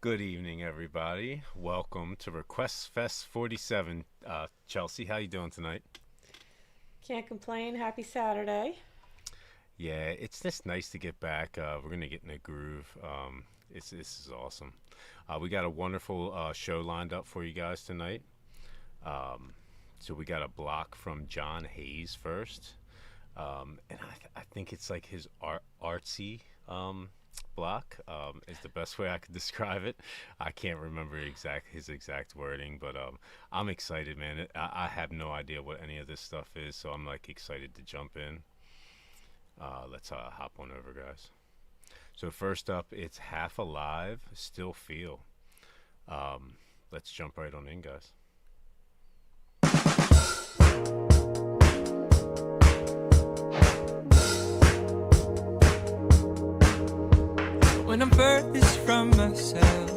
Good evening, everybody. Welcome to Request Fest 47. Chelsea, how you doing tonight? Can't complain. Happy Saturday. Yeah, it's just nice to get back. We're gonna get in a groove. This is awesome. We got a wonderful show lined up for you guys tonight. So we got a block from John Hayes first, and I think it's like his artsy block is the best way I could describe it. I can't remember his exact wording, but I'm excited, man. I have no idea what any of this stuff is, so I'm like excited to jump in. Let's hop on over, guys. So first up, it's Half Alive, Still Feel. Let's jump right on in, guys. When I'm furthest from myself,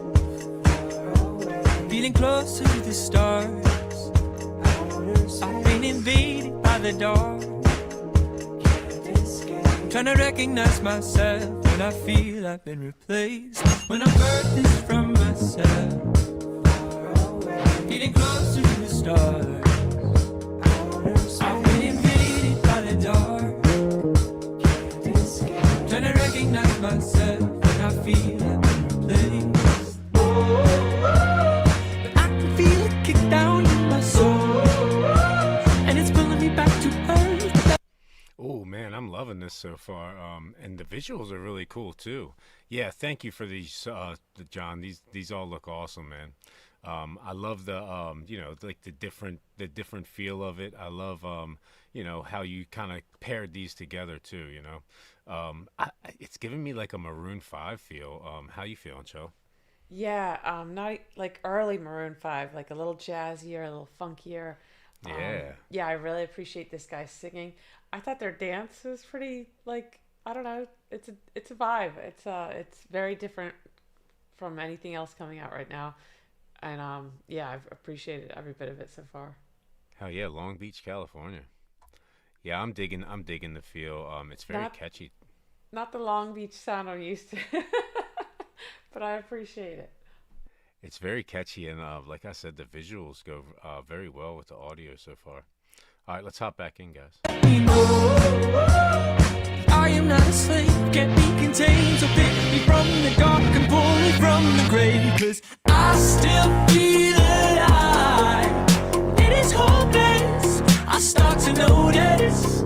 feeling closer to the stars, I've been invaded by the dark, trying to recognize myself when I feel I've been replaced. When I'm furthest from myself, feeling closer to the stars, I've been invaded by the dark, trying to recognize myself when I feel I've been replaced. But I can feel it kick down in my soul, and it's pulling me back to earth. Oh man, I'm loving this so far. And the visuals are really cool too. Yeah, thank you for these, John. These all look awesome, man. I love the like the different feel of it. I love how you kind of paired these together too. It's giving me like a Maroon 5 feel. How you feeling, Cho? Yeah, not like early Maroon 5, like a little jazzier, a little funkier. Yeah, I really appreciate this guy singing. I thought their dance was pretty, like, I don't know, it's a vibe. It's very different from anything else coming out right now. And yeah, I've appreciated every bit of it so far. Hell yeah, Long Beach, California. Yeah, I'm digging the feel. It's very catchy. Not the Long Beach sound I'm used to, but I appreciate it. It's very catchy, and like I said, the visuals go very well with the audio so far. All right, let's hop back in, guys. I am not a slave, can't be contained, so pick me from the dark and pull me from the grave, 'cause I still feel alive. It is hopeless, I start to notice,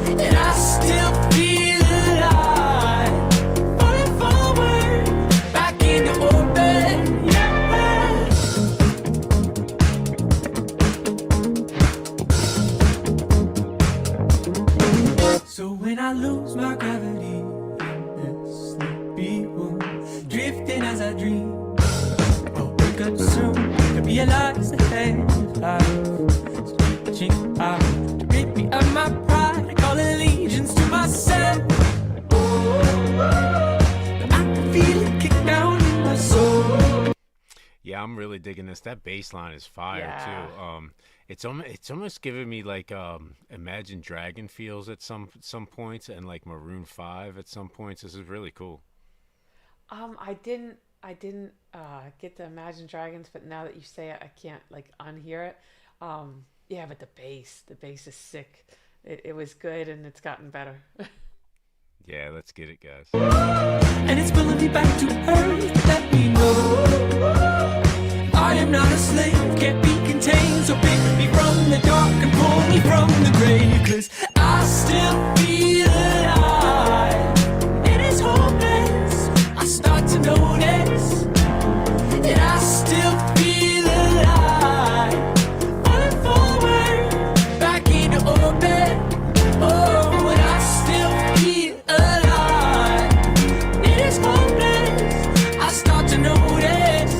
and I still feel alive. Falling forward, back into orbit, yeah. So when I lose my gravity in this sleepy room, drifting as I dream, I'll wake up soon to realize the hand of life is reaching out to rid me of my pride. I call allegiance to myself, but I can feel it kick down in my soul. Yeah, I'm really digging this. That bass line is fire too. It's almost giving me like Imagine Dragon feels at some points, and like Maroon 5 at some points. This is really cool. I didn't get to Imagine Dragons, but now that you say it, I can't like unhear it. Yeah, but the bass is sick. It was good, and it's gotten better. Yeah, let's get it, guys. And it's pulling me back to earth. Let me know I am not a slave, can't be contained, so pick me from the dark and pull me from the grave, 'cause I still feel alive. It is hopeless, I start to notice, and I still feel alive. Falling forward, back into orbit. Oh, and I still feel alive. It is hopeless, I start to notice.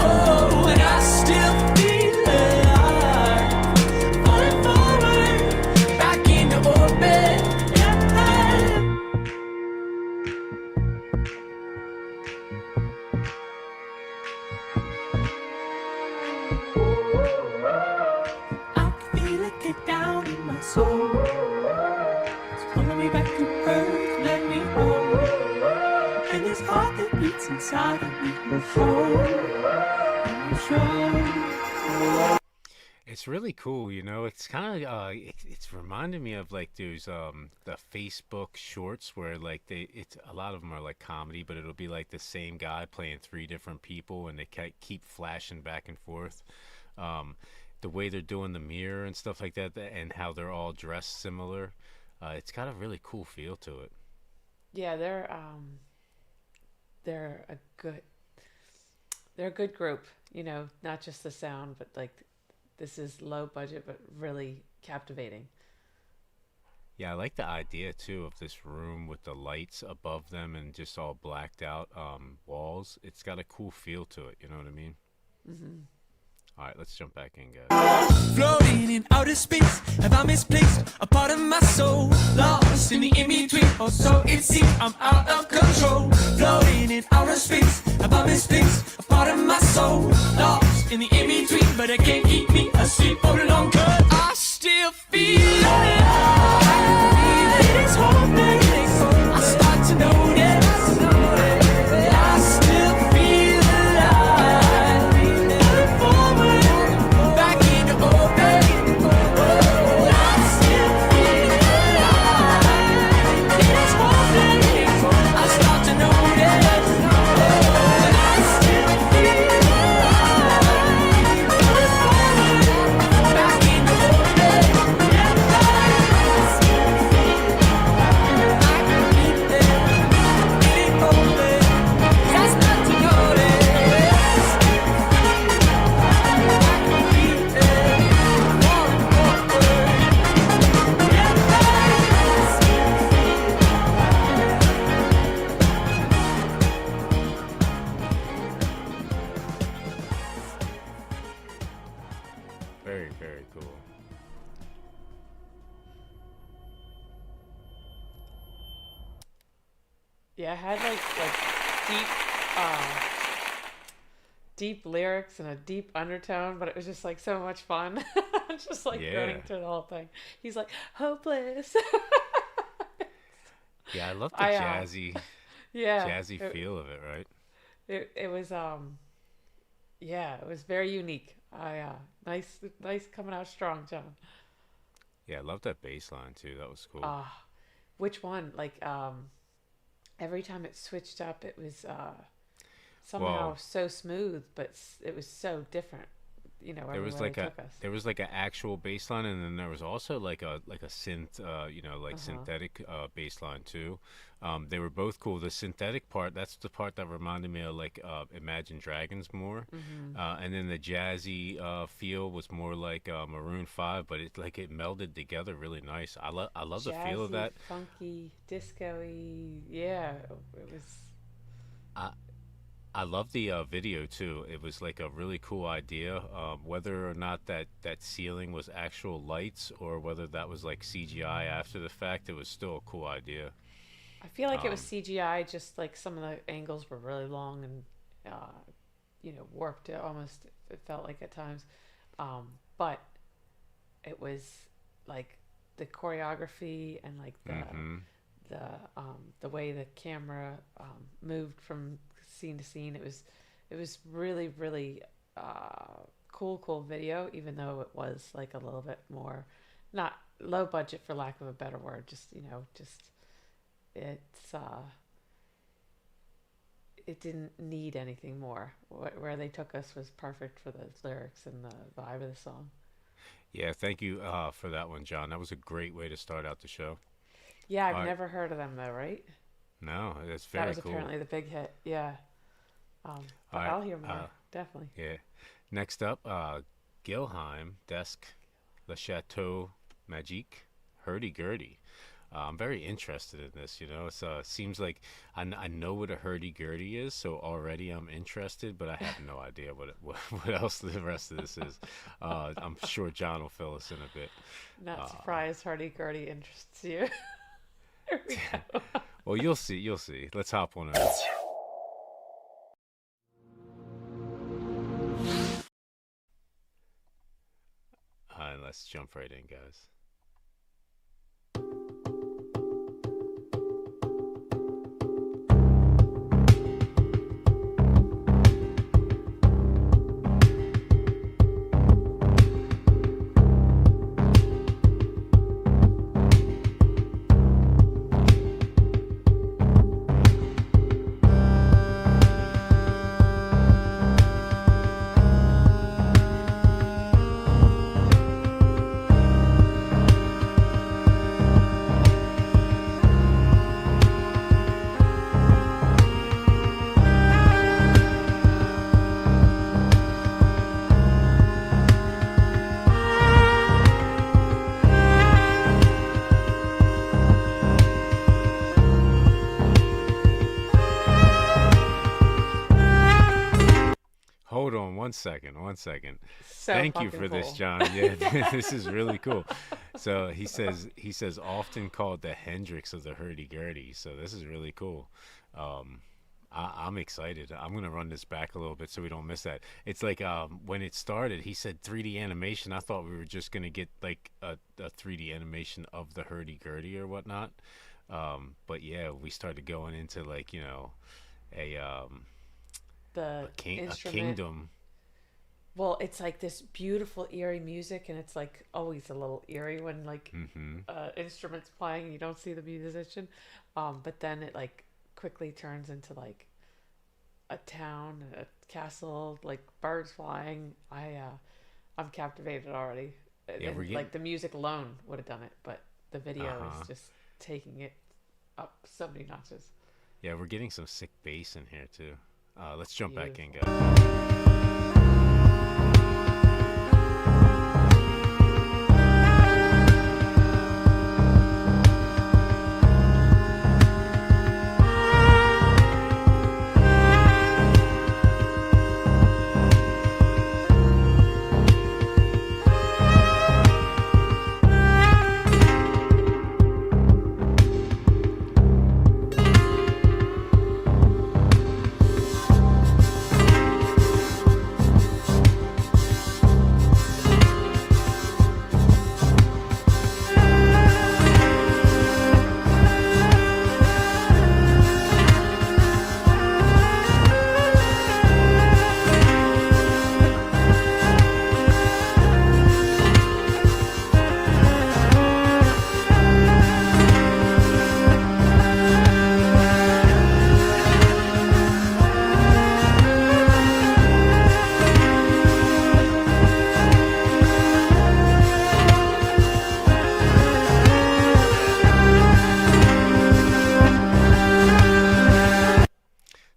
Oh, and I still feel alive. Falling forward. It's really cool, you know. It's kind of it's reminding me of like those the Facebook shorts where like it's a lot of them are like comedy, but it'll be like the same guy playing three different people, and they keep flashing back and forth. The way they're doing the mirror and stuff like that, and how they're all dressed similar, it's got a really cool feel to it. Yeah, they're a good they're a good group. You know, not just the sound, but like this is low budget, but really captivating. Yeah, I like the idea too of this room with the lights above them and just all blacked out walls. It's got a cool feel to it. You know what I mean? Mm-hmm. All right, let's jump back in, guys. Floating in outer space, have I misplaced a part of my soul? Lost in the in-between, or so it seems I'm out of control. Floating in outer space, have I misplaced a part of my soul? Lost in the in-between, but it can't keep me asleep for long, 'cause I still feel it. It is hopeless. I start to notice I still feel alive. Moving forward, back into open. I still feel alive. It is hopeless. I start to notice I still feel alive. Moving forward, back into open. I still feel alive. I can keep it. It ain't hopeless. That's not to notice. I can keep it. Moving forward. Very, very cool. Yeah, it had like deep deep lyrics and a deep undertone, but it was just like so much fun. Just like Yeah. running through the whole thing. He's like hopeless. Yeah, I love the I, jazzy, Yeah. jazzy it, feel of it, right? it was yeah, it was very unique. Nice coming out strong, John. Yeah, I love that bass line too. That was cool. Which one? Like every time it switched up, it was somehow Well, so smooth, but it was so different. You know, there was everywhere like they a took us. there was like an actual bass line, and then there was also like a synth, you know, like synthetic bass line too. They were both cool. The synthetic part, that's the part that reminded me of like Imagine Dragons more, and then the jazzy feel was more like Maroon 5, but it melded together really nice. I love the feel of Jazzy, that. funky, disco-y. Yeah, it was. I love the video too. It was like a really cool idea. Whether or not that ceiling was actual lights or whether that was like CGI after the fact, it was still a cool idea. I feel like it was CGI. Just like some of the angles were really long and, you know, warped. Almost it felt like at times, but it was like the choreography and like the way the camera moved from scene to scene. It was really cool video, even though it was like a little bit more not low budget for lack of a better word. Just, you know, just it's it didn't need anything more. Where they took us was perfect for the lyrics and the vibe of the song. Yeah, thank you for that one, John. That was a great way to start out the show. Yeah, I've All right. never heard of them though, right? No, that's That very was cool. apparently the big hit. Yeah. But All right, I'll hear more. Definitely. Yeah. Next up, Guilhem Desq, Le Château Magique, Hurdy Gurdy. I'm very interested in this. You know, it seems like I know what a hurdy gurdy is, so already I'm interested, but I have no idea what else the rest of this is. I'm sure John will fill us in a bit. Not surprised Hurdy Gurdy interests you. Here we go. Well, you'll see. You'll see. Let's hop on it. Let's jump right in, guys. one second, one second. So Thank you fucking for this, cool. John. Yeah, this is really cool. So he says often called the Hendrix of the Hurdy Gurdy. So this is really cool. I'm excited. I'm gonna run this back a little bit so we don't miss that. It's like when it started, he said 3D animation. I thought we were just gonna get like a 3D animation of the Hurdy Gurdy or whatnot. But yeah, we started going into like a The a instrument. kingdom. Well, it's like this beautiful eerie music, and it's like always a little eerie when like instruments playing. You don't see the musician, but then it like quickly turns into like a town, a castle, like birds flying. I'm captivated already. Yeah, And, we're getting. like the music alone would have done it, but the video Uh-huh. is just taking it up so many notches. Yeah, we're getting some sick bass in here too. Let's jump back in, Beautiful. guys.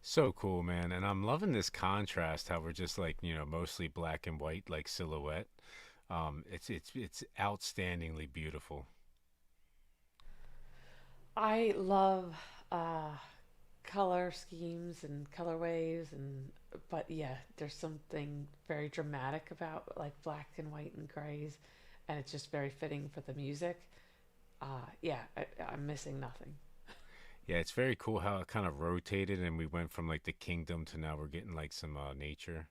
So cool, man. And I'm loving this contrast, how we're just like, mostly black and white, like silhouette. It's outstandingly beautiful. I love color schemes and colorways, and but yeah, there's something very dramatic about like black and white and grays, and it's just very fitting for the music. Yeah, I'm missing nothing. Yeah, it's very cool how it kind of rotated and we went from like the kingdom to now we're getting like some nature.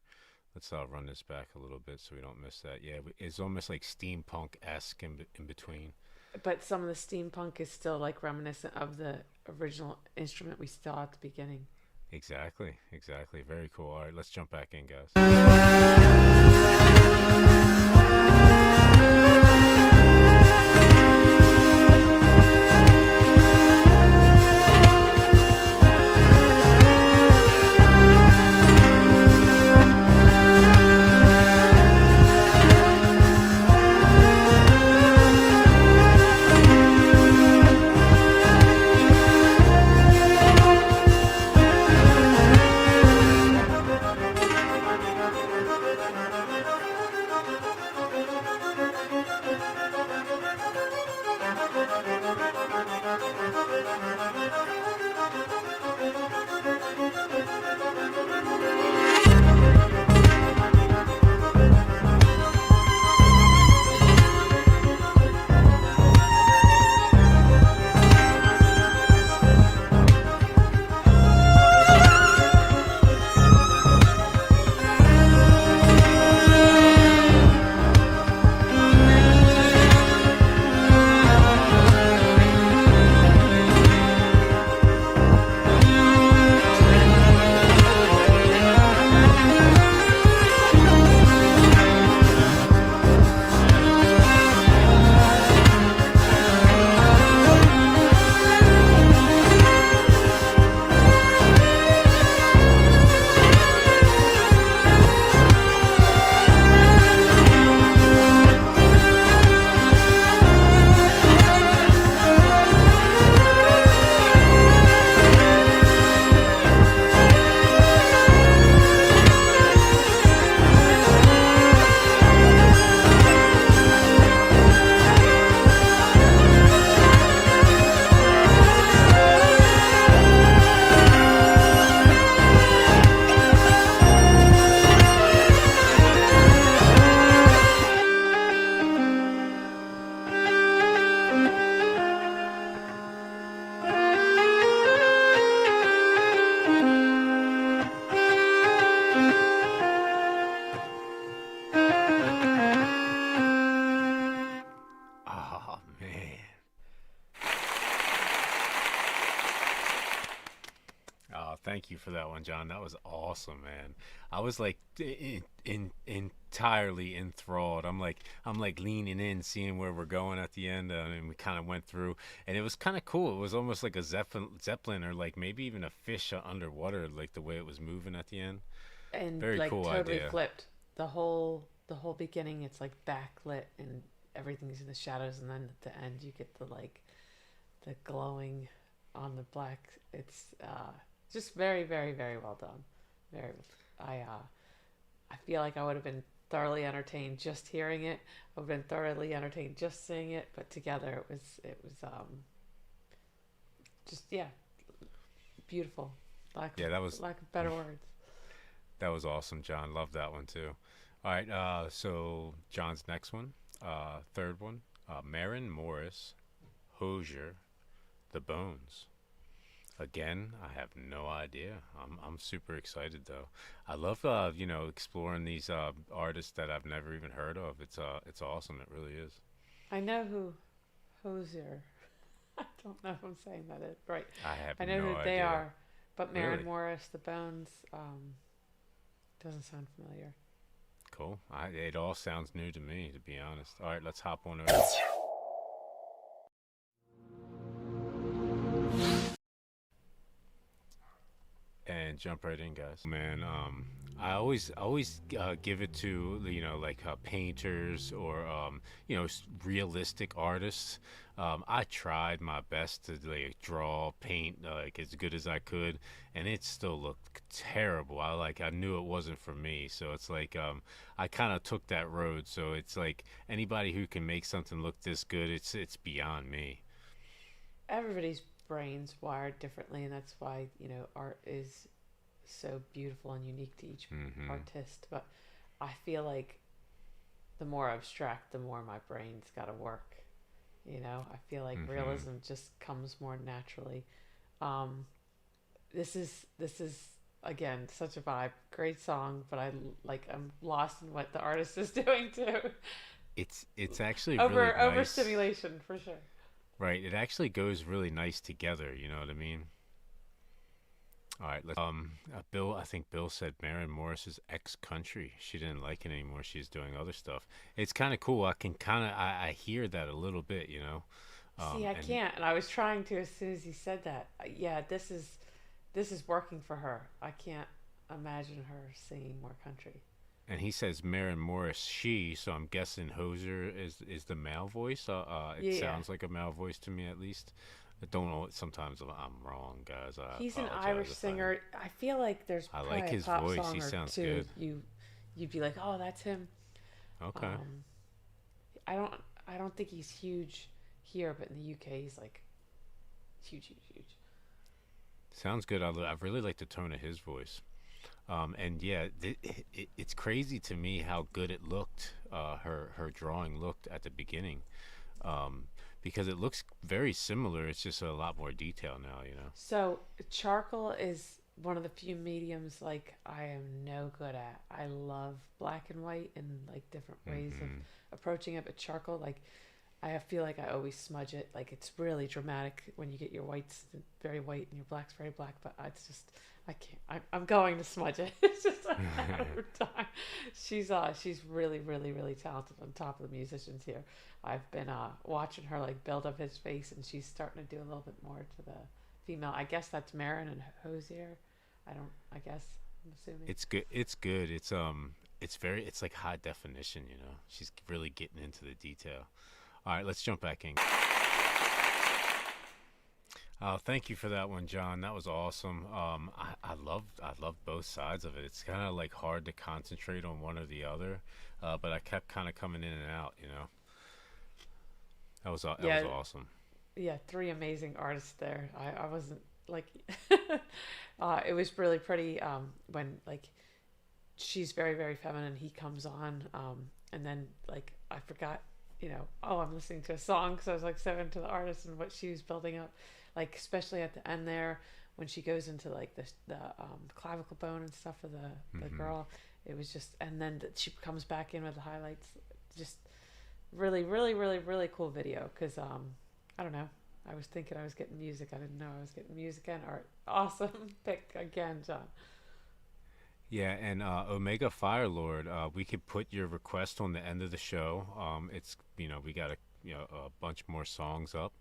Let's run this back a little bit so we don't miss that. Yeah, it's almost like steampunk-esque in between. But some of the steampunk is still like reminiscent of the original instrument we saw at the beginning. Exactly, exactly. Very cool. All right, let's jump back in, guys. Oh man. Oh, thank you for that one, John. That was awesome, man. I was like entirely enthralled. I'm like leaning in, seeing where we're going at the end, and we kind of went through, and it was kind of cool. It was almost like a zeppelin, or like maybe even a fish underwater, like the way it was moving at the end. And Very like cool totally idea. flipped. The whole beginning, it's like backlit and everything's in the shadows, and then at the end you get the glowing on the black. It's just very, very, very well done. Very. I feel like I would have been thoroughly entertained just hearing it. I would have been thoroughly entertained just seeing it. But together, it was just, yeah, beautiful. Yeah, that was Lack of better words. that was awesome, John. Love that one too. All right, so John's next one, third one, Maren Morris, Hozier, The Bones. Again, I have no idea. I'm super excited though. I love exploring these artists that I've never even heard of. It's awesome. It really is. I know who Hozier. I don't know if I'm saying that it right. I have I know no who they idea. are, but Maren Really? Morris, The Bones, doesn't sound familiar. Cool. It all sounds new to me, to be honest. All right, let's hop on over. And jump right in, guys. Man, I always give it to like painters or realistic artists. I tried my best to like draw, paint like as good as I could, and it still looked terrible. I knew it wasn't for me, so it's like I kind of took that road. So it's like anybody who can make something look this good, it's beyond me. Everybody's brain's wired differently, and that's why art is so beautiful and unique to each Hmm. artist. But I feel like the more abstract, the more my brain's got to work. I feel like Hmm. realism just comes more naturally. Um, this is again such a vibe, great song, but I'm lost in what the artist is doing too. It's actually really nice. Overstimulation for sure. Right, it actually goes really nice together, you know what I mean? All right, let's Bill, I think Bill said Maren Morris's ex-country. She didn't like it anymore. She's doing other stuff. It's kind of cool. I hear that a little bit, you know. See, I And can't, and I was trying to as soon as he said that. Yeah, this is working for her. I can't imagine her singing more country. and he says Maren Morris she, so I'm guessing Hozier is the male voice. It Yeah, sounds like a male voice to me at least. I don't know. Sometimes I'm wrong, guys. I he's an apologize Irish if I am. singer. I feel like there's I probably like a his pop voice. song He or sounds two good. you'd be like, oh, that's him. Okay. Um, I don't think he's huge here, but in the UK he's like huge, huge, huge. Sounds good. I really like the tone of his voice. And yeah, it's crazy to me how good it looked. Her drawing looked at the beginning, because it looks very similar. It's just a lot more detail now. You know. So charcoal is one of the few mediums like I am no good at. I love black and white and like different ways of Hmm. approaching it, but charcoal, like I feel like I always smudge it. Like it's really dramatic when you get your whites very white and your blacks very black, but it's just I can't. I'm going to smudge it. It's just a matter of time. She's really, really, really talented. On top of the musicians here, I've been watching her like build up his face, and she's starting to do a little bit more to the female. I guess that's Maren and Hozier. I don't. I guess I'm assuming. It's good. It's good. It's like high definition. You know. She's really getting into the detail. All right, let's jump back in. Thank you for that one, John. That was awesome. I love both sides of it. It's kind of like hard to concentrate on one or the other, but I kept kind of coming in and out. You know, that Yeah, was awesome. yeah, three amazing artists there. I wasn't like, it was really pretty. When like she's very, very feminine. He comes on, and then like I forgot. Oh, I'm listening to a song because I was like so into the artist and what she was building up, like especially at the end there when she goes into like the clavicle bone and stuff for the Hmm. girl. It was just, and then she comes back in with the highlights. Just really, really, really, really cool video. Because I don't know. I was thinking I was getting music. I didn't know I was getting music and art. Awesome pick again, John. Yeah, and Omega Firelord, we could put your request on the end of the show. It's we got a bunch more songs up,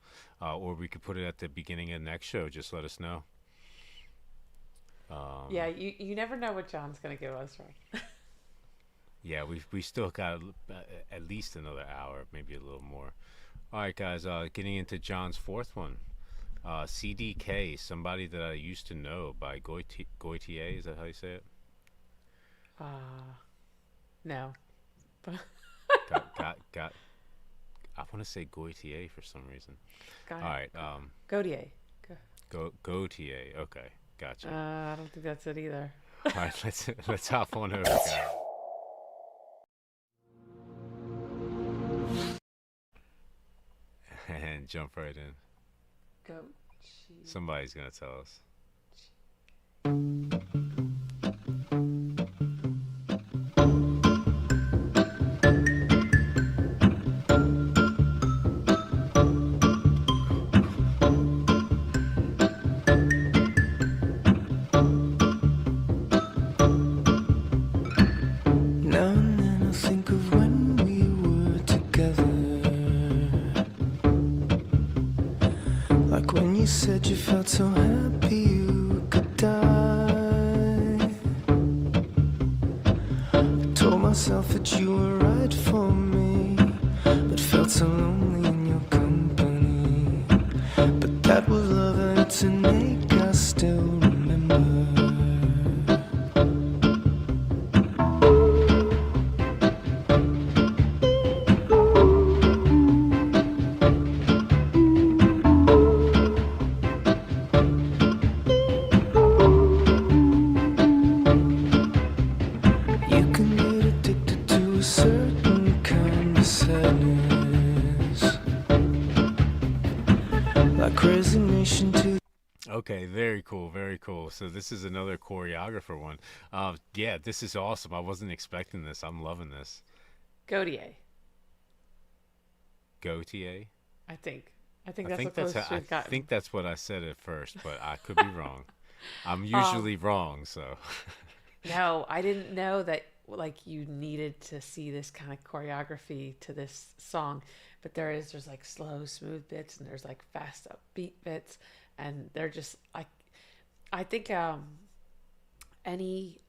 or we could put it at the beginning of the next show. Just let us know. Yeah, you never know what John's gonna give us, right? Yeah, we still got at least another hour, maybe a little more. All right, guys, getting into John's fourth one. CDK, Somebody That I Used to Know by Gotye. Is that how you say it? No. got. I want to say Gotye for some reason. Got it. All right. Gotye. Gotye. Okay, gotcha. I don't think that's it either. All right, let's hop on over, guys. And jump right in. Somebody's gonna tell us. Said you felt so happy you could die. I told myself that you were right for me, but felt so lonely in your company. But that was love and it's an ache I still remember. Okay, very cool, very cool. So this is another choreographer one. Yeah, this is awesome. I wasn't expecting this. I'm loving this. Gotye. Gotye? I think that's what those two got. I think that's what I said at first, but I could be wrong. I'm usually wrong, so. No, I didn't know that like you needed to see this kind of choreography to this song, but there's like slow, smooth bits and there's like fast, upbeat bits. And they're just I think any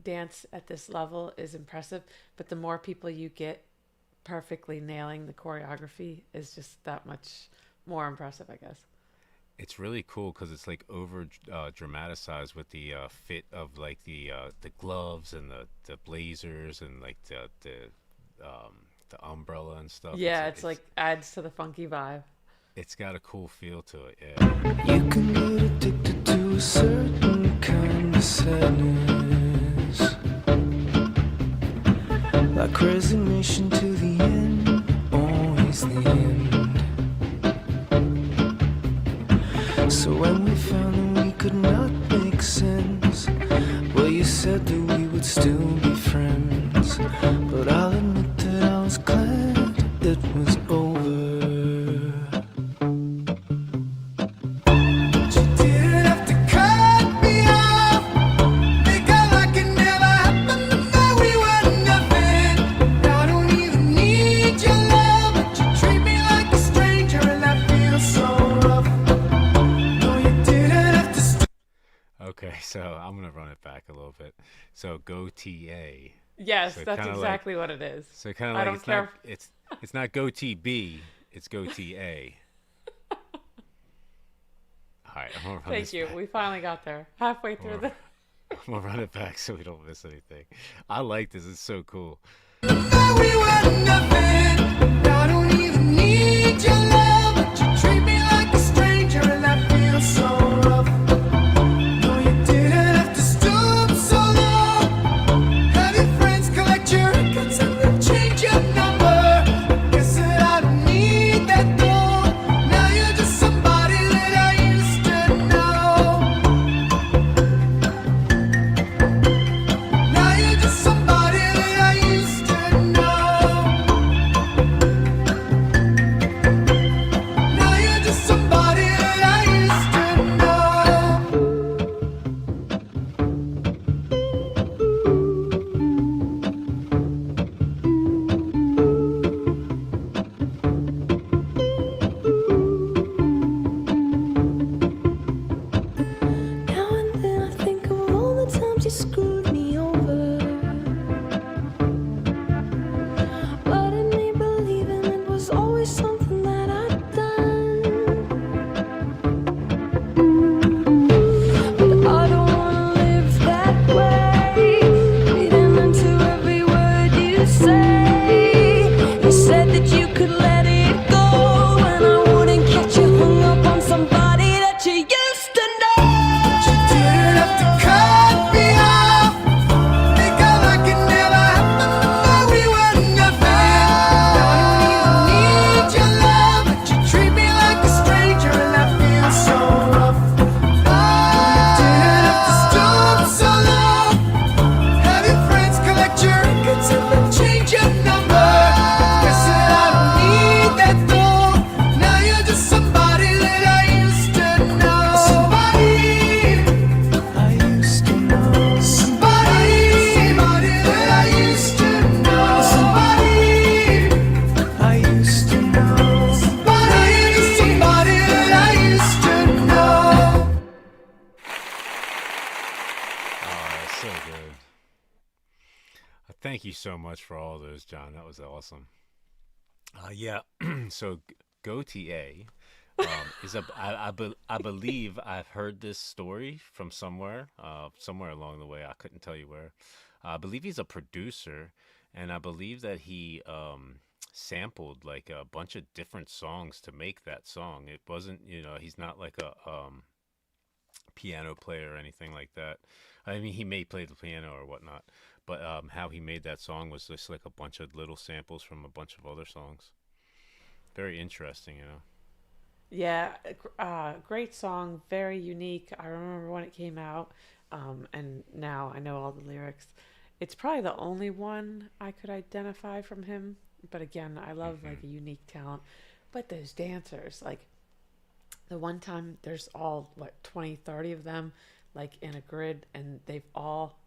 dance at this level is impressive, but the more people you get perfectly nailing the choreography is just that much more impressive, I guess. It's really cool because it's like over dramatized with the fit of like the gloves and the blazers and like the umbrella and stuff. Yeah, it's like adds to the funky vibe. It's got a cool feel to it, yeah. You can get addicted to a certain kind of sadness, like resignation to the end, always the end. So when we found that we could not make sense, well, you said that we would still be friends, but I'll admit that I was glad it was over. Okay, so I'm gonna run it back a little bit. So Gotye. Yes, so that's exactly what it is. So kind of like it's not Gotye B, it's Gotye. All right, I'm gonna run Thank this you. back. We finally got there. Halfway through the. I'm gonna run it back so we don't miss anything. I like this. It's so cool. We were nothing. I don't even need your love, but you treat me like a stranger, and that feels so rough. No, you didn't have to stoop so low. Have your friends collect your records and then change your number. Guess that I don't need that though. Now you're just somebody that I used to know. Now you're just somebody that I used to know. thank you so much for all those, John. That was awesome. Yeah. So Gotye is I believe I've heard this story from somewhere along the way. I couldn't tell you where. I believe he's a producer, and I believe that he sampled like a bunch of different songs to make that song. It wasn't, he's not like a piano player or anything like that. I mean, he may play the piano or whatnot, but how he made that song was just like a bunch of little samples from a bunch of other songs. Very interesting, Yeah, great song, very unique. I remember when it came out, and now I know all the lyrics. It's probably the only one I could identify from him. But again, I love like a unique talent. But those dancers, like the one time there's all, 20, 30 of them, like in a grid, and they've all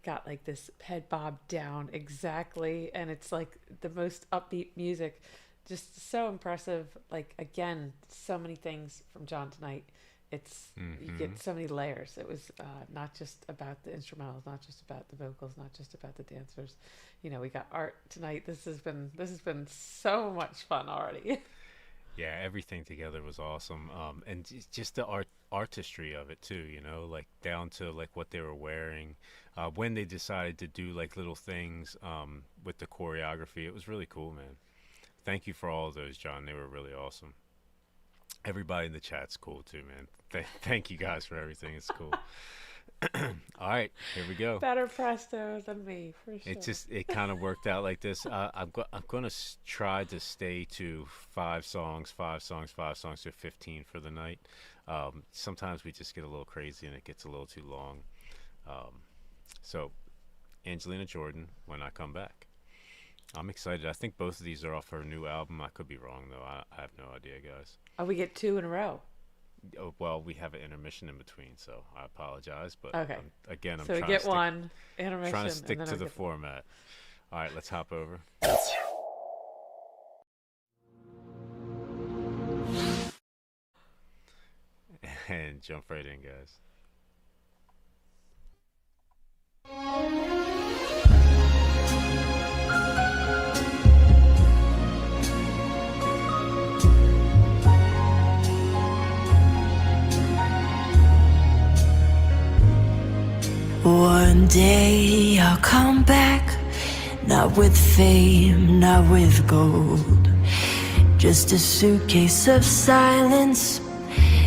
got like this head bob down exactly. And it's like the most upbeat music. Just so impressive. Like, again, so many things from John tonight. It's you get so many layers. It was not just about the instrumentals, not just about the vocals, not just about the dancers. We got art tonight. This has been so much fun already. Yeah, everything together was awesome. And just the artistry of it too, like down to like what they were wearing, when they decided to do like little things with the choreography. It was really cool, man. Thank you for all of those, John. They were really awesome. Everybody in the chat's cool too, man. Thank you guys for everything. It's cool. All right, here we go. Better Presto than me, for sure. It kind of worked out like this. I'm going to try to stay to 5 songs to 15 for the night. Sometimes we just get a little crazy and it gets a little too long. So, Angelina Jordan, When I Come Back. I'm excited. I think both of these are off her new album. I could be wrong, though. I have no idea, guys. Oh, we get 2 in a row. Oh, well, we have an intermission in between, so I apologize. But okay. I'm so we get one intermission. Trying to stick to the format. All right, let's hop over. And jump right in, guys. One day I'll come back, not with fame, not with gold, just a suitcase of silence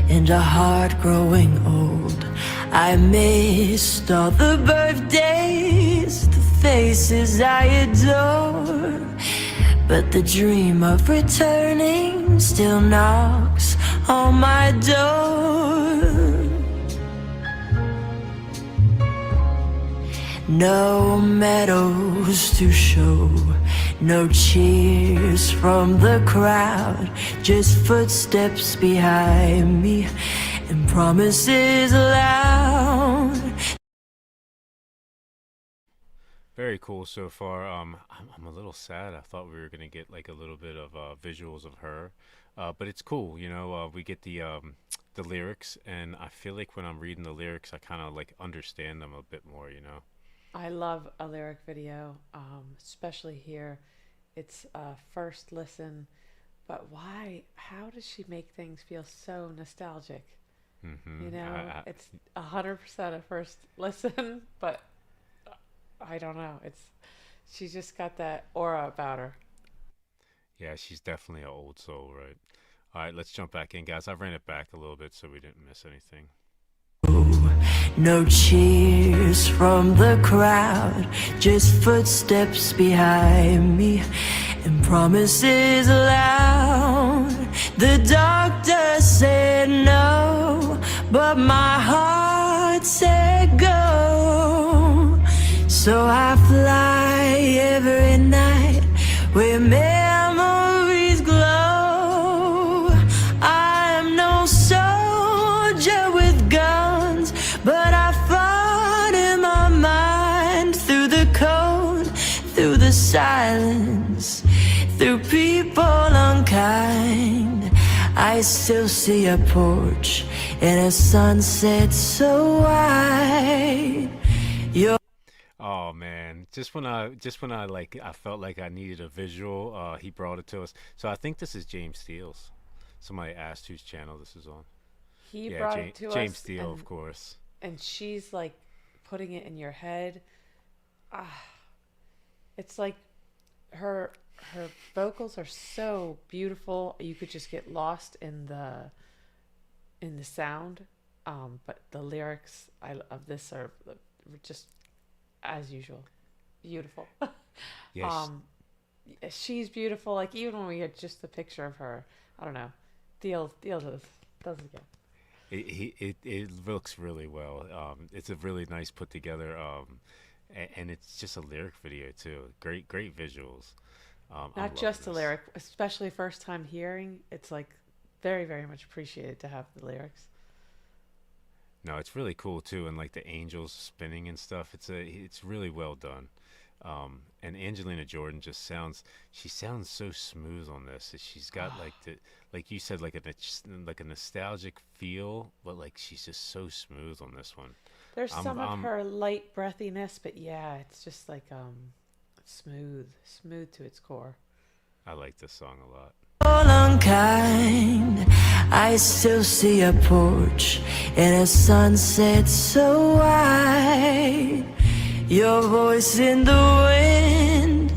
and a heart growing old. I missed all the birthdays, the faces I adore, but the dream of returning still knocks on my door. No medals to show, no cheers from the crowd, just footsteps behind me and promises loud. Very cool so far. I'm a little sad. I thought we were gonna get like a little bit of visuals of her, but it's cool. We get the lyrics, and I feel like when I'm reading the lyrics, I kind of like understand them a bit more. I love a lyric video, especially here. It's a first listen, but why? How does she make things feel so nostalgic? It's 100% a first listen, but I don't know. She's just got that aura about her. Yeah, she's definitely an old soul, right? All right, let's jump back in, guys. I ran it back a little bit so we didn't miss anything. No cheers from the crowd, just footsteps behind me and promises loud. The doctor said no, but my heart said go. So I fly every night where memories glow. I am no soldier with guns, but I fought in my mind through the cold, through the silence, through people unkind. I still see a porch and a sunset so wide. Oh man, just when I like I felt like I needed a visual, he brought it to us. So I think this is James Steele's. Somebody asked whose channel this is on. He brought it to James us. Steele, of course. And she's like putting it in your head. It's like her vocals are so beautiful. You could just get lost in the sound. But the lyrics of this are just as usual, beautiful. Yes. She's beautiful. Like even when we had just the picture of her, I don't know. Thiel does it again. It looks really well. It's a really nice put together, and it's just a lyric video too. Great visuals. Not just the lyric, especially first time hearing. It's like very, very much appreciated to have the lyrics. No, it's really cool too, and like the angels spinning and stuff. It's really well done. And Angelina Jordan she sounds so smooth on this. She's got like you said, like a nostalgic feel, but like she's just so smooth on this one. There's some of her light breathiness, but yeah, it's just like smooth to its core. I like this song a lot. All unkind, I still see a porch in a sunset so white. Your voice in the wind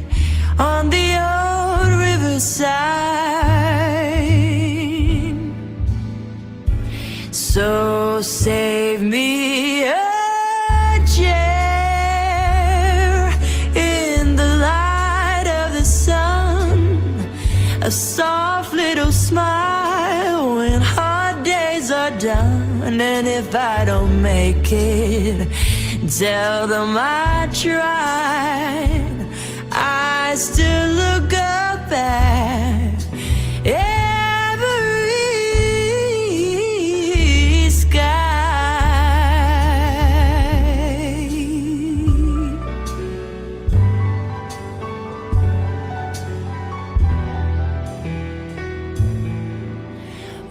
on the old riverside. So save me a chair in the light of the sun, a soft little smile when hard days are done. And if I don't make it, tell them I tried. I still look up at every sky.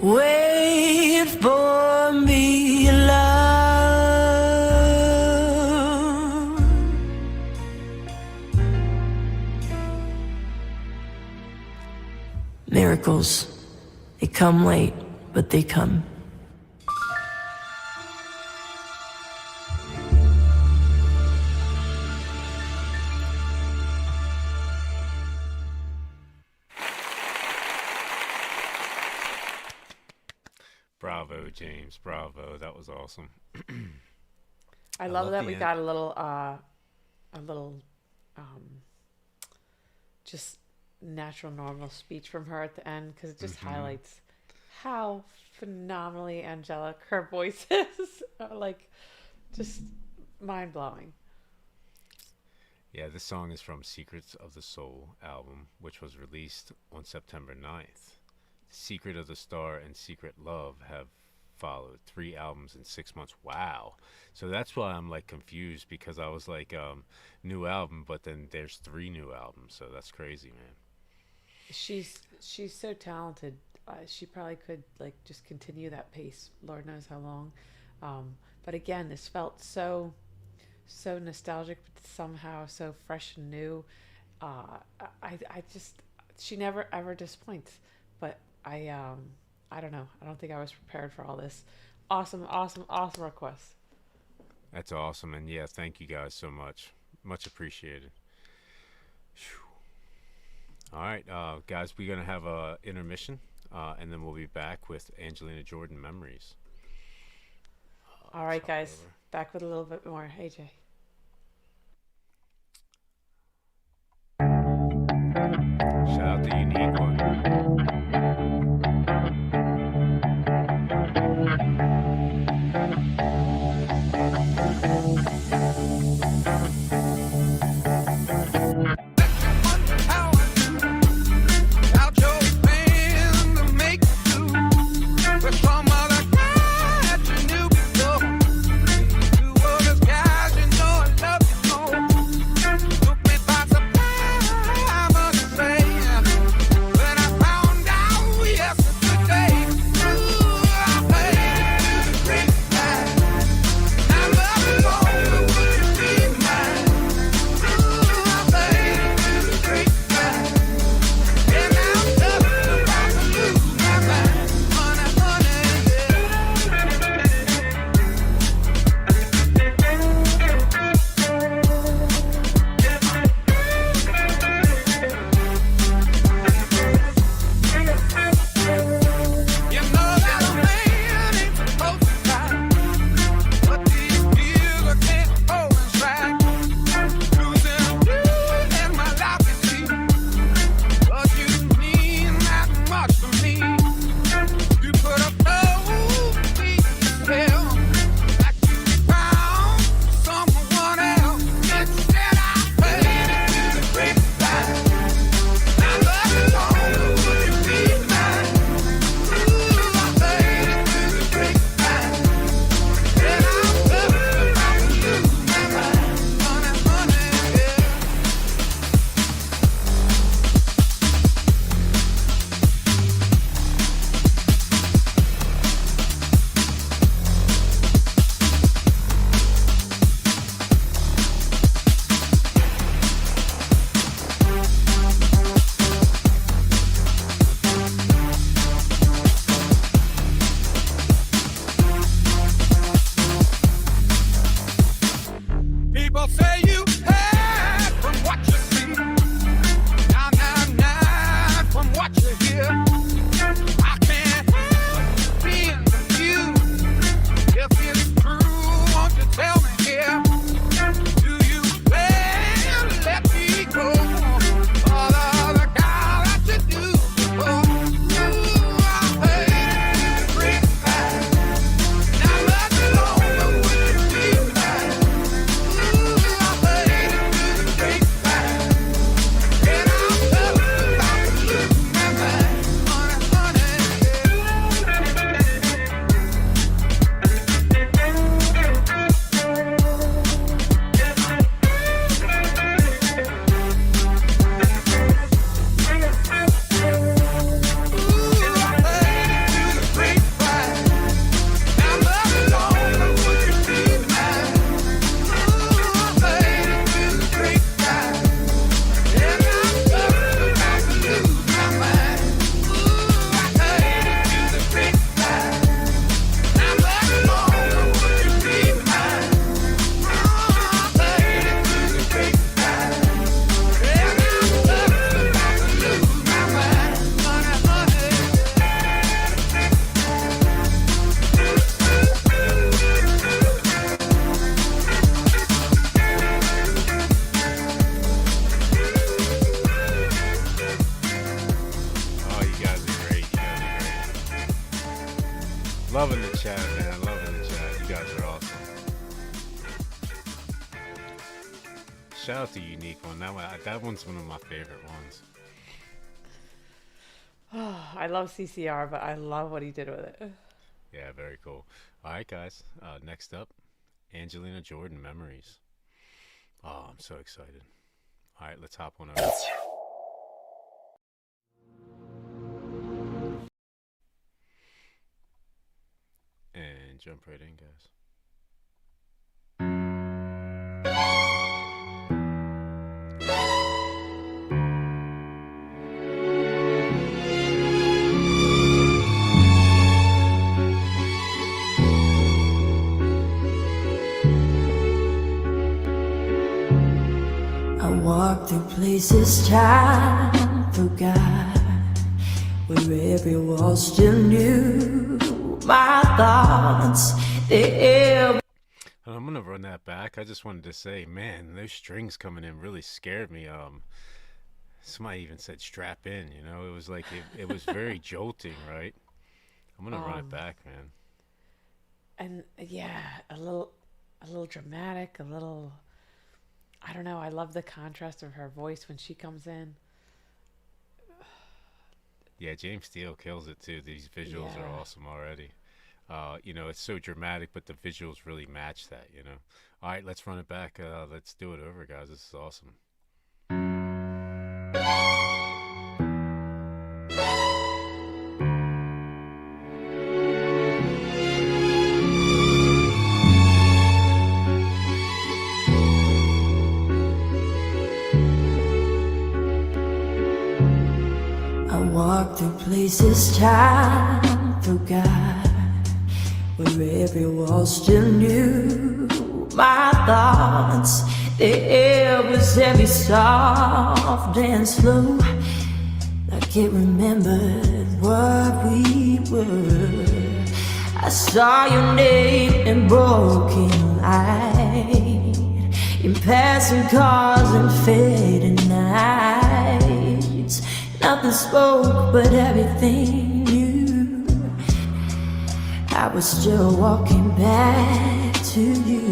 Wait for me, love. Miracles, they come late, but they come. Bravo, James. Bravo. That was awesome. I love that we got a little just natural, normal speech from her at the end, because it just highlights how phenomenally angelic her voice is. Like, just mind-blowing. Yeah, this song is from Secrets of the Soul album, which was released on September 9th. Secret of the Star and Secret Love have followed 3 albums in 6 months. Wow. So that's why I'm like confused, because I was like new album, but then there's 3 new albums, so that's crazy, man. She's so talented. She probably could like just continue that pace, Lord knows how long. But again, this felt so nostalgic, but somehow so fresh and new. She never ever disappoints. But I don't know. I don't think I was prepared for all this. Awesome request. That's awesome, and yeah, thank you guys so much. Much appreciated. Whew. All right, guys, we're gonna have a intermission, and then we'll be back with Angelina Jordan Memories. All right, guys, back with a little bit more. AJ. Shout out to Unique One. Some other guy that you knew before. You were disguising Loving the chat, man. Loving the chat. You guys are awesome. Shout out to Unique One. That one's one of my favorite ones. Oh, I love CCR, but I love what he did with it. Yeah, very cool. All right, guys. Next up, Angelina Jordan Memories. Oh, I'm so excited. All right, let's hop on over. And jump right in, guys. I walk through places time forgot, where every wall still knew my thoughts. I'm gonna run that back. I just wanted to say, man, those strings coming in really scared me. Somebody even said strap in. You know, it was like it was very jolting, right? I'm gonna run it back, man. And yeah, a little dramatic, a little. I don't know. I love the contrast of her voice when she comes in. Yeah, James Steele kills it too. These visuals are awesome already. You know, it's so dramatic, but the visuals really match that, you know. All right, let's run it back. Let's do it over, guys. This is awesome. Walk through places time forgot, where every wall still knew my thoughts. The air was heavy, soft and slow. I can't remember what we were. I saw your name in broken light, in passing cars and fading nights. Nothing spoke, but everything knew. I was still walking back to you.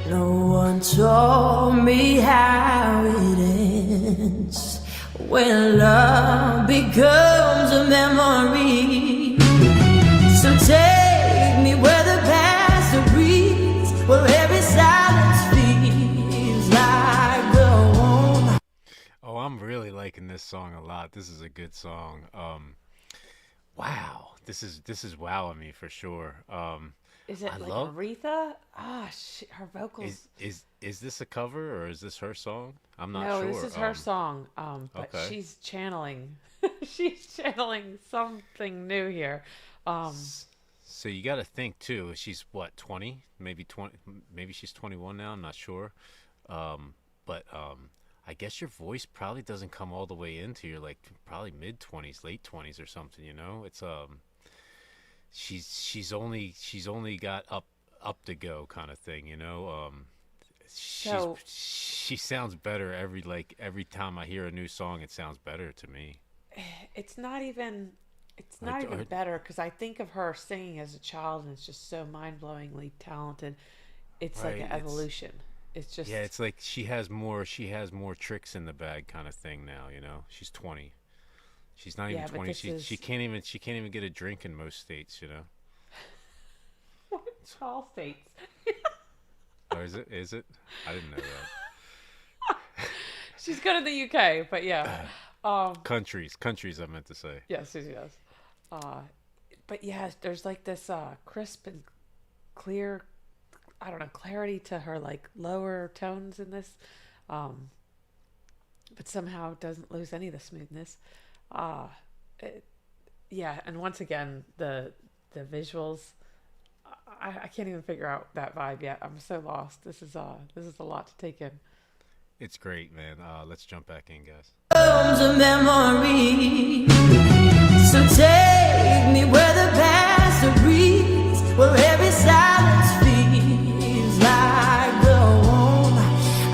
No one told me how it ends when love becomes a memory. So take me where the past breathes, where every silence feels like the home. Oh, I'm really liking this song a lot. This is a good song. Wow, this is wowing me for sure. Is it Aretha? Ah, her vocals. Is this a cover or is this her song? I'm not sure. No, this is her song. But okay. She's channeling. She's channeling something new here. So you got to think too. She's what, 20? Maybe 20. Maybe she's 21 now. I'm not sure. But I guess your voice probably doesn't come all the way into your like probably mid 20s, late 20s or something. You know, it's she's only got up to go kind of thing. You know, she sounds better every time I hear a new song. It sounds better to me. It's not even better because I think of her singing as a child and it's just so mind-blowingly talented. It's right, like an evolution. It's just it's like she has more tricks in the bag kind of thing now, you know. She's 20. She's not even 20. She can't even get a drink in most states, you know. It's all states. Or is it? I didn't know that. She's good in the UK, but yeah. Countries I meant to say. Yes. But yeah, there's like this crisp and clear, I don't know, clarity to her like lower tones in this, but somehow doesn't lose any of the smoothness. And once again the visuals, I can't even figure out that vibe yet. I'm so lost. This is a lot to take in. It's great, man. Let's jump back in, guys. A memory. So take me where the past breathes, where every silence feels like the home.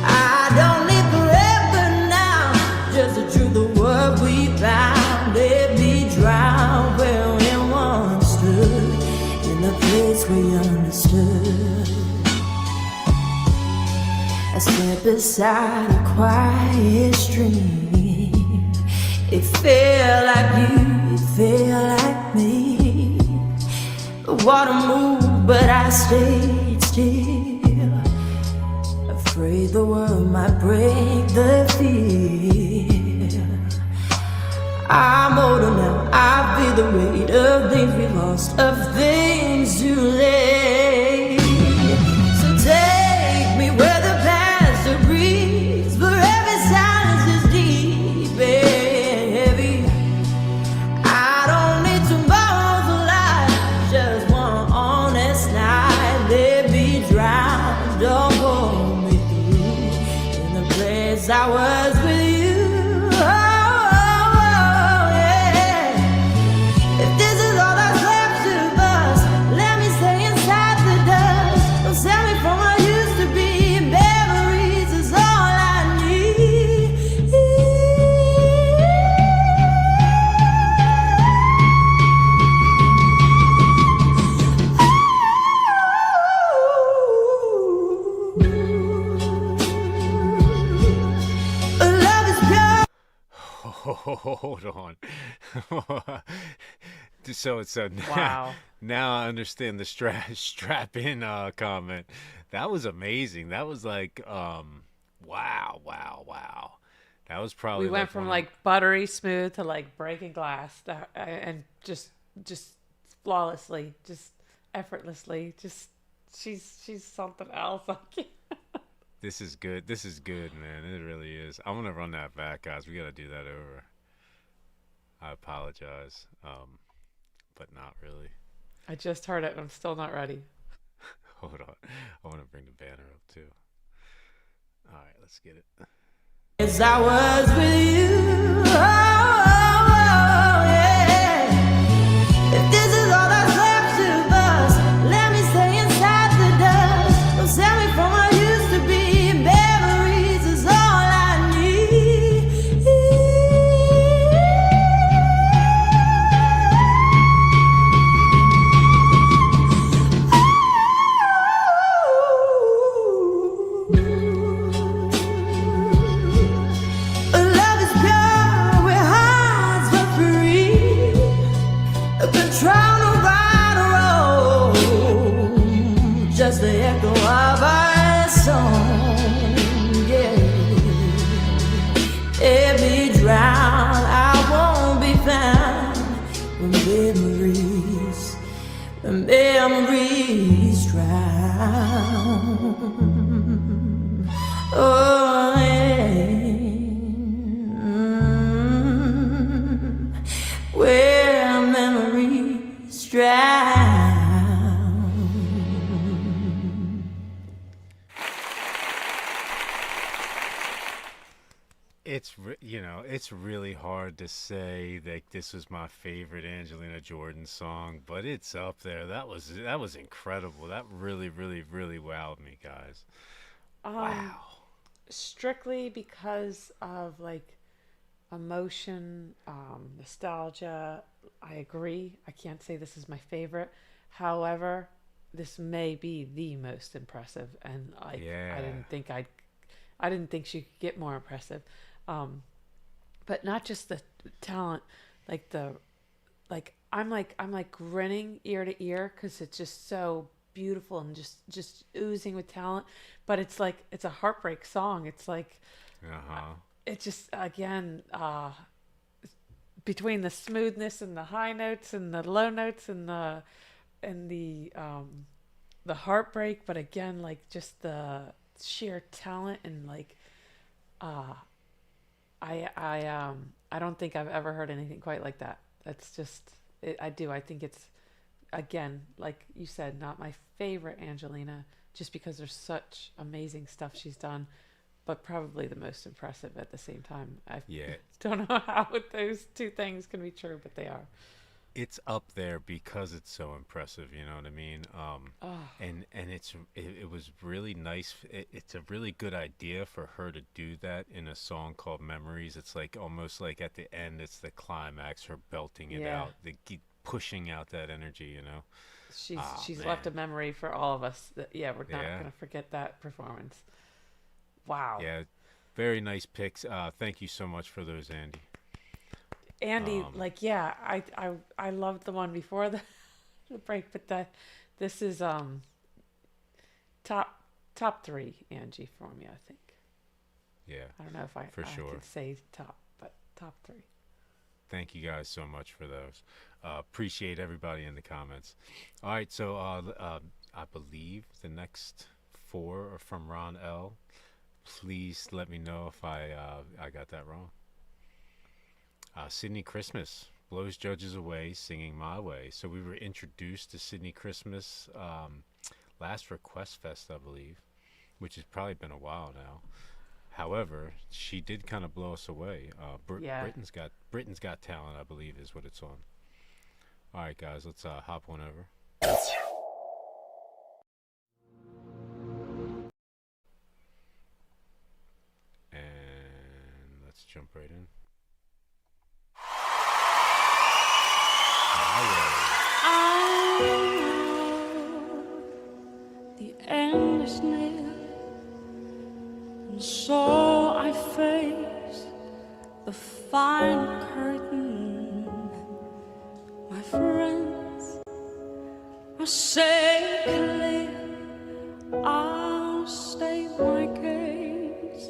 I don't live forever now, just the truth of what we found. Let me drown where we once beside a quiet stream. It felt like you, it felt like me. The water moved, but I stayed still, afraid the world might break the feel. I'm older now, I feel the weight of things we lost, of things too late. So take me where the past breathes, for every silence is deep and heavy. I don't need tomorrow's light, just one honest night. Let me drown, don't pull me through in the place I was with you. Hold on. So Wow. now I understand the strap in comment. That was amazing. That was like wow. That was probably We went from like buttery smooth to like breaking glass, and just flawlessly, just effortlessly, just she's something else. This is good. This is good, man. It really is. I want to run that back, guys. We got to do that over. I apologize, but not really. I just heard it and I'm still not ready. Hold on. I want to bring the banner up, too. All right, let's get it. As I was with you, yeah. If this is all that's left of us, let me stay inside the dust. Don't send me from what used to be. Memories is all I need. Love is pure, where hearts were free. Control no right or wrong, just the echo of our song. Yeah, let me drown, I won't be found. When memories drown. Oh, where memories drown. It's really hard to say that this was my favorite Angelina Jordan song, but it's up there. That was incredible. That really wowed me, guys. Wow. Strictly because of like emotion, nostalgia. I agree. I can't say this is my favorite. However, this may be the most impressive, and I didn't think she could get more impressive. But not just the talent, I'm grinning ear to ear because it's just so beautiful and just oozing with talent. But it's like it's a heartbreak song. It's like it just again between the smoothness and the high notes and the low notes and the heartbreak, but again like just the sheer talent and like I don't think I've ever heard anything quite like that. That's just I think it's again like you said, not my favorite Angelina just because there's such amazing stuff she's done, but probably the most impressive at the same time. I don't know how those two things can be true, but they are. It's up there because it's so impressive, you know what I mean? And it was really nice. It's a really good idea for her to do that in a song called Memories. It's like almost like at the end, it's the climax, her belting it out, pushing out that energy, you know? She's left a memory for all of us. We're not going to forget that performance. wow. Yeah, very nice picks. Thank you so much for those, Andy. Andy, I loved the one before the break, but this is top three, Angie, for me, I think. Yeah. I don't know if I could say top, but top three. Thank you guys so much for those. Appreciate everybody in the comments. All right, so I believe the next 4 are from Ron L. Please let me know if I got that wrong. Sydnie Christmas blows judges away singing My Way. So we were introduced to Sydnie Christmas last Request Fest, I believe, which has probably been a while now. However, she did kind of blow us away. Britain's Got Talent, I believe, is what it's on. All right, guys, let's hop on over. And let's jump right in. The end is near, and so I face the final curtain. My friends, I say clear, I'll state my case,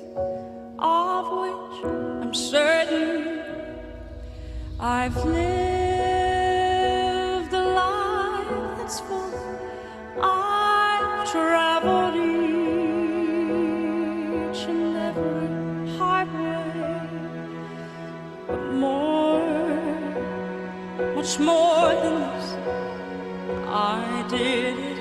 of which I'm certain. I've lived a life that's full. I've traveled each and every highway, but much more than this, I did it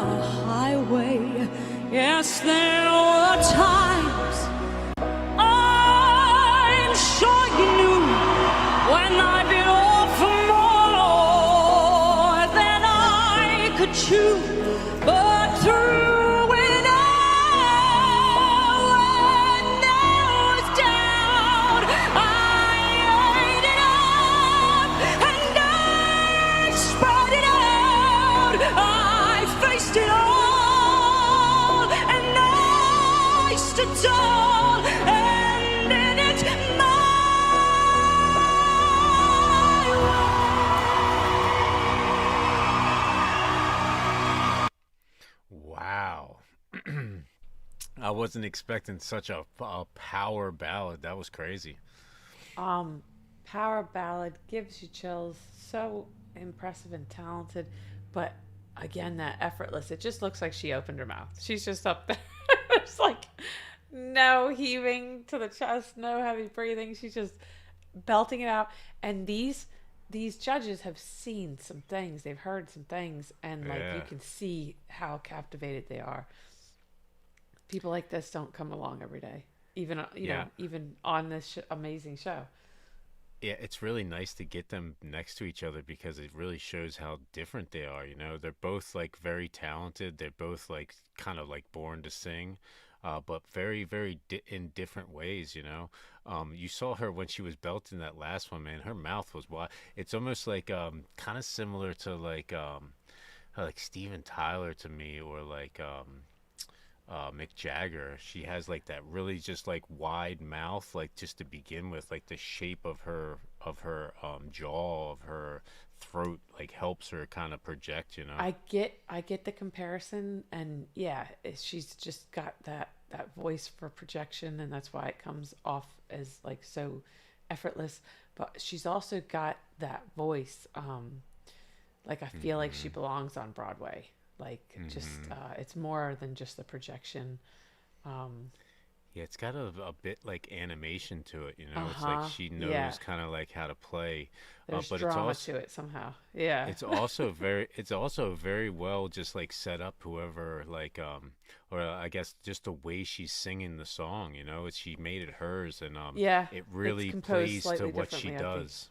my highway. Yes, there were times I'm sure you knew when I bit off more than I could chew, but through it all, when I was down, I ate it up and I spread it out. I faced it all and I stood tall and did it my Wow. I wasn't expecting such a power ballad. That was crazy. Power ballad gives you chills. So impressive and talented, but again, that effortless. It just looks like she opened her mouth. She's just up there. It's like no heaving to the chest, no heavy breathing. She's just belting it out. And these judges have seen some things. They've heard some things, and like you can see how captivated they are. People like this don't come along every day, even even on this amazing show. Yeah, it's really nice to get them next to each other because it really shows how different they are. You know, they're both like very talented. They're both like kind of like born to sing, but very, very in different ways. You know, you saw her when she was belting that last one, man. Her mouth was wide. It's almost like kind of similar to like Steven Tyler to me, or like Mick Jagger. She has like that really just like wide mouth, like just to begin with, like the shape of her jaw, of her throat, like helps her kind of project, you know. I get the comparison, and yeah, she's just got that voice for projection, and that's why it comes off as like so effortless. But she's also got that voice, like I feel like she belongs on Broadway. Like just it's more than just the projection. Yeah, it's got a bit like animation to it, you know. It's like she knows kind of like how to play. There's but drama it's also, to it somehow. Yeah. It's also very well just like set up whoever like or I guess just the way she's singing the song, you know. She made it hers, and it really plays to what she does.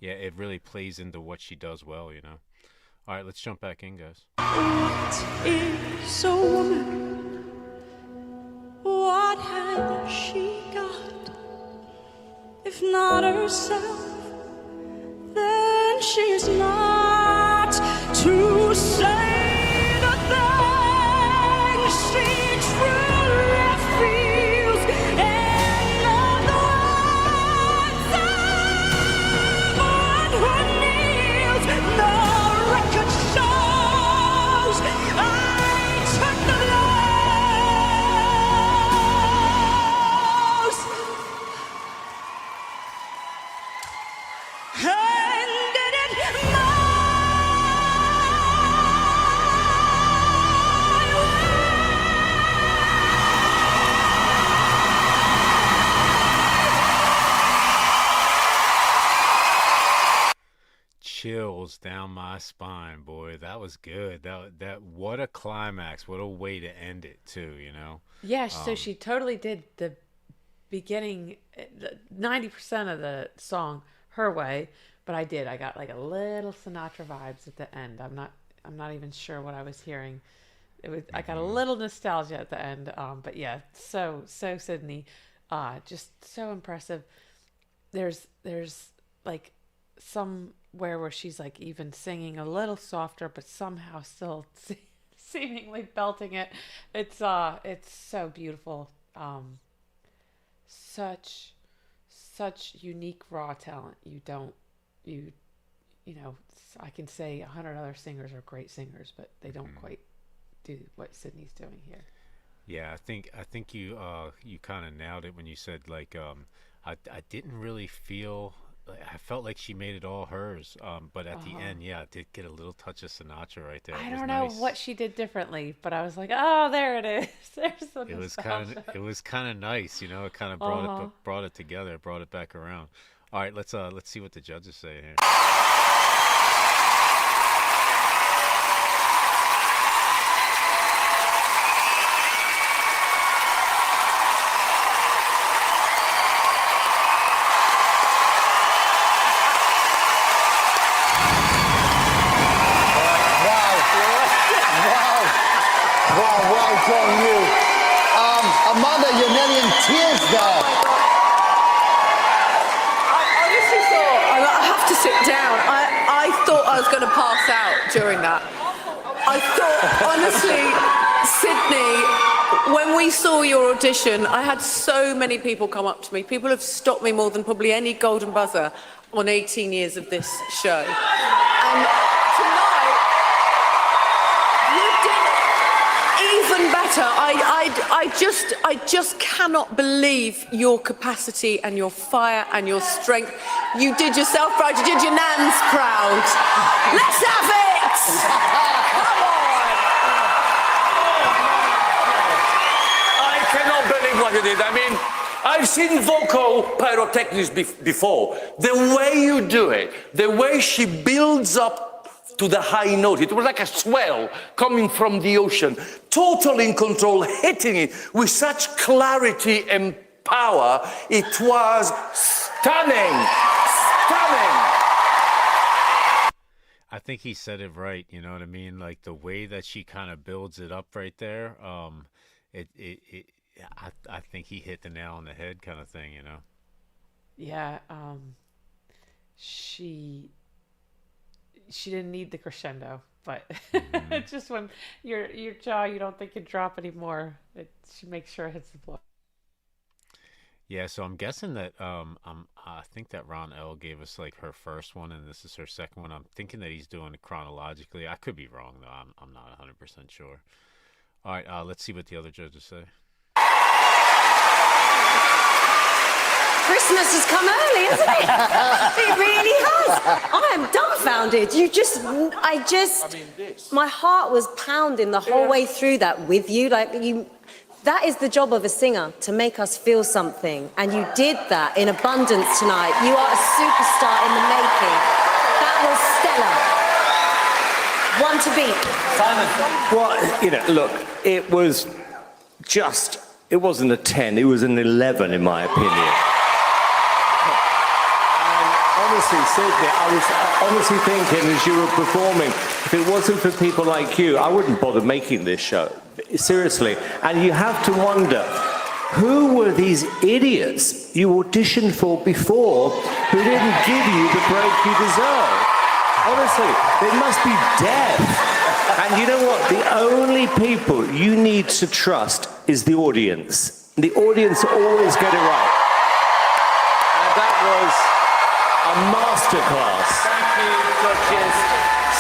Yeah, it really plays into what she does well, you know. All right, let's jump back in, guys. What is a woman? What has she got? If not herself, then she is not to say the handed it my Chills down my spine, boy. That was good. That what a climax. What a way to end it too, you know. Yeah, so she totally did the beginning, 90% of the song her way, but I got like a little Sinatra vibes at the end. I'm not even sure what I was hearing. I got a little nostalgia at the end. But yeah, so Sydnie, just so impressive. There's like somewhere where she's like even singing a little softer, but somehow still seemingly belting it. It's so beautiful. Such unique raw talent. You know, I can say 100 other singers are great singers, but they don't quite do what Sydnie's doing here. Yeah, I think you kind of nailed it when you said like I didn't really feel. I felt like she made it all hers, but at the end, yeah, I did get a little touch of Sinatra right there. I don't know what she did differently, but I was like, oh, there it is. There's the nostalgia. It was kind of nice, you know. It kind of brought it together, brought it back around. All right, let's see what the judges say here. Amanda, you're nearly in tears there. I honestly thought, I have to sit down. I thought I was going to pass out during that. I thought, honestly, Sydnie, when we saw your audition, I had so many people come up to me. People have stopped me more than probably any golden buzzer on 18 years of this show. And tonight, you did even better. I just cannot believe your capacity and your fire and your strength. You did yourself proud. You did your nans proud. Let's have it! Come on! I cannot believe what you did. I mean, I've seen vocal pyrotechnics before. The way you do it, the way she builds up to the high note. It was like a swell coming from the ocean, totally in control, hitting it with such clarity and power. It was stunning, stunning. I think he said it right. You know what I mean? Like the way that she kind of builds it up right there. I think he hit the nail on the head, kind of thing. You know? Yeah. She didn't need the crescendo, but just when your jaw, you don't think you drop anymore. She makes sure it hits the floor. Yeah, so I'm guessing that I think that Ron L gave us like her first one, and this is her second one. I'm thinking that he's doing it chronologically. I could be wrong though. I'm not 100% sure. All right, let's see what the other judges say. Christmas has come early, hasn't it? It really has. I am dumbfounded. My heart was pounding the whole way through that with you. That is the job of a singer, to make us feel something. And you did that in abundance tonight. You are a superstar in the making. That was stellar. One to beat. Simon. Well, you know, look, it wasn't a 10, it was an 11 in my opinion. Honestly, Sydnie, I was honestly thinking as you were performing, if it wasn't for people like you, I wouldn't bother making this show. Seriously. And you have to wonder, who were these idiots you auditioned for before who didn't give you the break you deserve? Honestly, they must be deaf. And you know what? The only people you need to trust is the audience. The audience always get it right. And that was a masterclass. Thank you, judges.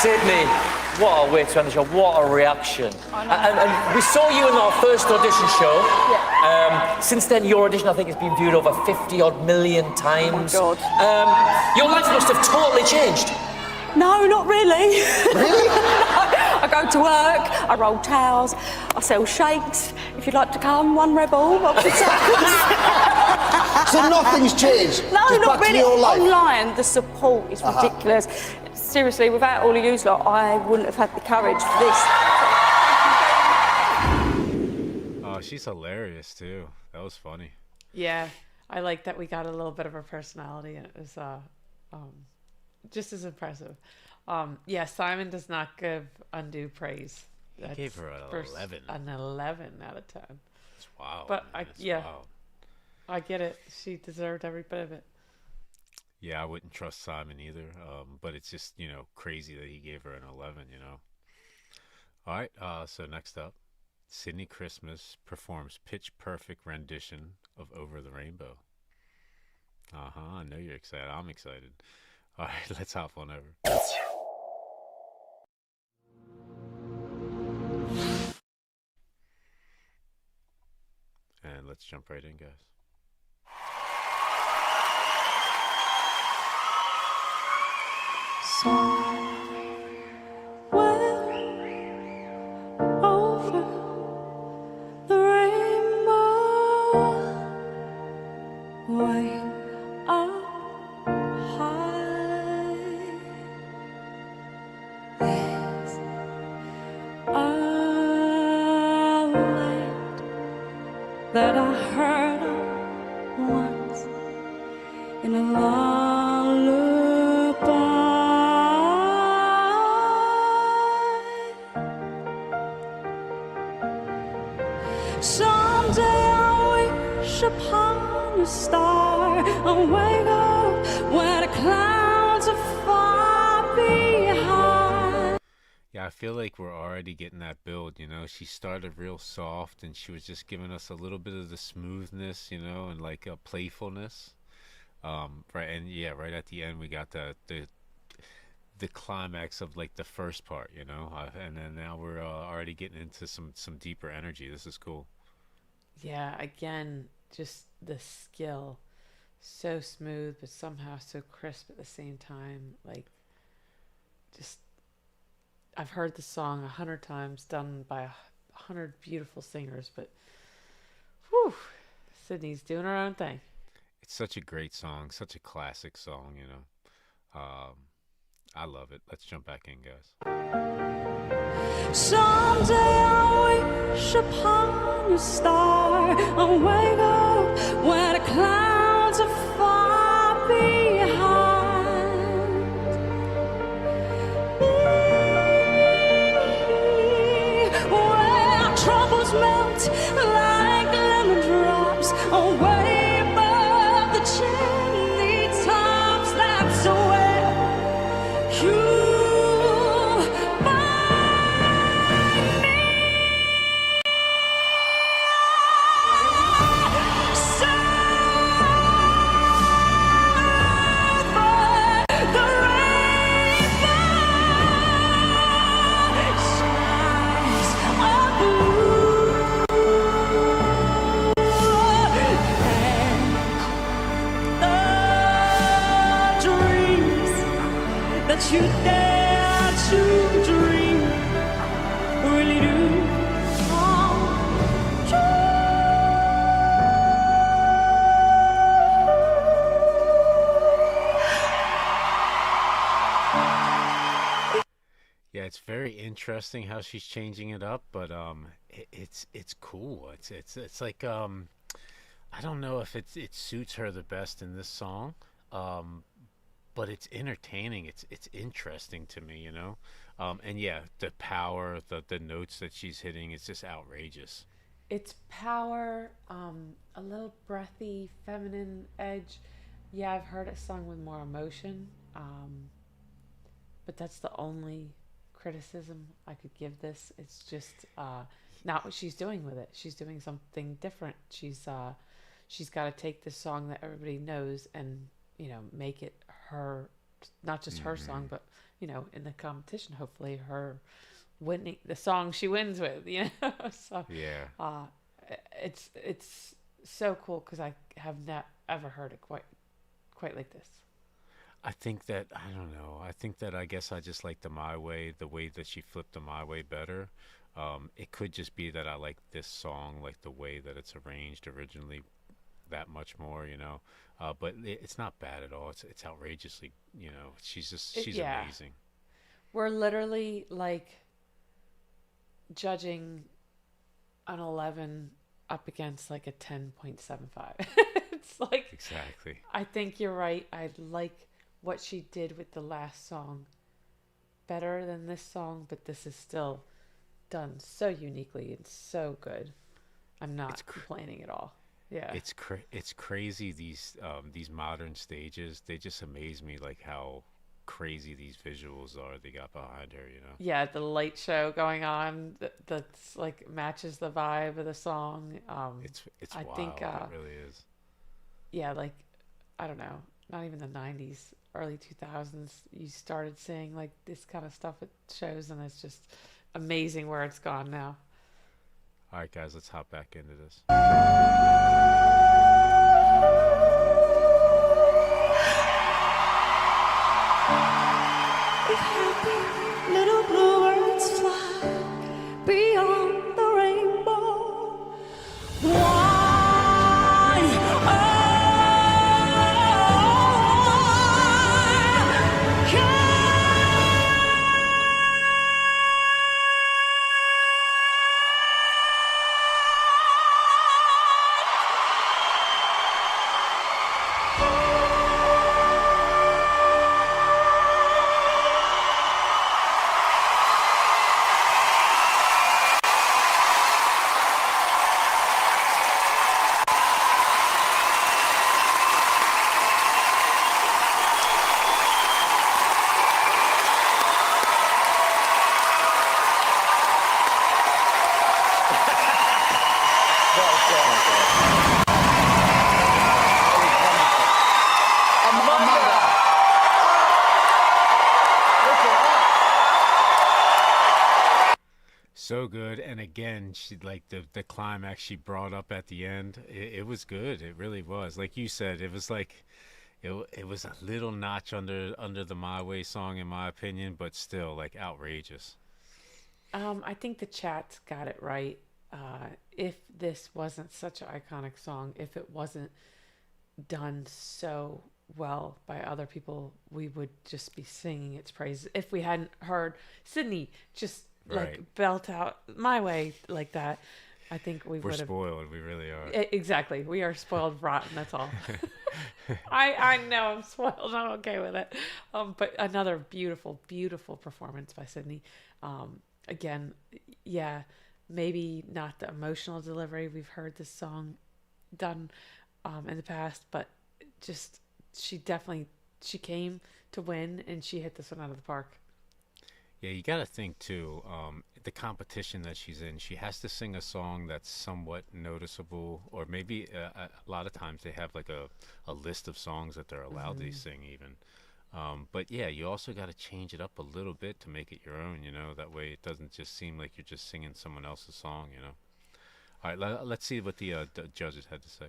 Sydnie, what a way to end the show. What a reaction. And we saw you in our first audition show. Yeah. Since then, your audition, I think, has been viewed over 50-odd million times. Oh, my God. Your life must have totally changed. No, not really. Really? I go to work, I roll towels, I sell shakes. If you'd like to come, one rebel, up the So nothing's changed? No, Just not back to really. your life? Online, the support is ridiculous. Seriously, without all of you lot, I wouldn't have had the courage for this. Oh, she's hilarious too. That was funny. Yeah, I like that we got a little bit of her personality, and it was just as impressive. Yeah, Simon does not give undue praise. He gave her an 11. An 11 out of 10. It's wild. But man. Wild. I get it. She deserved every bit of it. Yeah, I wouldn't trust Simon either. But it's just, crazy that he gave her an 11, All right, so next up, Sydnie Christmas performs pitch perfect rendition of Over the Rainbow. I know you're excited. I'm excited. All right, let's hop on over. And let's jump right in, guys. Over the rainbow, way up high, there's a land that I heard of once in a lullaby. Someday I wish upon a star and wake up where the clouds are far behind. Yeah, I feel like we're already getting that build, She started real soft and she was just giving us a little bit of the smoothness, and like a playfulness. Right, and yeah, right at the end we got the climax of like the first part, and then now we're already getting into some deeper energy. This is cool. Yeah, again, just the skill. So smooth, but somehow so crisp at the same time. Like, just, I've heard the song 100 times, done by 100 beautiful singers, but whew, Sydney's doing her own thing. It's such a great song, such a classic song, I love it. Let's jump back in, guys. Someday I wish upon a star and wake up where the clouds are far behind. Where troubles melt like lemon drops away above the chimney tops. That's where you you dare to dream really do come Yeah, it's very interesting how she's changing it up, but it's cool. It's like I don't know if it suits her the best in this song. But it's entertaining. It's interesting to me, and yeah, the power, the notes that she's hitting, it's just outrageous. It's power, a little breathy, feminine edge. Yeah, I've heard it sung with more emotion, but that's the only criticism I could give this. It's just not what she's doing with it. She's doing something different. She's got to take this song that everybody knows and make it her, not just her song, but in the competition, hopefully her winning the song she wins with. So Yeah. It's so cool because I have not ever heard it quite like this. I think that I don't know. I think that I guess I just like the way that she flipped the My Way better. It could just be that I like this song, like the way that it's arranged originally, that much more, you know. But it's not bad at all. It's outrageously, you know. She's amazing. We're literally like judging an 11 up against like a 10.75. It's like exactly. I think you're right. I like what she did with the last song better than this song, but this is still done so uniquely and so good. I'm not complaining at all. Yeah, it's crazy, these modern stages. They just amaze me, like how crazy these visuals are they got behind her, you know. Yeah, the light show going on that's like matches the vibe of the song. It's I wild. think It really is. Yeah, like I don't know, not even the 90s, early 2000s, you started seeing like this kind of stuff at shows, and it's just amazing where it's gone now. All right, guys, let's hop back into this. If happy little bluebirds fly beyond the rainbow, why, So good. And again, she like the climax she brought up at the end, it was good. It really was. Like you said, it was like it was a little notch under the My Way song, in my opinion, but still like outrageous. I think the chat's got it right. If this wasn't such an iconic song, if it wasn't done so well by other people, we would just be singing its praises. If we hadn't heard Sydnie just like belt out My Way like that, I think we would have. We're spoiled. We really are. Exactly. We are spoiled rotten. That's all. I know I'm spoiled. I'm okay with it. But another beautiful, beautiful performance by Sydnie. Again, yeah, maybe not the emotional delivery we've heard this song done in the past, but just she came to win, and she hit this one out of the park. Yeah, you got to think too, the competition that she's in, she has to sing a song that's somewhat noticeable, or maybe a lot of times they have like a list of songs that they're allowed to sing even. But yeah, you also got to change it up a little bit to make it your own, you know, that way it doesn't just seem like you're just singing someone else's song, you know. All right, let's see what the judges had to say.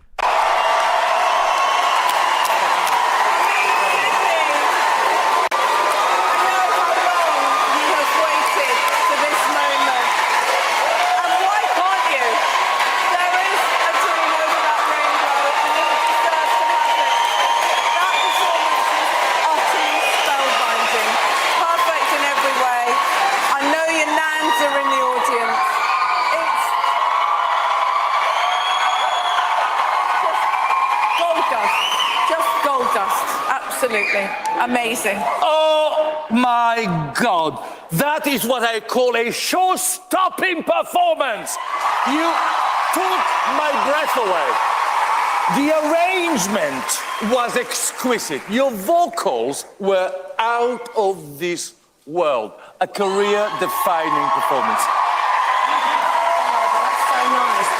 Absolutely amazing. Oh my God. That is what I call a show-stopping performance. You took my breath away. The arrangement was exquisite. Your vocals were out of this world. A career-defining performance. That's so nice.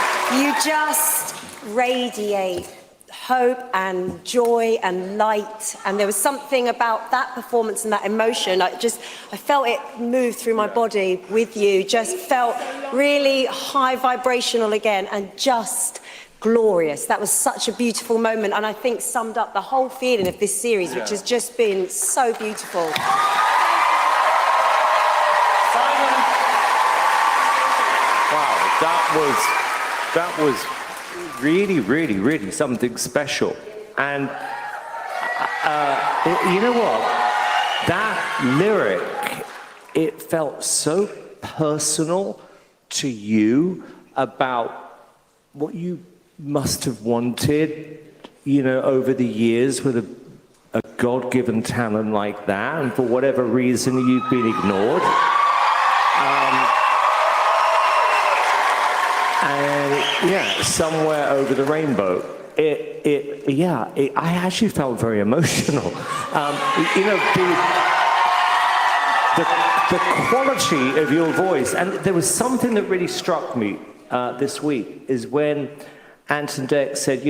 You just radiate hope and joy and light, and there was something about that performance and that emotion. I felt it move through my body with you. Just felt really high vibrational again, and just glorious. That was such a beautiful moment, and I think summed up the whole feeling of this series, which has just been so beautiful. Wow, that was really, really, really something special. And you know what? That lyric, it felt so personal to you about what you must have wanted, you know, over the years with a God-given talent like that, and for whatever reason you've been ignored. And yeah, somewhere over the rainbow. I actually felt very emotional. You know, the quality of your voice, and there was something that really struck me this week, is when Anton Deck said,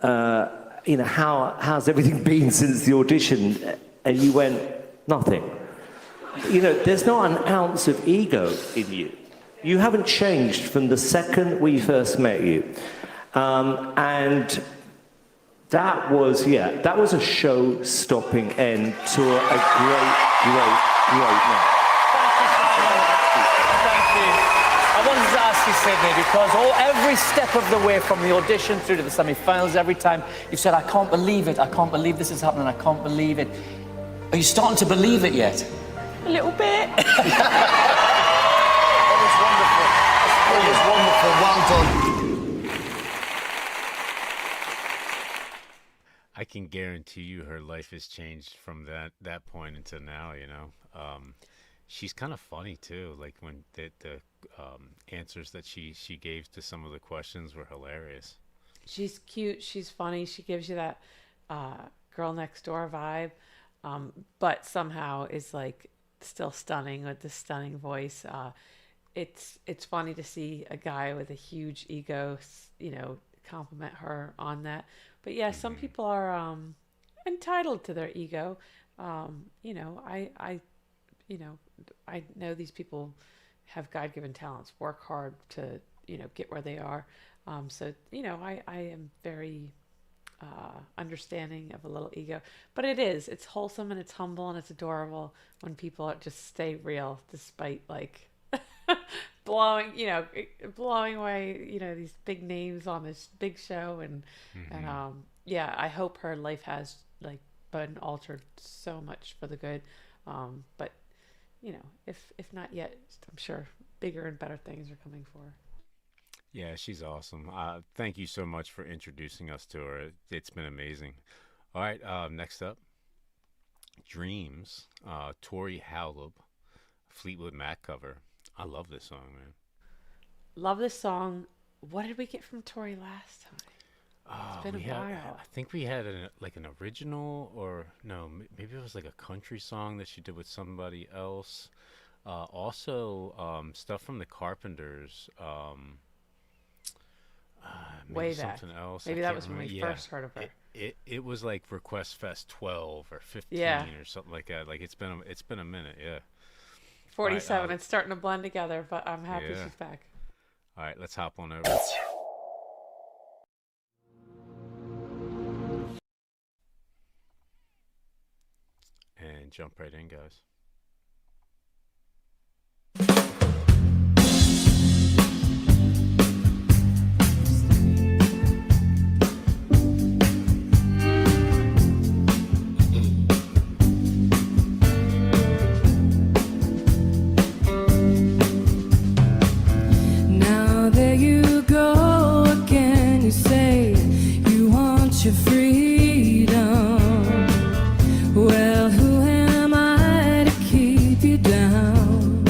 how's everything been since the audition? And you went, nothing. You know, there's not an ounce of ego in you. You haven't changed from the second we first met you. And that was a show-stopping end to a great night. I wanted to ask you, Sydnie, because every step of the way from the audition through to the semi-finals, every time you've said, I can't believe it, I can't believe this is happening, I can't believe it. Are you starting to believe it yet? A little bit. It was wonderful. It was wonderful. Well done. I can guarantee you her life has changed from that point until now, you know. She's kind of funny too. Like when the answers that she gave to some of the questions were hilarious. She's cute. She's funny. She gives you that girl next door vibe, but somehow is like still stunning with this stunning voice. It's funny to see a guy with a huge ego, you know, compliment her on that. But yeah, some people are entitled to their ego. You know, I know these people have God-given talents, work hard to, you know, get where they are. So, you know, I am very understanding of a little ego, but it's wholesome and it's humble and it's adorable when people just stay real despite like blowing away, you know, these big names on this big show. And yeah, I hope her life has like been altered so much for the good. But you know, if not yet, I'm sure bigger and better things are coming for her. Yeah, she's awesome. Thank you so much for introducing us to her. It's been amazing. All right, next up, Dreams, Tori Holub, Fleetwood Mac cover. I love this song, man. Love this song. What did we get from Tori last time? It's been a while. I think we had an original, or no, maybe it was like a country song that she did with somebody else. Also, stuff from the Carpenters. Way back. Something else. Maybe that was when we first heard of her. It was like Request Fest 12 or 15 or something like that. Like it's been a minute. Yeah. 47. It's starting to blend together, but I'm happy she's back. All right, let's hop on over. And jump right in, guys. Now there you go again. You say you want your freedom. Well, who am I to keep you down?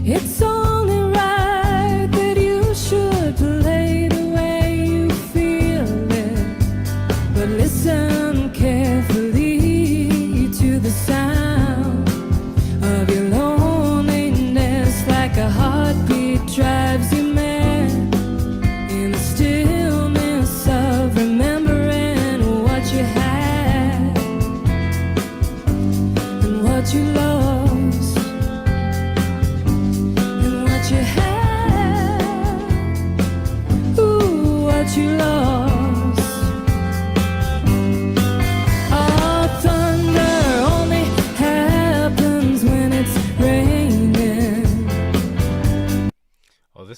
It's only right that you should play the way you feel it. But listen carefully to the sound of your loneliness, like a heartbeat drives you mad. In the stillness of remembering what you had and what you lost and what you had.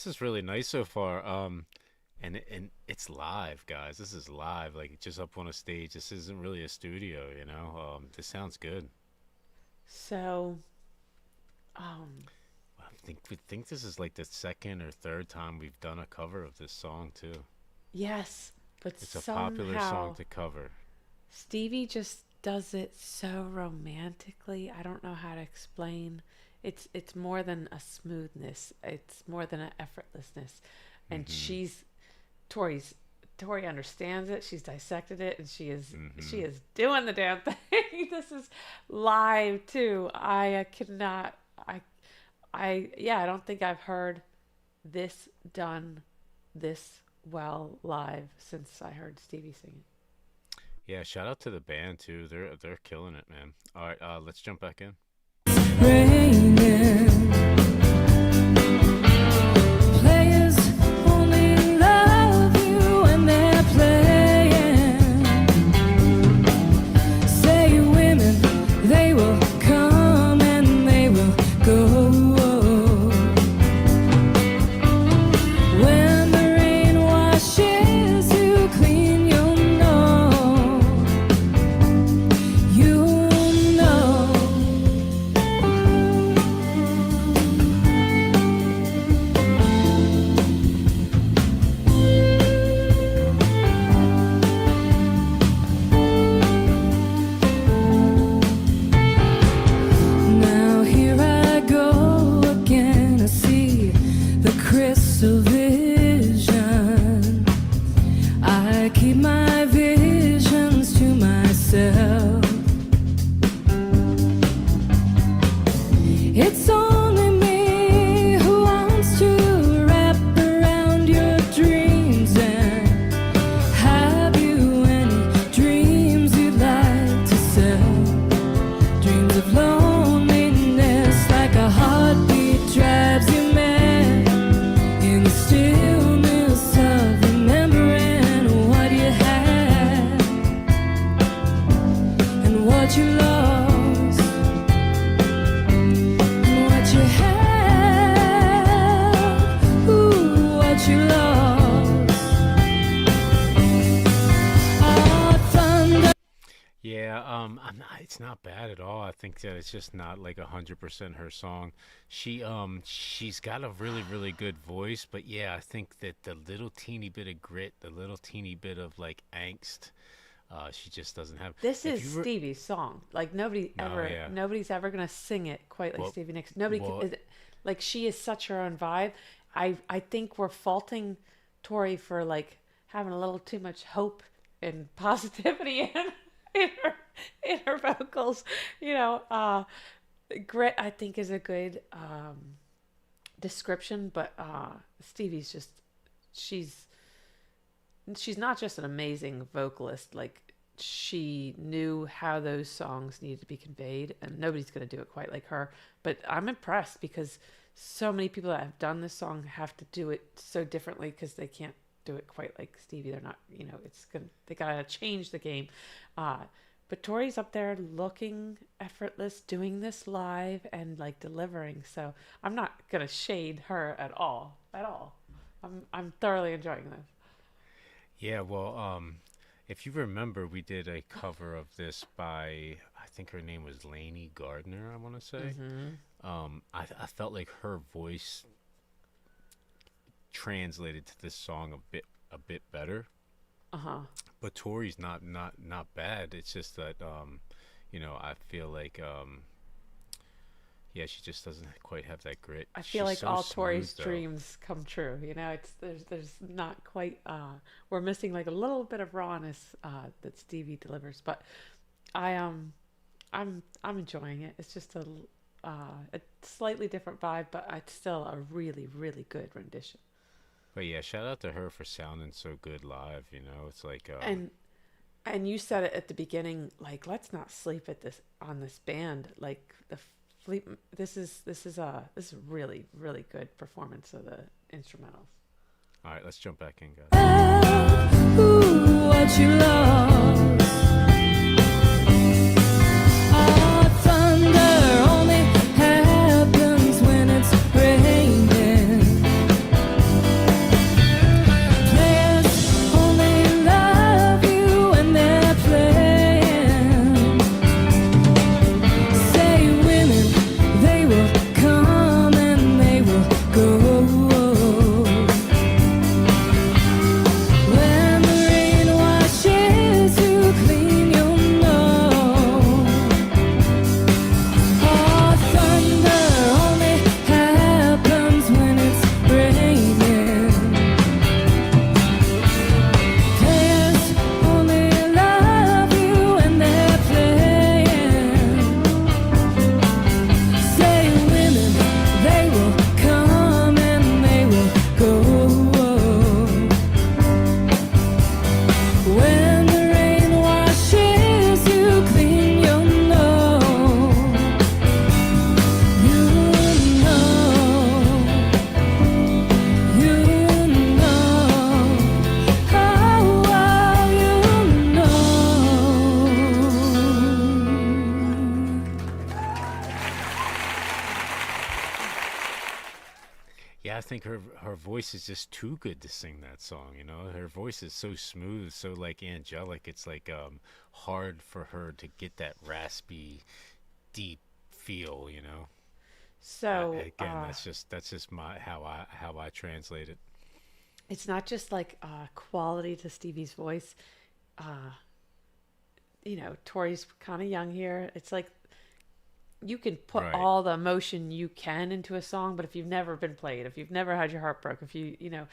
this is really nice so far. And it's live, guys. This is live, like just up on a stage. This isn't really a studio, you know. This sounds good. So, I think this is like the second or third time we've done a cover of this song too. yes, but It's a popular song to cover. Stevie just does it so romantically. I don't know how to explain. It's more than a smoothness. It's more than an effortlessness. And Tori understands it. She's dissected it, and she is doing the damn thing. This is live too. I don't think I've heard this done this well live since I heard Stevie sing it. Yeah, shout out to the band too. They're killing it, man. All right, let's jump back in. Raining. Players only love you when they're playing. Say women, they will come and they will go. When the rain washes you clean, you'll know. You'll know. Now here I go again. I see the crystal vision. I keep my visions to myself. It's only me who wants to wrap around your dreams. And have you any dreams you'd like to sell? Dreams of loneliness, like a heartbeat drives you mad. In the stillness of remembering what you had and what you lost, and what you had, ooh, what you lost. Oh, thunder. Yeah, it's not bad at all. I think that it's just not like 100% her song. She's got a really, really good voice, but yeah, I think that the little teeny bit of grit, the little teeny bit of like angst, she just doesn't have. This If is you were- Stevie's song. Like nobody's ever gonna sing it quite like Well- Stevie Nicks. Nobody well- can, like she is such her own vibe. I think we're faulting Tori for like having a little too much hope and positivity in her vocals. You know, grit I think is a good description, but Stevie's just she's not just an amazing vocalist. Like she knew how those songs needed to be conveyed, and nobody's going to do it quite like her. But I'm impressed because so many people that have done this song have to do it so differently because they can't do it quite like Stevie. They're not, you know, they gotta change the game. But Tori's up there looking effortless, doing this live and like delivering. So I'm not gonna shade her at all. I'm thoroughly enjoying this. Yeah, well, if you remember, we did a cover of this by, I think her name was Lainey Gardner, I want to say. I felt like her voice translated to this song a bit better. But Tori's not bad. It's just that you know, I feel like yeah, she just doesn't quite have that grit. I feel She's like so all smooth, Tori's though. dreams come true. You know, there's not quite we're missing like a little bit of rawness that Stevie delivers, but I'm enjoying it. It's just a slightly different vibe, but it's still a really, really good rendition. But yeah, shout out to her for sounding so good live. You know, it's like And you said it at the beginning, like let's not sleep on this band. Like this is a really, really good performance of the instrumentals. All right, let's jump back in, guys. Ooh, what you lost. Oh, thunder only happens when it's raining. think her voice is just too good to sing that song. You know, her voice is so smooth, so like angelic. It's like hard for her to get that raspy, deep feel. You know. So again, that's just my how I translate it. It's not just like quality to Stevie's voice. You know, Tori's kind of young here. It's like you can put all the emotion you can into a song, but if you've never been played, if you've never had your heart broke, if you know,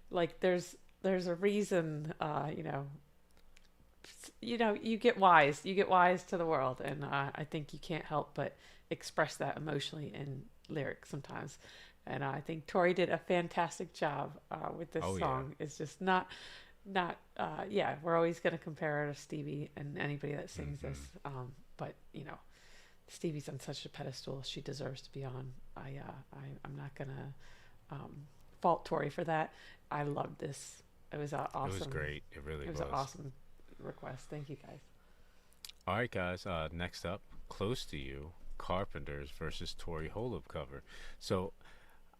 like there's a reason, you know, you get wise to the world, and I think you can't help but express that emotionally in lyrics sometimes. And I think Tori did a fantastic job with this song. Yeah. It's just not we're always going to compare her to Stevie and anybody that sings this. But you know, Stevie's on such a pedestal. She deserves to be on. I'm not going to fault Tori for that. I loved this. It was awesome. It was great. It really was. It was an awesome request. Thank you, guys. All right, guys. Next up, Close to You, Carpenters versus Tori Holub cover. So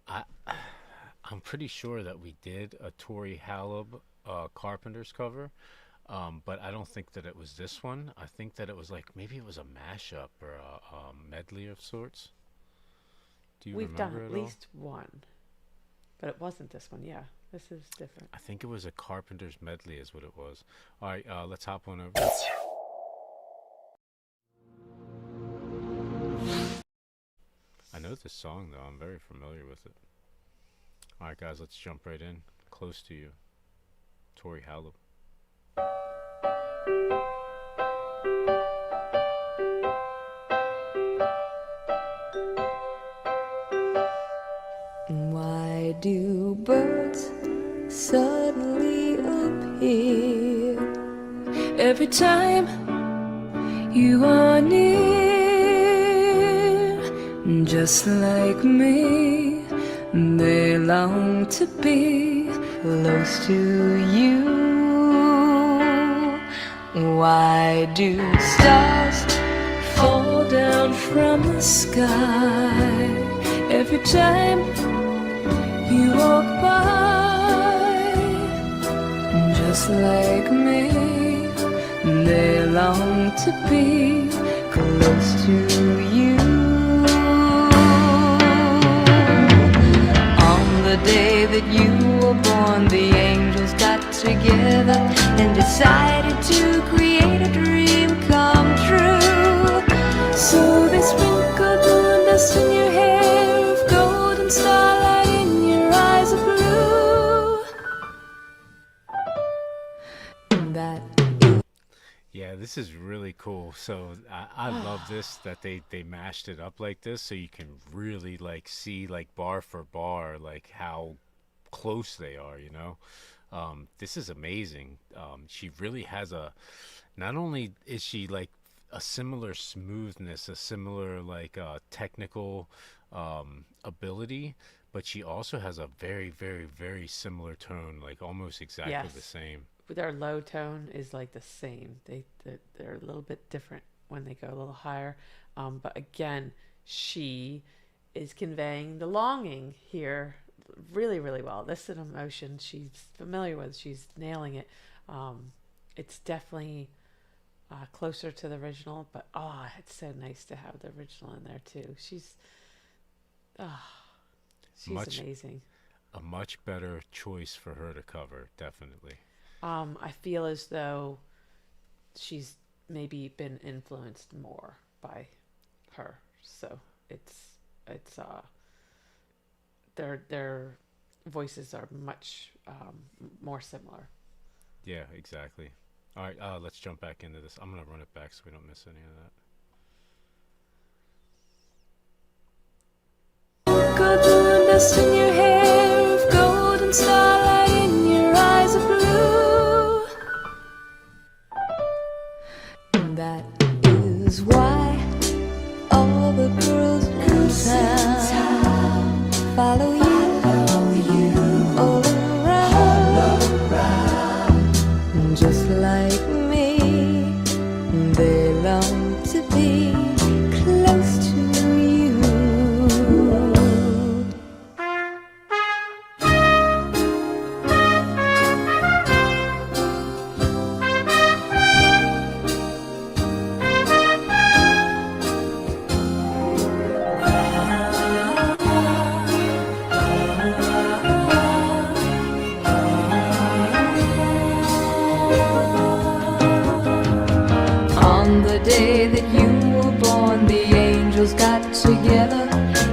I'm pretty sure that we did a Tori Holub Carpenters cover, but I don't think that it was this one. I think that it was like, maybe it was a mashup or a medley of sorts. Do you We've remember done at least one, but it wasn't this one. Yeah, this is different. I think it was a Carpenters medley is what it was. All right, let's hop on over. I know this song though. I'm very familiar with it. All right, guys, let's jump right in. Close to You, Tori Holub. Why do birds suddenly appear every time you are near? Just like me, they long to be close to you. Why do stars fall down from the sky every time you walk by? Just like me, they long to be close to you. The day that you were born, the angels got together and decided to create a dream come true. So they sprinkled moon dust in your hair of gold and starlight in your eyes of blue. That Yeah, this is really cool. So I love this, that they mashed it up like this, so you can really like see like bar for bar like how close they are, you know. This is amazing. She really has not only is she like a similar smoothness, a similar like technical ability, but she also has a very, very, very similar tone, like almost exactly the same. Their low tone is like the same. They're a little bit different when they go a little higher. But again, she is conveying the longing here really, really well. This is an emotion she's familiar with. She's nailing it. It's definitely closer to the original, but it's so nice to have the original in there too. She's amazing. A much better choice for her to cover, definitely. I feel as though she's maybe been influenced more by her, so it's their voices are much more similar. Yeah, exactly. All right, let's jump back into this. I'm gonna run it back so we don't miss any of that. Gold dust in your hair of gold and starlight in your eyes of blue. That is why all the girls in town follow you all around. Just like me, they long to be close to you. On the day that you were born, the angels got together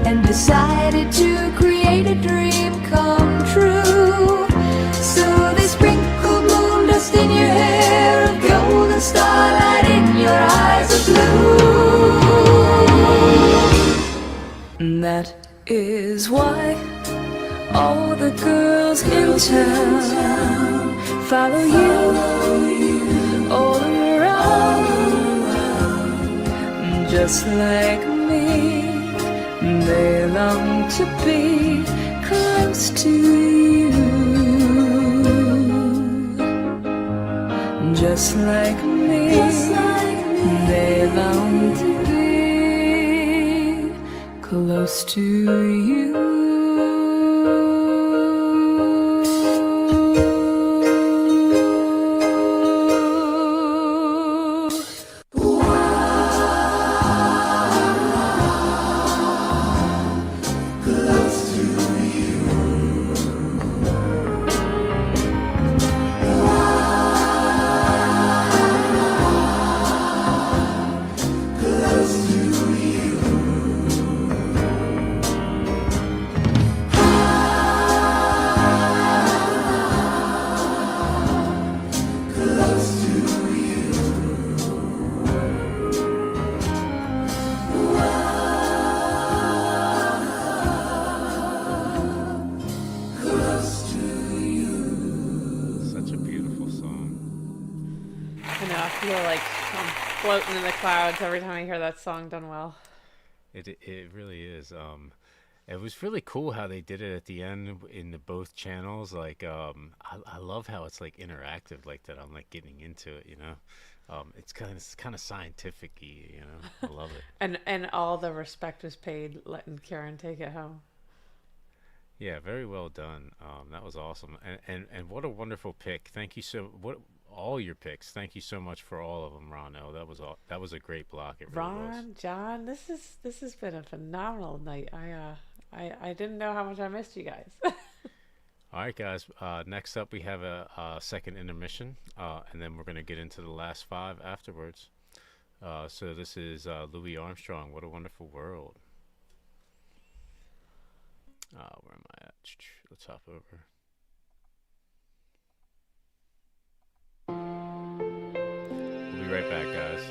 and decided to create a dream come true. So they sprinkled moon dust in your hair, a golden starlight in your eyes of blue. And that is why all the girls in town follow you all around. Just like me, they long to be close to you. Just like me, they long to be close to you. Floating in the clouds every time I hear that song done well. It really is. It was really cool how they did it at the end in the both channels. Like, I love how it's like interactive like that. I'm like getting into it, you know. It's kind of scientific-y, you know. I love it. And all the respect was paid letting Karen take it home. Yeah, very well done. That was awesome. And what a wonderful pick. Thank you all your picks. Thank you so much for all of them, Ron-O. That was a great block. It really was. Ron, John, this has been a phenomenal night. I didn't know how much I missed you guys. All right, guys. Next up, we have a second intermission, and then we're going to get into the last five afterwards. So this is Louis Armstrong, What a Wonderful World. Where am I at? Let's hop over. We'll be right back, guys.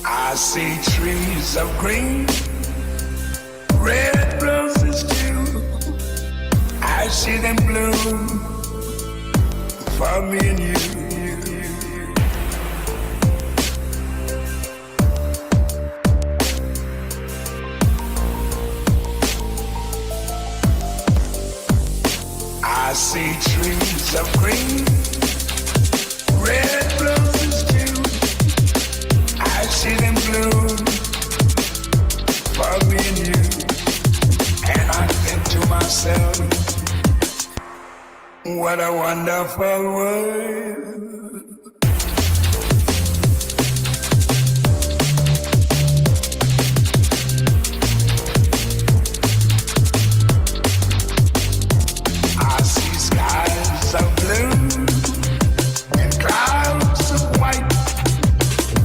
I see trees of green, red roses too. I see them bloom for me and you. I see trees of green, red roses too. I see them bloom for me and you. And I think to myself, what a wonderful world. I see skies of blue and clouds of white,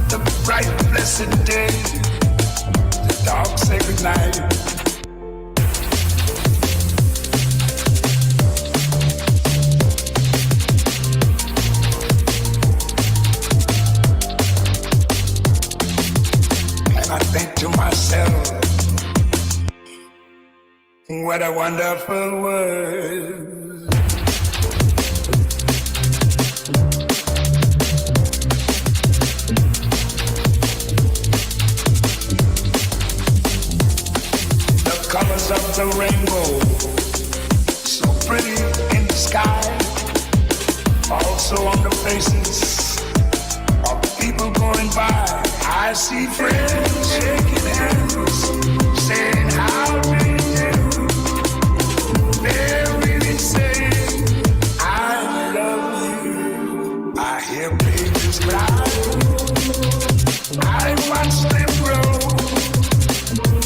the bright blessed day, the dark sacred night. I think to myself, what a wonderful world. The colors of the rainbow, so pretty in the sky, also on the faces of people going by. I see friends shaking hands, saying how do you do? They're really saying I love you. I But I watched them grow,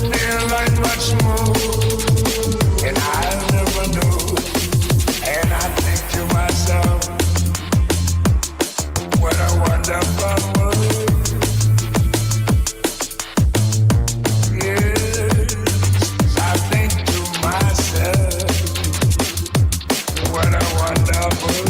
feel like much more, and I never knew. And I think to myself, what a wonderful world. Yes, I think to myself, what a wonderful world.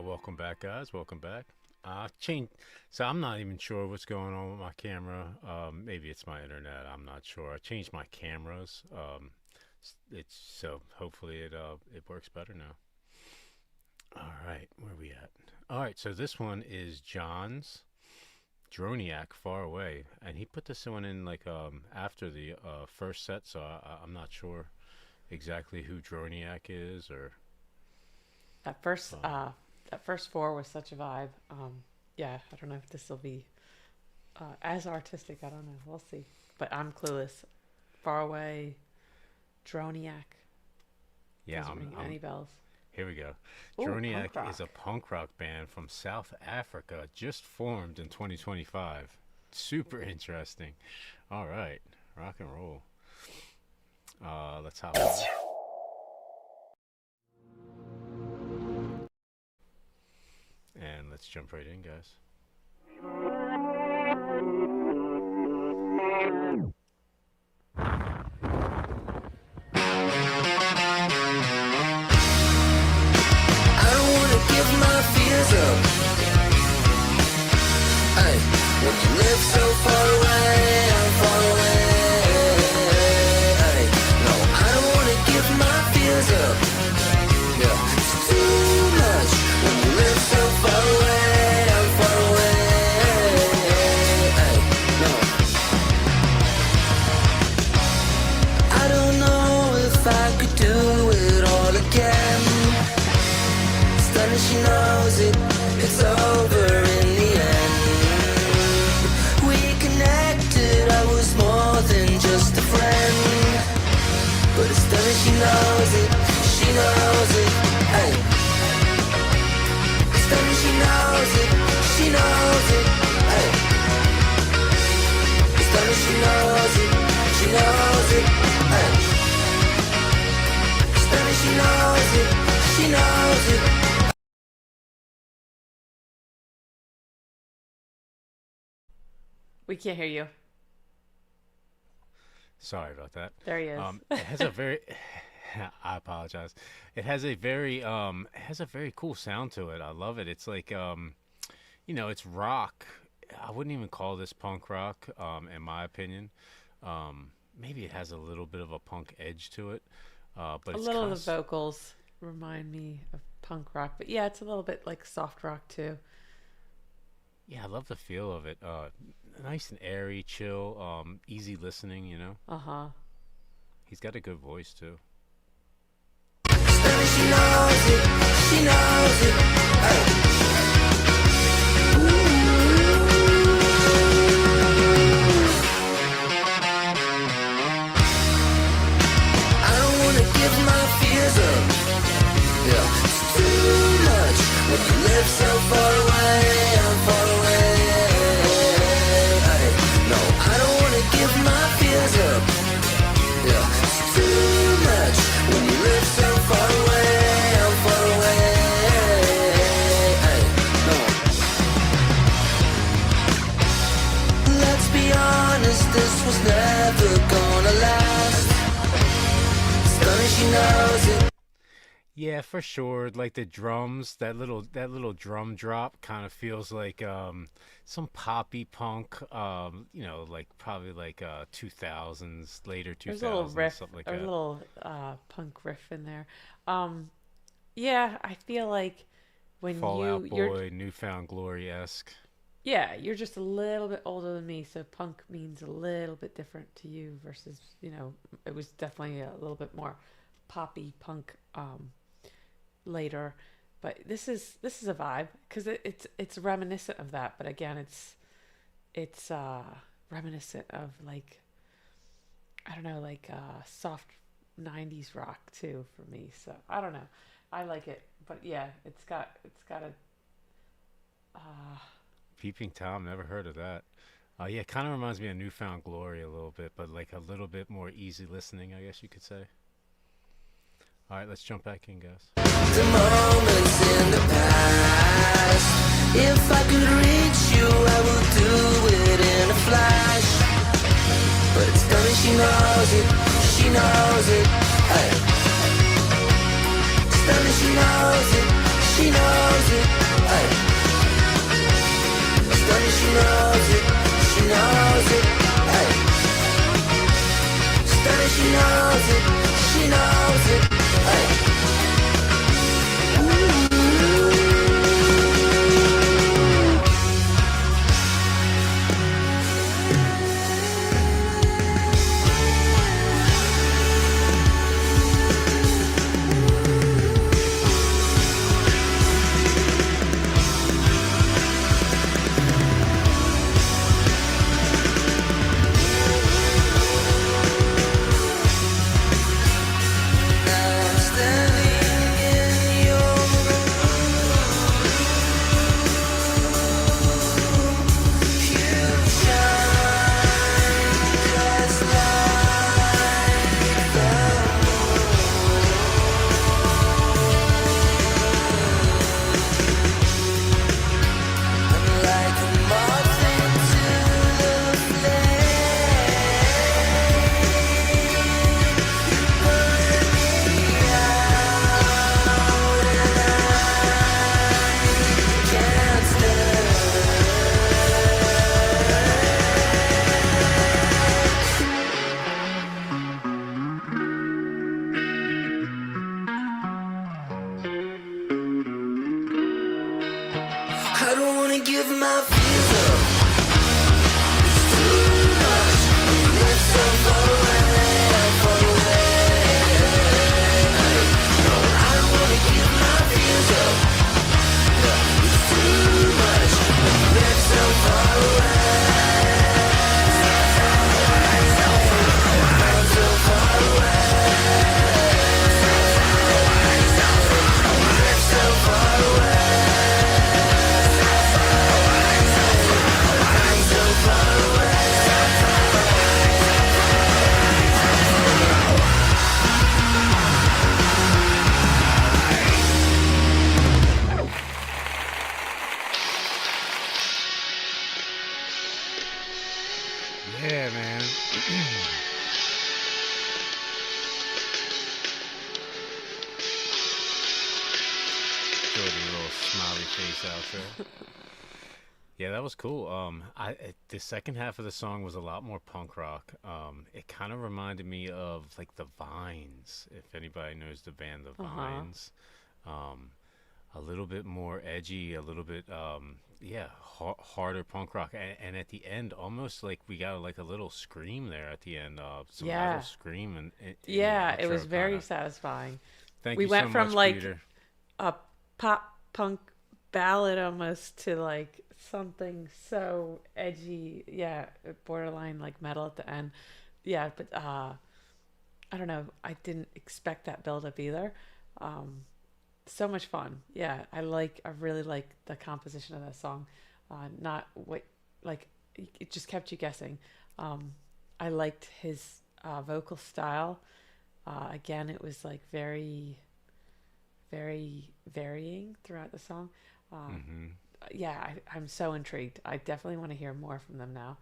Welcome back, guys. Welcome back. So I'm not even sure what's going on with my camera. Maybe it's my internet. I'm not sure. I changed my cameras. So hopefully it works better now. All right, where are we at? All right, so this one is John's Drroniac, Far Away, and he put this one in like after the first set. So I'm not sure exactly who Drroniac is or. That first four was such a vibe. Yeah, I don't know if this will be as artistic. I don't know. We'll see. But I'm clueless. Far Away, Drroniac. Yeah, Doesn't ring any bells. Here we go. Ooh, Drroniac is a punk rock band from South Africa, just formed in 2025. Super interesting. All right, rock and roll. Let's hop on. And let's jump right in, guys. I don't wanna give my fears up. Ay, when you live so far away, I'm far away. Ay, no, I don't wanna give my fears up. Yeah, it's too much when you live so far away, I'm far away. Ay, no. I don't know if I could do it all again. Stunning, she knows it, it's over in the end. We connected, I was more than just a friend. But it's stunning, she knows it, she knows it. Hey. It's stunning, she knows it, she knows it. Hey. It's stunning, she knows it, she knows it. Hey. It's stunning, she knows it, she knows it. We can't hear you. Sorry about that. There he is. It has a very I apologize. It has a very cool sound to it. I love it. It's like it's rock. I wouldn't even call this punk rock, in my opinion. Maybe it has a little bit of a punk edge to it. But a little of the vocals remind me of punk rock, but yeah, it's a little bit like soft rock too. Yeah, I love the feel of it. Nice and airy, chill, easy listening, Uh-huh. He's got a good voice too. She knows it, she knows it. I don't wanna give my fears up. Yeah, it's too much when you live so far away. I'm far away. No, I don't wanna give my fears up. Yeah, it's too much when you live so far away. I'm far away. No. Let's be honest, this was never gonna last. Stunning, she knows it. Yeah, for sure. Like the drums, that little drum drop kind of feels like some poppy punk. Like probably like 2000s, later 2000s, There's a little riff, something like a that. little punk riff in there. Yeah, I feel like when Fallout you're Boy, Newfound Glory-esque. yeah, you're just a little bit older than me, so punk means a little bit different to you versus, it was definitely a little bit more poppy punk later. But this is a vibe because it's reminiscent of that, but again, it's reminiscent of like, I don't know, like soft 90s rock too for me. So I don't know. I like it, but yeah, it's got a Peeping Tom, never heard of that. Yeah, it kind of reminds me of Newfound Glory a little bit, but like a little bit more easy listening, I guess you could say. All right, let's jump back in, guys. The moments in the past. If I could reach you, I would do it in a flash. But it's coming, she knows it, she knows it. Hey. It's coming, she knows it, she knows it. Hey. It's coming, she knows it, she knows it. Hey. It's coming, she knows it, she knows it. Hey. Yeah, man. Jordan, little smiley face outro. Yeah, that was cool. The second half of the song was a lot more punk rock. It kind of reminded me of like the Vines, if anybody knows the band The Vines. A little bit more edgy, a little bit harder punk rock, and at the end, almost like we got like a little scream there at the end. Some little scream, and it was very satisfying. We went so from much, like Peter. a pop punk ballad almost to like something so edgy, borderline like metal at the end. But I don't know, I didn't expect that build up either. So much fun. I really like the composition of that song. Not what, like, it just kept you guessing. I liked his vocal style. Again, it was like very, very varying throughout the song. I'm so intrigued. I definitely want to hear more from them now.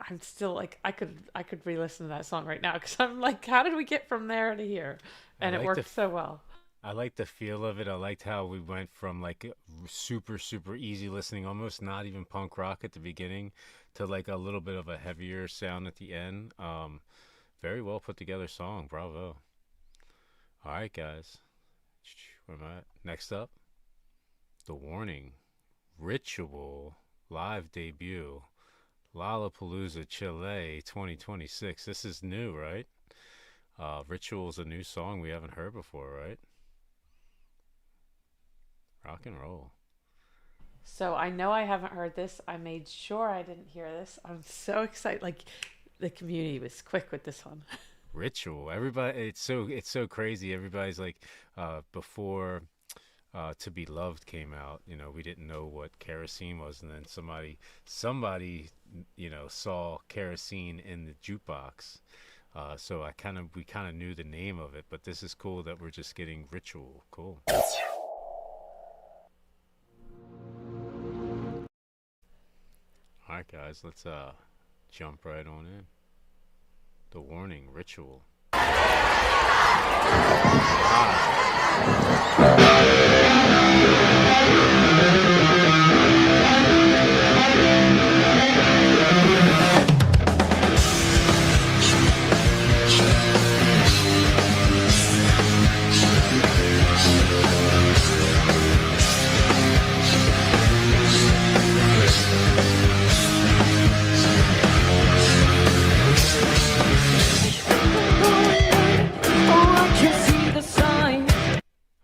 I'm still like, I could re-listen to that song right now because I'm like, how did we get from there to here? And it worked so well. I liked the feel of it. I liked how we went from like super, super easy listening, almost not even punk rock at the beginning, to like a little bit of a heavier sound at the end. Very well put together song. Bravo. All right, guys. Where am I at? Next up, The Warning, Ritual, live debut, Lollapalooza, Chile, 2026. This is new, right? Ritual's a new song we haven't heard before, right? Rock and roll. So I know I haven't heard this. I made sure I didn't hear this. I'm so excited. Like, the community was quick with this one. Ritual. Everybody, it's so crazy. Everybody's like, before To Be Loved came out, you know, we didn't know what kerosene was, and then somebody, you know, saw kerosene in the jukebox. So we kind of knew the name of it, but this is cool that we're just getting Ritual. Cool. All right, guys, let's jump right on in. The Warning, Ritual.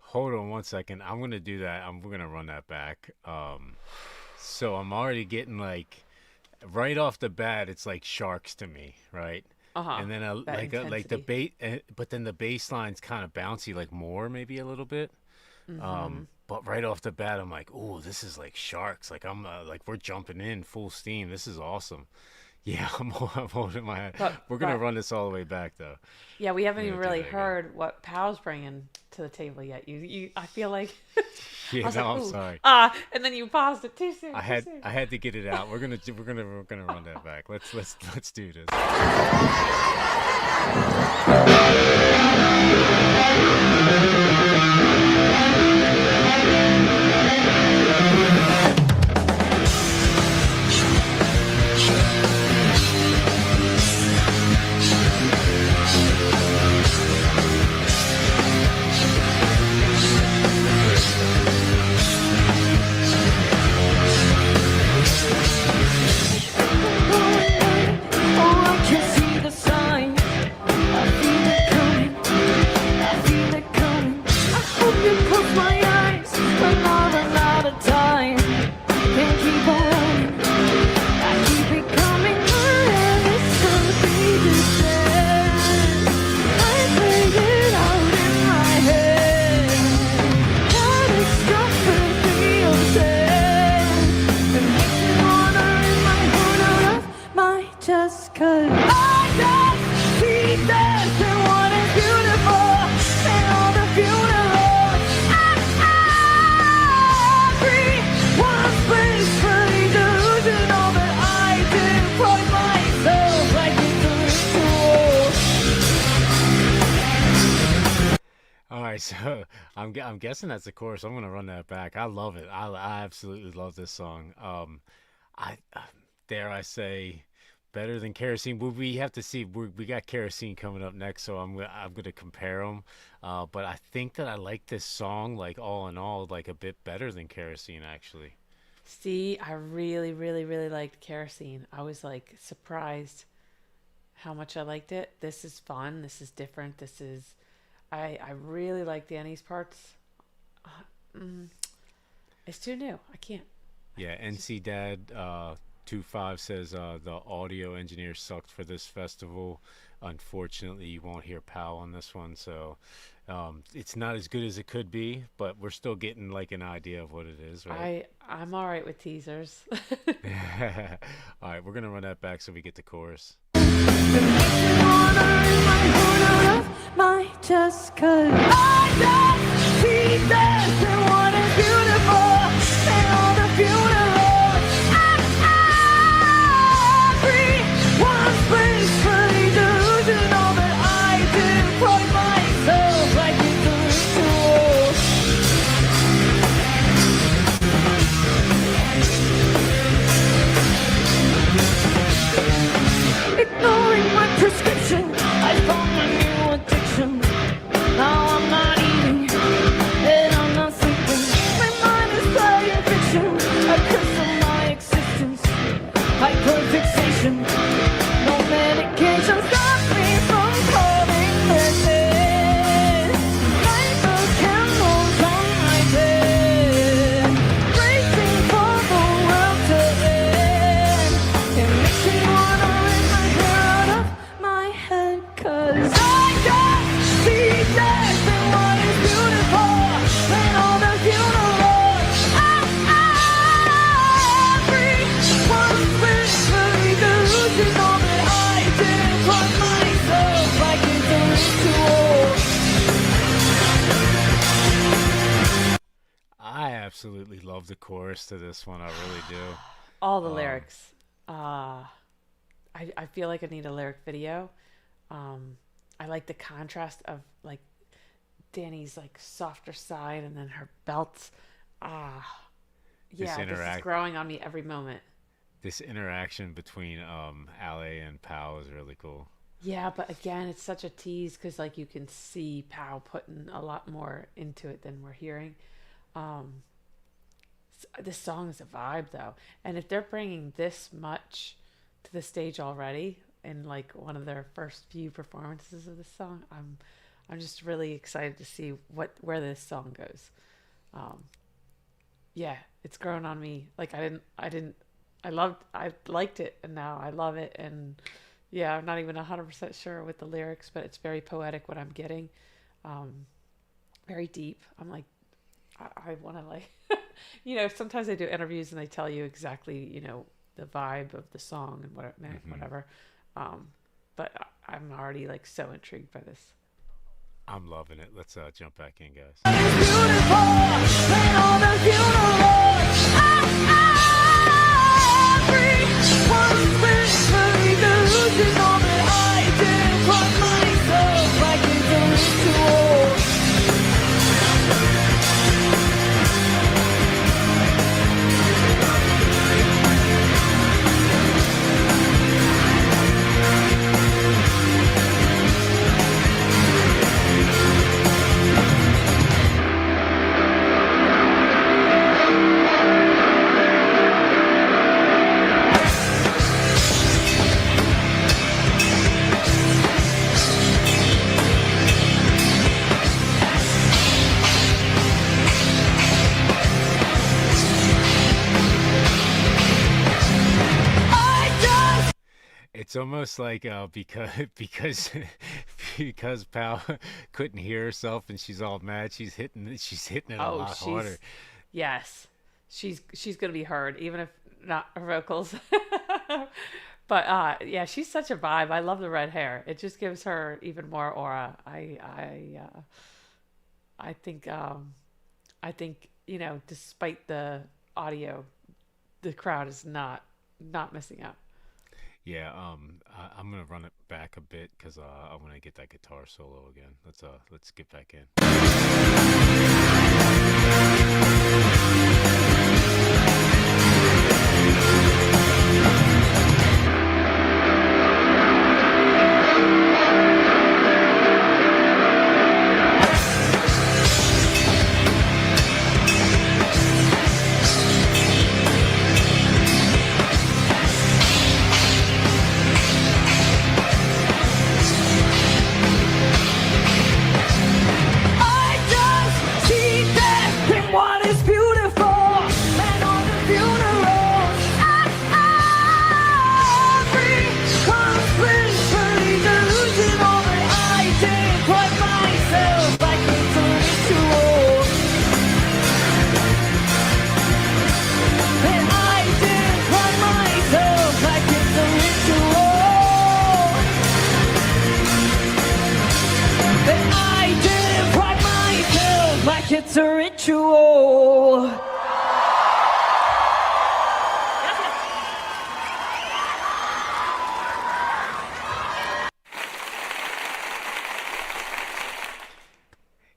Hold on one second. I'm gonna do that. We're gonna run that back. So I'm already getting like, right off the bat, it's like Sharks to me, right? And then like the bait, but then the bass line's kind of bouncy, like more maybe a little bit. But right off the bat, I'm like, oh, this is like Sharks. Like we're jumping in full steam. This is awesome. Yeah, I'm holding my head. We're going to run this all the way back, though. Yeah, we haven't even really heard what Pow's bringing to the table yet. I feel like... Yeah, no, I'm sorry. And then you paused it too soon. I had to get it out. We're gonna run that back. Let's do this. So I'm guessing that's the chorus. I'm gonna run that back. I love it. I absolutely love this song. I dare I say, better than Kerosene. We have to see. We got Kerosene coming up next, so I'm gonna compare them. But I think that I like this song, like all in all, like a bit better than Kerosene actually. See, I really, really, really liked Kerosene. I was like surprised how much I liked it. This is fun. This is different. This is. I really like Danny's parts. It's too new. I can't. Yeah, NC Dad 25 says the audio engineer sucked for this festival. Unfortunately, you won't hear Powell on this one, so it's not as good as it could be, but we're still getting like an idea of what it is, right? I'm all right with teasers. All right, we're gonna run that back so we get the chorus. Just 'cause I just see this and what is beautiful and all the funerals. Everyone's place for illusion, all that I deploy myself like it's a ritual. Ignoring my prescription, I found my new addiction. Now I'm absolutely love the chorus to this one. I really do. All the lyrics. I feel like I need a lyric video. I like the contrast of like Danny's like softer side and then her belts. This is growing on me every moment. This interaction between Ale and Pau is really cool. Yeah, but again, it's such a tease because like you can see Pau putting a lot more into it than we're hearing. This song is a vibe though, and if they're bringing this much to the stage already in like one of their first few performances of this song, I'm just really excited to see where this song goes. Yeah, it's grown on me. Like I liked it, and now I love it. And yeah, I'm not even 100% sure with the lyrics, but it's very poetic what I'm getting. Very deep. I'm like, I want to like, sometimes they do interviews and they tell you exactly, the vibe of the song and what it meant, whatever. But I'm already like so intrigued by this. I'm loving it. Let's jump back in, guys. It's almost like because Pau couldn't hear herself and she's all mad. She's hitting it a lot harder. Yes, she's gonna be heard even if not her vocals. But yeah, she's such a vibe. I love the red hair. It just gives her even more aura. I think despite the audio, the crowd is not missing out. Yeah, I'm gonna run it back a bit because I want to get that guitar solo again. Let's get back in. It's a ritual.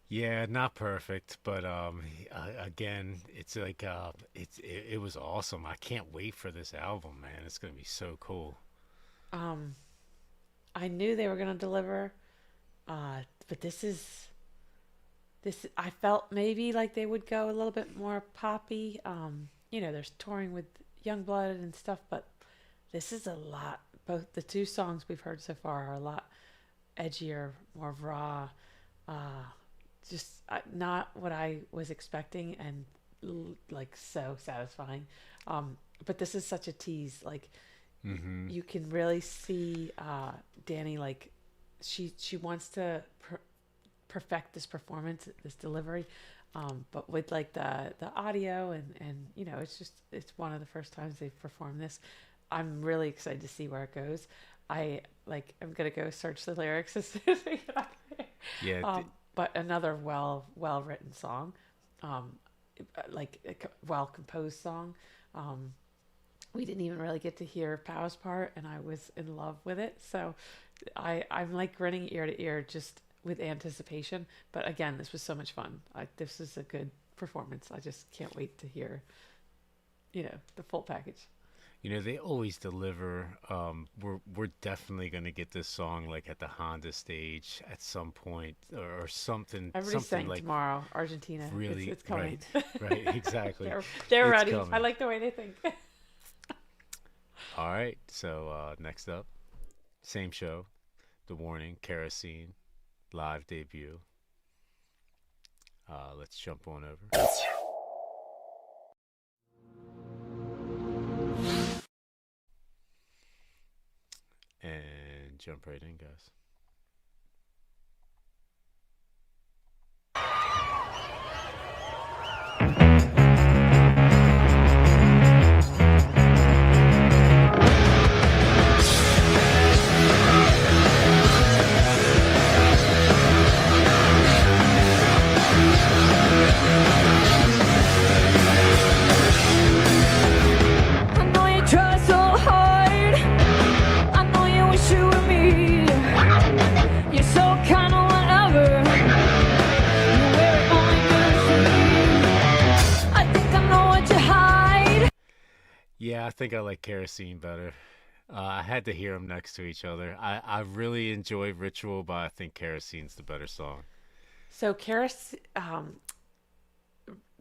Yeah, not perfect, but again, it's like it was awesome. I can't wait for this album, man. It's gonna be so cool. I knew they were gonna deliver, but this I felt maybe like they would go a little bit more poppy. There's touring with Youngblood and stuff, but this is a lot. Both the two songs we've heard so far are a lot edgier, more raw, just not what I was expecting, and like so satisfying. But this is such a tease. Like you can really see Danny, like she wants to perfect this performance, this delivery, but with like the audio and it's one of the first times they've performed this. I'm really excited to see where it goes. I'm gonna go search the lyrics as soon as we get out there. Yeah. But another well written song. like a well composed song. We didn't even really get to hear Pow's part, and I was in love with it. So I'm like grinning ear to ear just with anticipation. But again, this was so much fun. This is a good performance. I just can't wait to hear, the full package. They always deliver. We're definitely gonna get this song like at the Honda stage at some point or something. Everybody's something saying like tomorrow, Argentina. Really, it's coming. Right, exactly. they're It's ready. coming. I like the way they think. All right, so next up, same show, The Warning, Kerosene, live debut. Let's jump on over. And jump right in, guys. I know you try so hard. I know you wish you were me. You're so kind of whatever. You wear it only good for me. I think I know what you hide. Yeah, I think I like Kerosene better. I had to hear them next to each other. I really enjoy Ritual, but I think Kerosene's the better song. So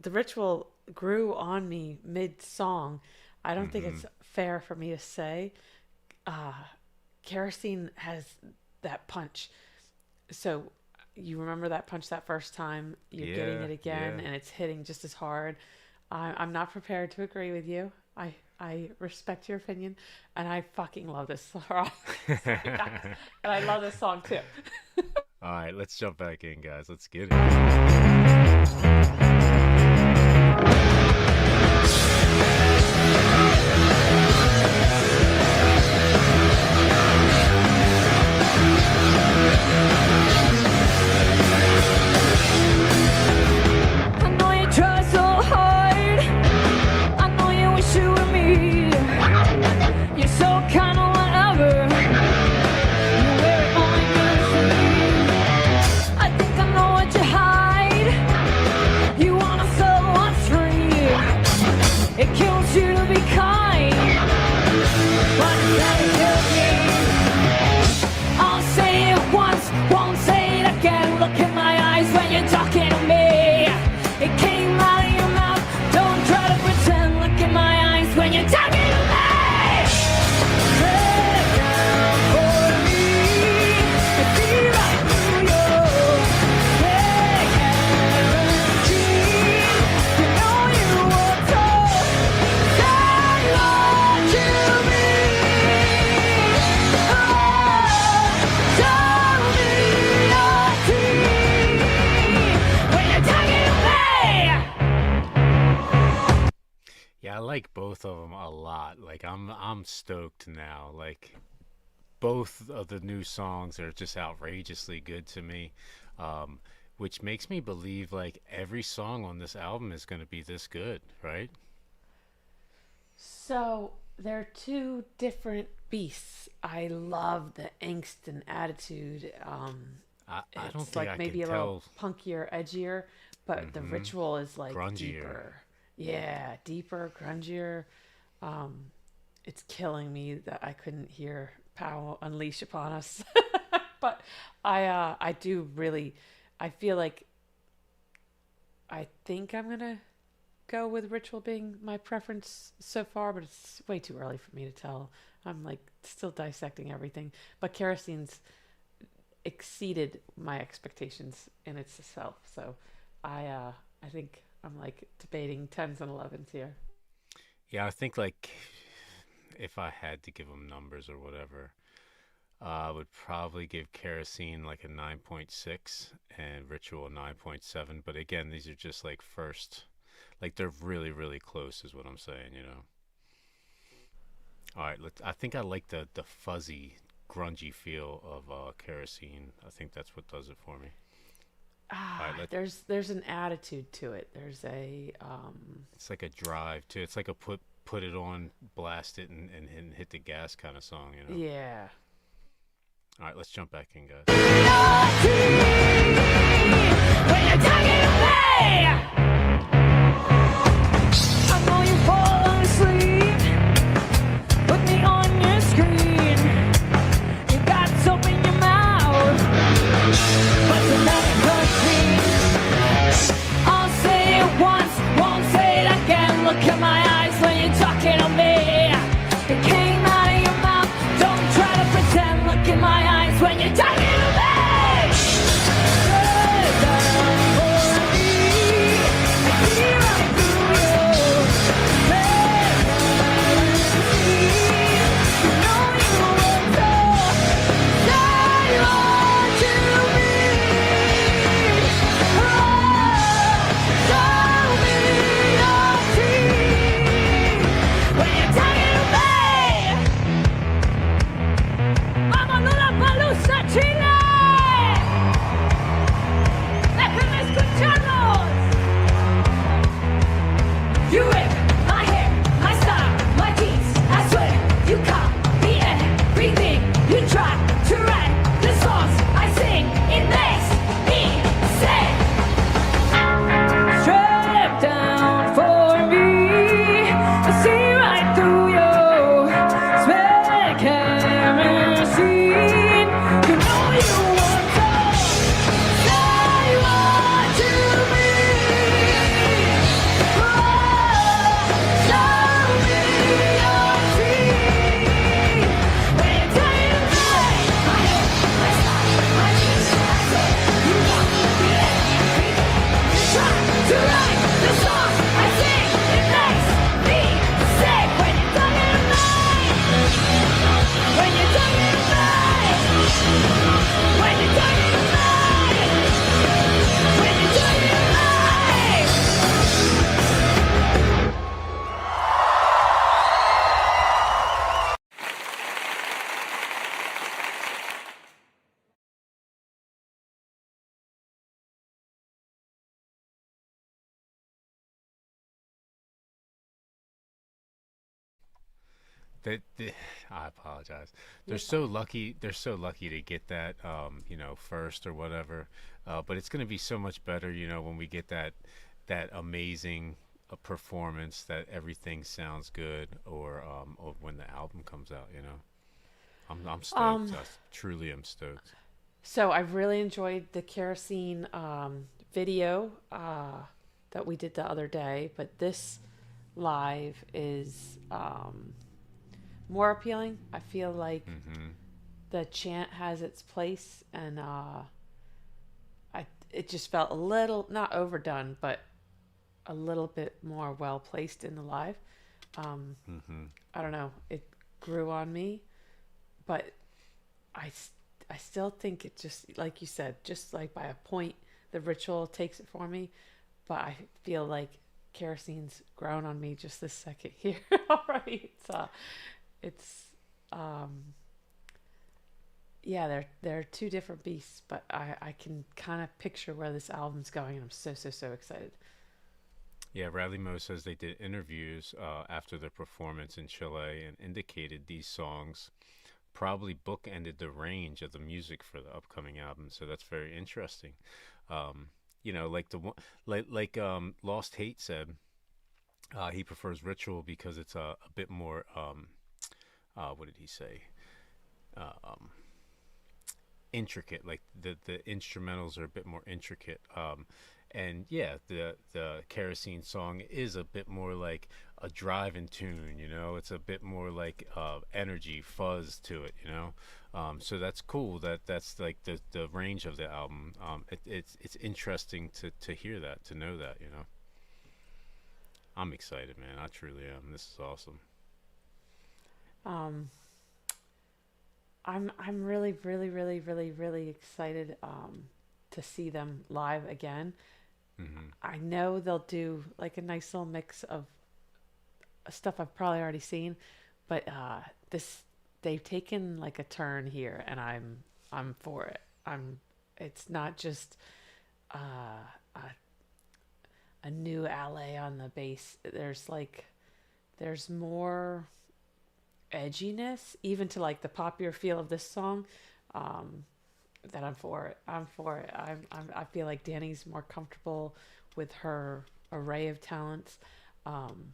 the Ritual grew on me mid-song. I don't think it's fair for me to say. Kerosene has that punch. So you remember that punch that first time, you're getting it again, and it's hitting just as hard. I'm not prepared to agree with you. I respect your opinion, and I fucking love this song. And I love this song too. All right, let's jump back in, guys. Let's get it. I know you try so hard. I know you wish you were me. You're so kind of whatever. You wear it only good for me. I think I know what you hide. You wanna set one free. It kills you to be kind. But that kills me. I'll say it once, won't say it again. Look in my eyes when you're talking to me. It came out of your mouth. Don't try to pretend. Look in my eyes when you're talking to me. Lay down for me. If be right through you. Hey, guarantee. You know you were told. Say what you mean. Oh, tell me your team when you're talking to me. Yeah, I like both of them a lot. Like I'm stoked now. Like both of the new songs are just outrageously good to me, which makes me believe like every song on this album is going to be this good, right? So they're two different beasts. I love the angst and attitude. I don't It's think like I maybe a can little tell. punkier, edgier, but the Ritual is like Grungier. deeper. Yeah, deeper, grungier. It's killing me that I couldn't hear Pow unleash upon us. But I do really, I feel like I think I'm gonna go with Ritual being my preference so far, but it's way too early for me to tell. I'm like still dissecting everything, but Kerosene's exceeded my expectations in itself. So I think I'm like debating 10s and 11s here. Yeah, I think like if I had to give them numbers or whatever, I would probably give Kerosene like a 9.6 and Ritual a 9.7. But again, these are just like first, like they're really, really close is what I'm saying, you know. All right, I think I like the fuzzy, grungy feel of Kerosene. I think that's what does it for me. There's an attitude to it. There's a it's like a drive too. It's like a put it on, blast it, and hit the gas kind of song, you know. Yeah. All right, let's jump back in, guys. When you're talking to me, I know you fall asleep. Put me on your screen. You got soap in your mouth, but you let it go clean. I'll say it once, won't say it again. Look in my eyes when you're talking to me. It came out of your mouth. Don't try to pretend. Look in my eyes when you're talking to me. You rip my hair, my style, my jeans. I swear you copy everything. You try to write the songs I sing. It makes me sick. Strip down for me. I see right through your spare kerosene. You know you want to say what to me. I apologize. They're so lucky. They're so lucky to get that, you know, first or whatever. But it's going to be so much better, you know, when we get that amazing performance that everything sounds good, or when the album comes out. You know, I'm stoked. I truly am stoked. So I really enjoyed the kerosene video that we did the other day, but this live is more appealing. I feel like the chant has its place, and it just felt a little, not overdone, but a little bit more well placed in the live. I don't know, it grew on me, but I still think it just, like you said, just like by a point, the ritual takes it for me. But I feel like kerosene's grown on me just this second here. All right, yeah, they're two different beasts, but I can kind of picture where this album's going, and I'm so excited. Yeah, Radley Moe says they did interviews after their performance in Chile and indicated these songs probably bookended the range of the music for the upcoming album. So that's very interesting. You know, like Lost Hate said, he prefers Ritual because it's a bit more what did he say? Intricate. Like the instrumentals are a bit more intricate. And yeah, the Kerosene song is a bit more like a driving tune, you know. It's a bit more like energy, fuzz to it, you know. So that's cool. That's like the range of the album. It's interesting to hear that, to know that, you know. I'm excited, man. I truly am. This is awesome. I'm really excited to see them live again. I know they'll do like a nice little mix of stuff I've probably already seen, but they've taken like a turn here, and I'm for it. It's not just a new alley on the bass. There's more edginess, even to like the poppier feel of this song. That I'm for it. I feel like Danny's more comfortable with her array of talents. I'm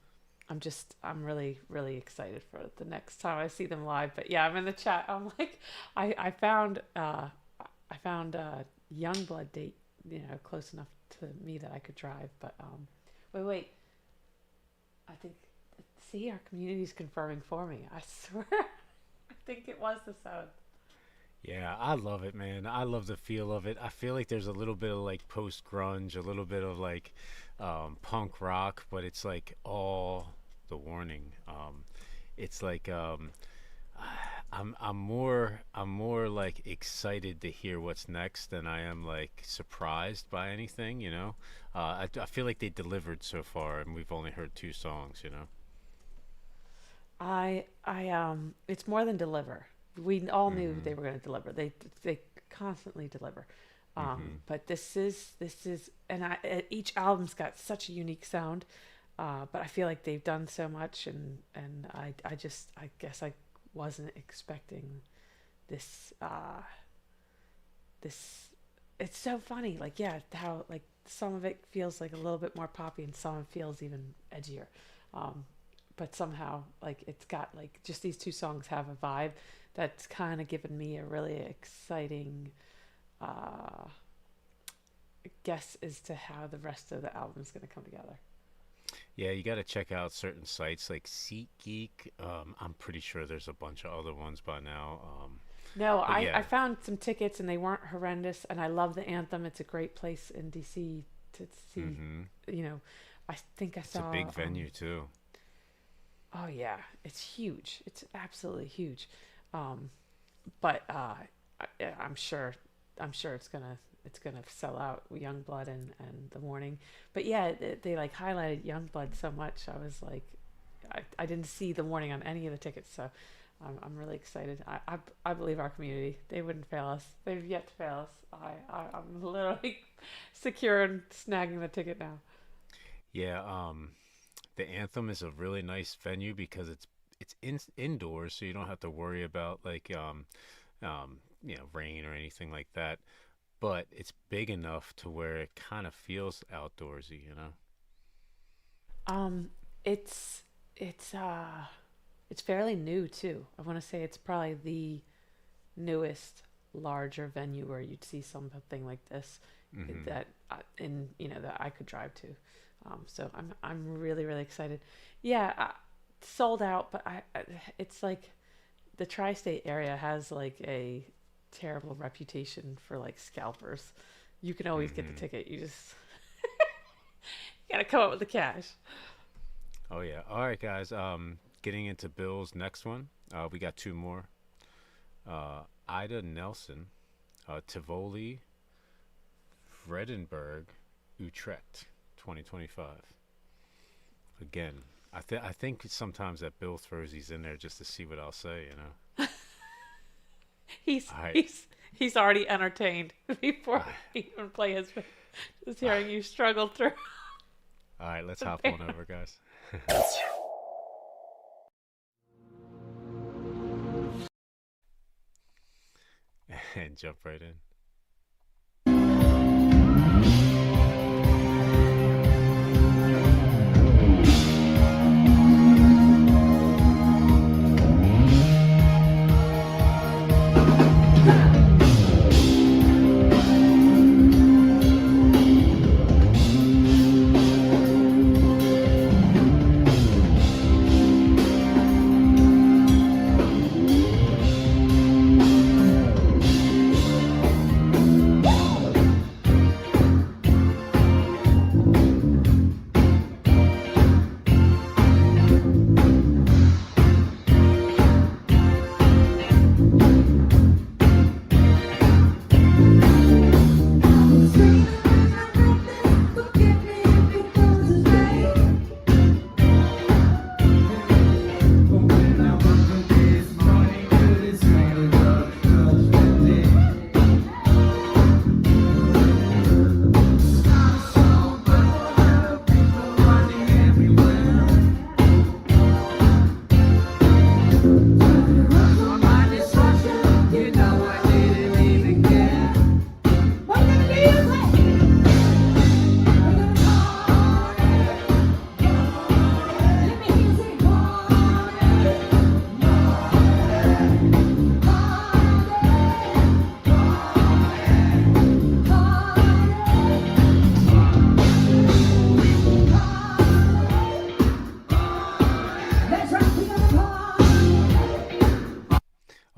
really, really excited for the next time I see them live. But yeah, I'm in the chat. I'm like, I found Youngblood date, close enough to me that I could drive. But wait. I think, see, our community's confirming for me. I swear. I think it was the 7th. Yeah, I love it, man. I love the feel of it. I feel like there's a little bit of like post grunge, a little bit of like punk rock, but it's like all the warning. It's like I'm more like excited to hear what's next than I am like surprised by anything. I feel like they delivered so far, and we've only heard 2 songs. It's more than deliver. We all knew they were going to deliver. They constantly deliver. But this is, and each album's got such a unique sound. But I feel like they've done so much, and I guess I wasn't expecting this. It's so funny. Like, yeah, how like some of it feels like a little bit more poppy, and some feels even edgier. But somehow, like, it's got like just these 2 songs have a vibe that's kind of given me a really exciting guess as to how the rest of the album is going to come together. Yeah, you got to check out certain sites like SeatGeek. I'm pretty sure there's a bunch of other ones by now. I found some tickets and they weren't horrendous, and I love the Anthem. It's a great place in DC to see. I think I saw. It's a big venue too. Oh yeah, it's huge. It's absolutely huge. But I'm sure it's gonna sell out Youngblood and The Warning. But yeah, they like highlighted Youngblood so much. I was like, I didn't see The Warning on any of the tickets, so I'm really excited. I believe our community. They wouldn't fail us. They've yet to fail us. I'm literally secure in snagging the ticket now. Yeah, the Anthem is a really nice venue because it's indoors, so you don't have to worry about like rain or anything like that. But it's big enough to where it kind of feels outdoorsy, It's fairly new too. I want to say it's probably the newest larger venue where you'd see something like this that that I could drive to. So I'm really, really excited. Yeah, sold out, but it's like the tri-state area has like a terrible reputation for like scalpers. You can always get the ticket. You just you gotta come up with the cash. Oh yeah. All right, guys. Getting into Bill's next one. We got 2 more. Ida Nelson, Tivoli, Vredenburg, Utrecht, 2025. Again, I think sometimes that Bill throws these in there just to see what I'll say, He's already entertained before he even play his. Just hearing you struggle through. All right, let's hop on over, guys. And jump right in.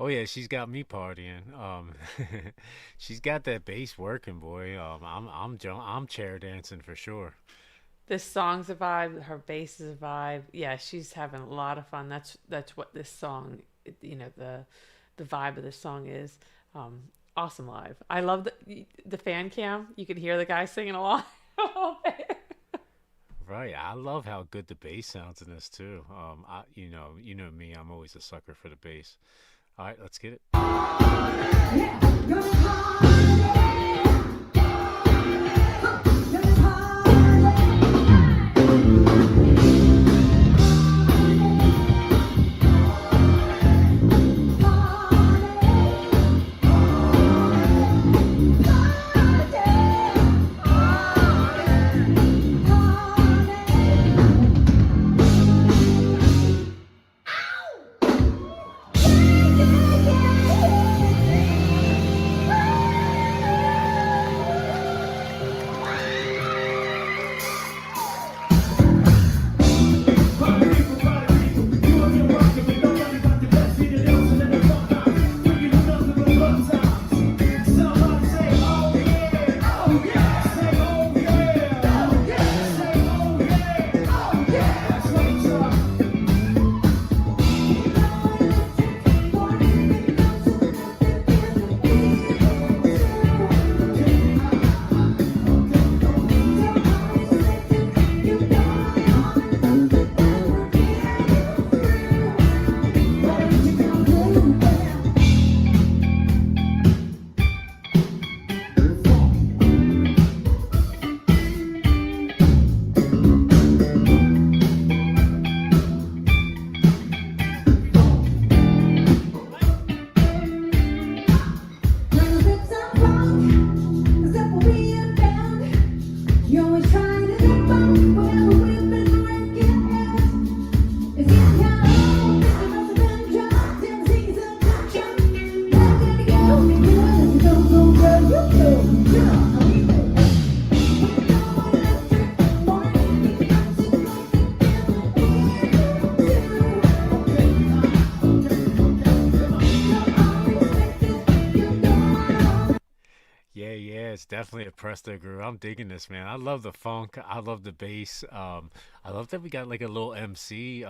yeah, she's got me partying. She's got that bass working, boy. I'm chair dancing for sure. This song's a vibe. Her bass is a vibe. Yeah, she's having a lot of fun. That's what this song, the vibe of this song is. Awesome live. I love the fan cam. You can hear the guy singing along. Right. I love how good the bass sounds in this too. You know me. I'm always a sucker for the bass. All right, let's get it. It's definitely a Presto groove. I'm digging this, man. I love the funk. I love the bass. I love that we got like a little MC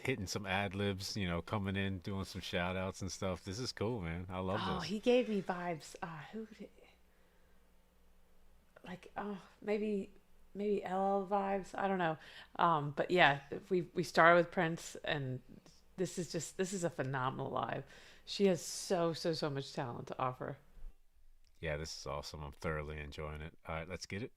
hitting some ad libs, coming in, doing some shout outs and stuff. This is cool, man. I love this. Oh, he gave me vibes. Maybe LL vibes. I don't know. But yeah, we started with Prince, and this is a phenomenal live. She has so much talent to offer. Yeah, this is awesome. I'm thoroughly enjoying it. All right, let's get it.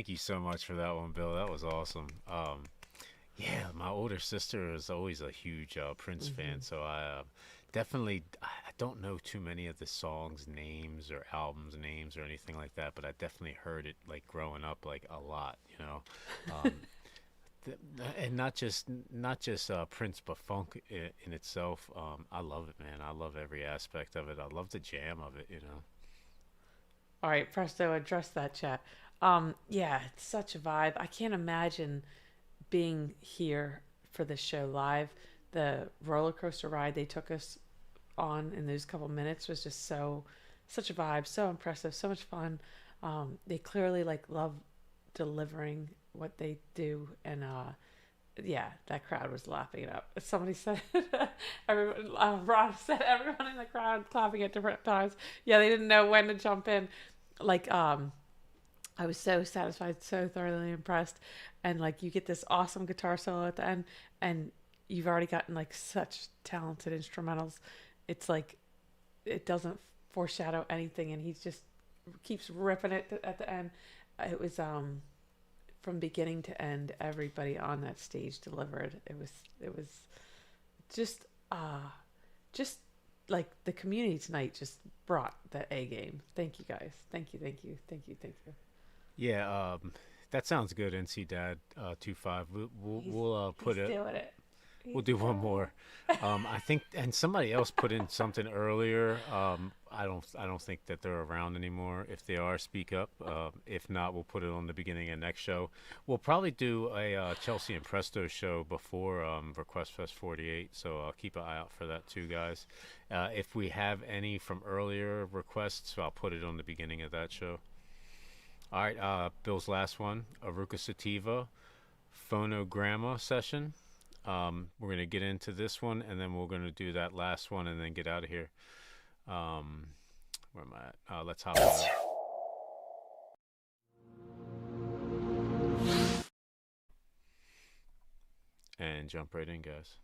thank you so much for that one, Bill. That was awesome. Yeah, my older sister is always a huge Prince fan, so I definitely, I don't know too many of the songs names or albums names or anything like that, but I definitely heard it like growing up like a lot, you know. And not just Prince, but funk in itself. I love it, man. I love every aspect of it. I love the jam of it, you know. All right, Presto, address that chat. Yeah, it's such a vibe. I can't imagine being here for this show live. The roller coaster ride they took us on in those couple minutes was just such a vibe, so impressive, so much fun. They clearly like love delivering what they do, and yeah, that crowd was lapping it up. Somebody said Ron said everyone in the crowd clapping at different times. Yeah, they didn't know when to jump in. Like I was so satisfied, so thoroughly impressed, and like you get this awesome guitar solo at the end, and you've already gotten like such talented instrumentals. It's like it doesn't foreshadow anything, and he just keeps ripping it at the end. It was from beginning to end, everybody on that stage delivered. It was just like the community tonight just brought the A game. Thank you guys. Thank you. Yeah, that sounds good, NC Dad 25. We'll put it. Doing it. We'll do one more. I think, and somebody else put in something earlier. I don't think that they're around anymore. If they are, speak up. If not, we'll put it on the beginning of next show. We'll probably do a Chelsea and Presto show before Request Fest 48. So I'll keep an eye out for that too, guys. If we have any from earlier requests, I'll put it on the beginning of that show. All right, Bill's last one, Aruka Sativa, phonogramma session. We're going to get into this one, and then we're going to do that last one and then get out of here. Where am I at? Let's hop on. And jump right in, guys.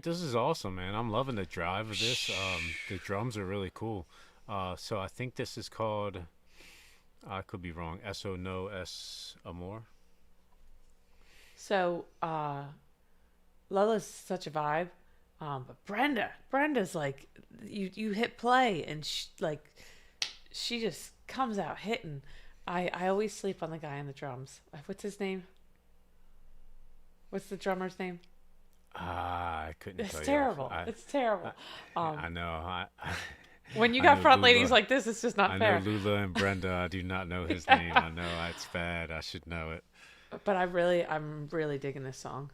This is awesome, man. I'm loving the drive of this. The drums are really cool. So I think this is called, I could be wrong, Eso No Es Amor. So Lola's such a vibe, but Brenda's like, you hit play and she just comes out hitting. I always sleep on the guy on the drums. What's his name? What's the drummer's name? I couldn't tell you. It's terrible. It's terrible. I know. When you got front ladies like this, it's just not fair. I know Lula and Brenda. I do not know his name. I know it's bad. I should know it. But I'm really digging this song.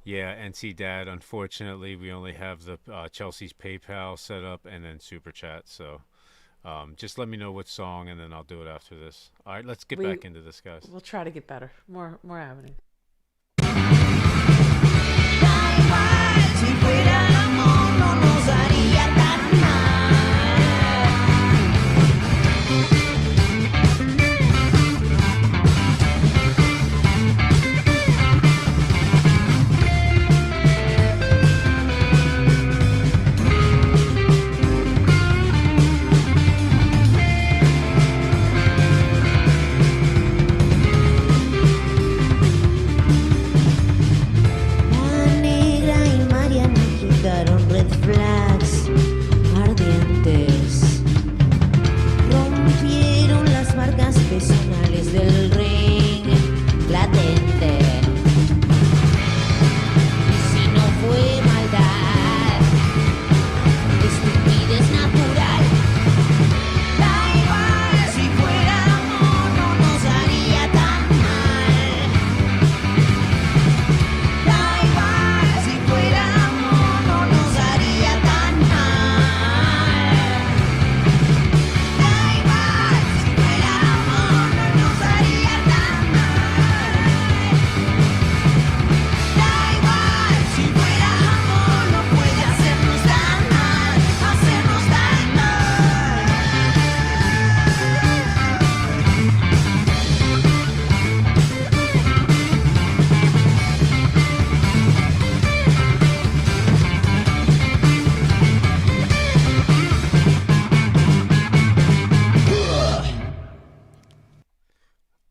Yeah, NC Dad. Unfortunately, we only have the Chelsea's PayPal set up and then Super Chat. So just let me know what song, and then I'll do it after this. All right, let's get back into this, guys. We'll try to get better. More avenue. Si fuera el amor no nos haría tan mal.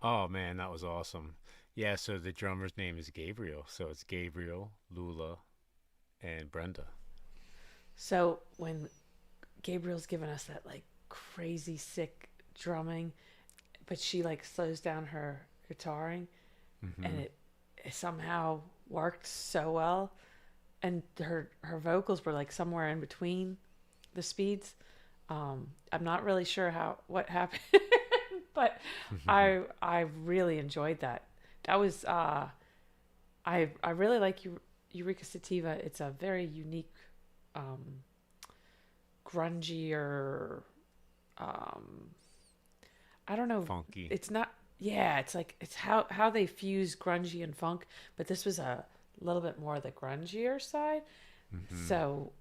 Oh man, that was awesome. Yeah, so the drummer's name is Gabriel. So it's Gabriel, Lula, and Brenda. So when Gabriel's giving us that like crazy sick drumming, but she like slows down her guitaring, and it somehow worked so well, and her vocals were like somewhere in between the speeds. I'm not really sure what happened, but I really enjoyed that. That was I really like Aruka Sativa. It's a very unique, grungy or I don't know. Funky. It's not. Yeah, it's like it's how they fuse grungy and funk, but this was a little bit more the grungier side. So,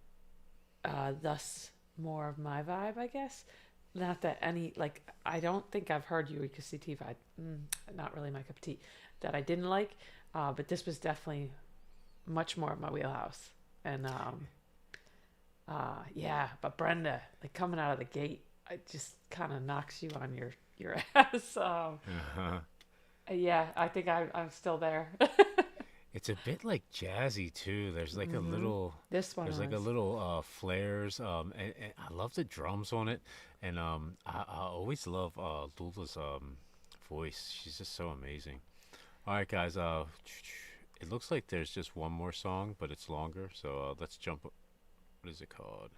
thus more of my vibe, I guess. Not that I don't think I've heard Aruka Sativa. Not really my cup of tea. That I didn't like, but this was definitely much more of my wheelhouse. And yeah, but Brenda, like coming out of the gate, it just kind of knocks you on your ass. Yeah, I think I'm still there. It's a bit like jazzy too. There's like a little. This one. There's like a little flares. And I love the drums on it. And I always love Lula's voice. She's just so amazing. All right, guys. It looks like there's just one more song, but it's longer. So let's jump. What is it called?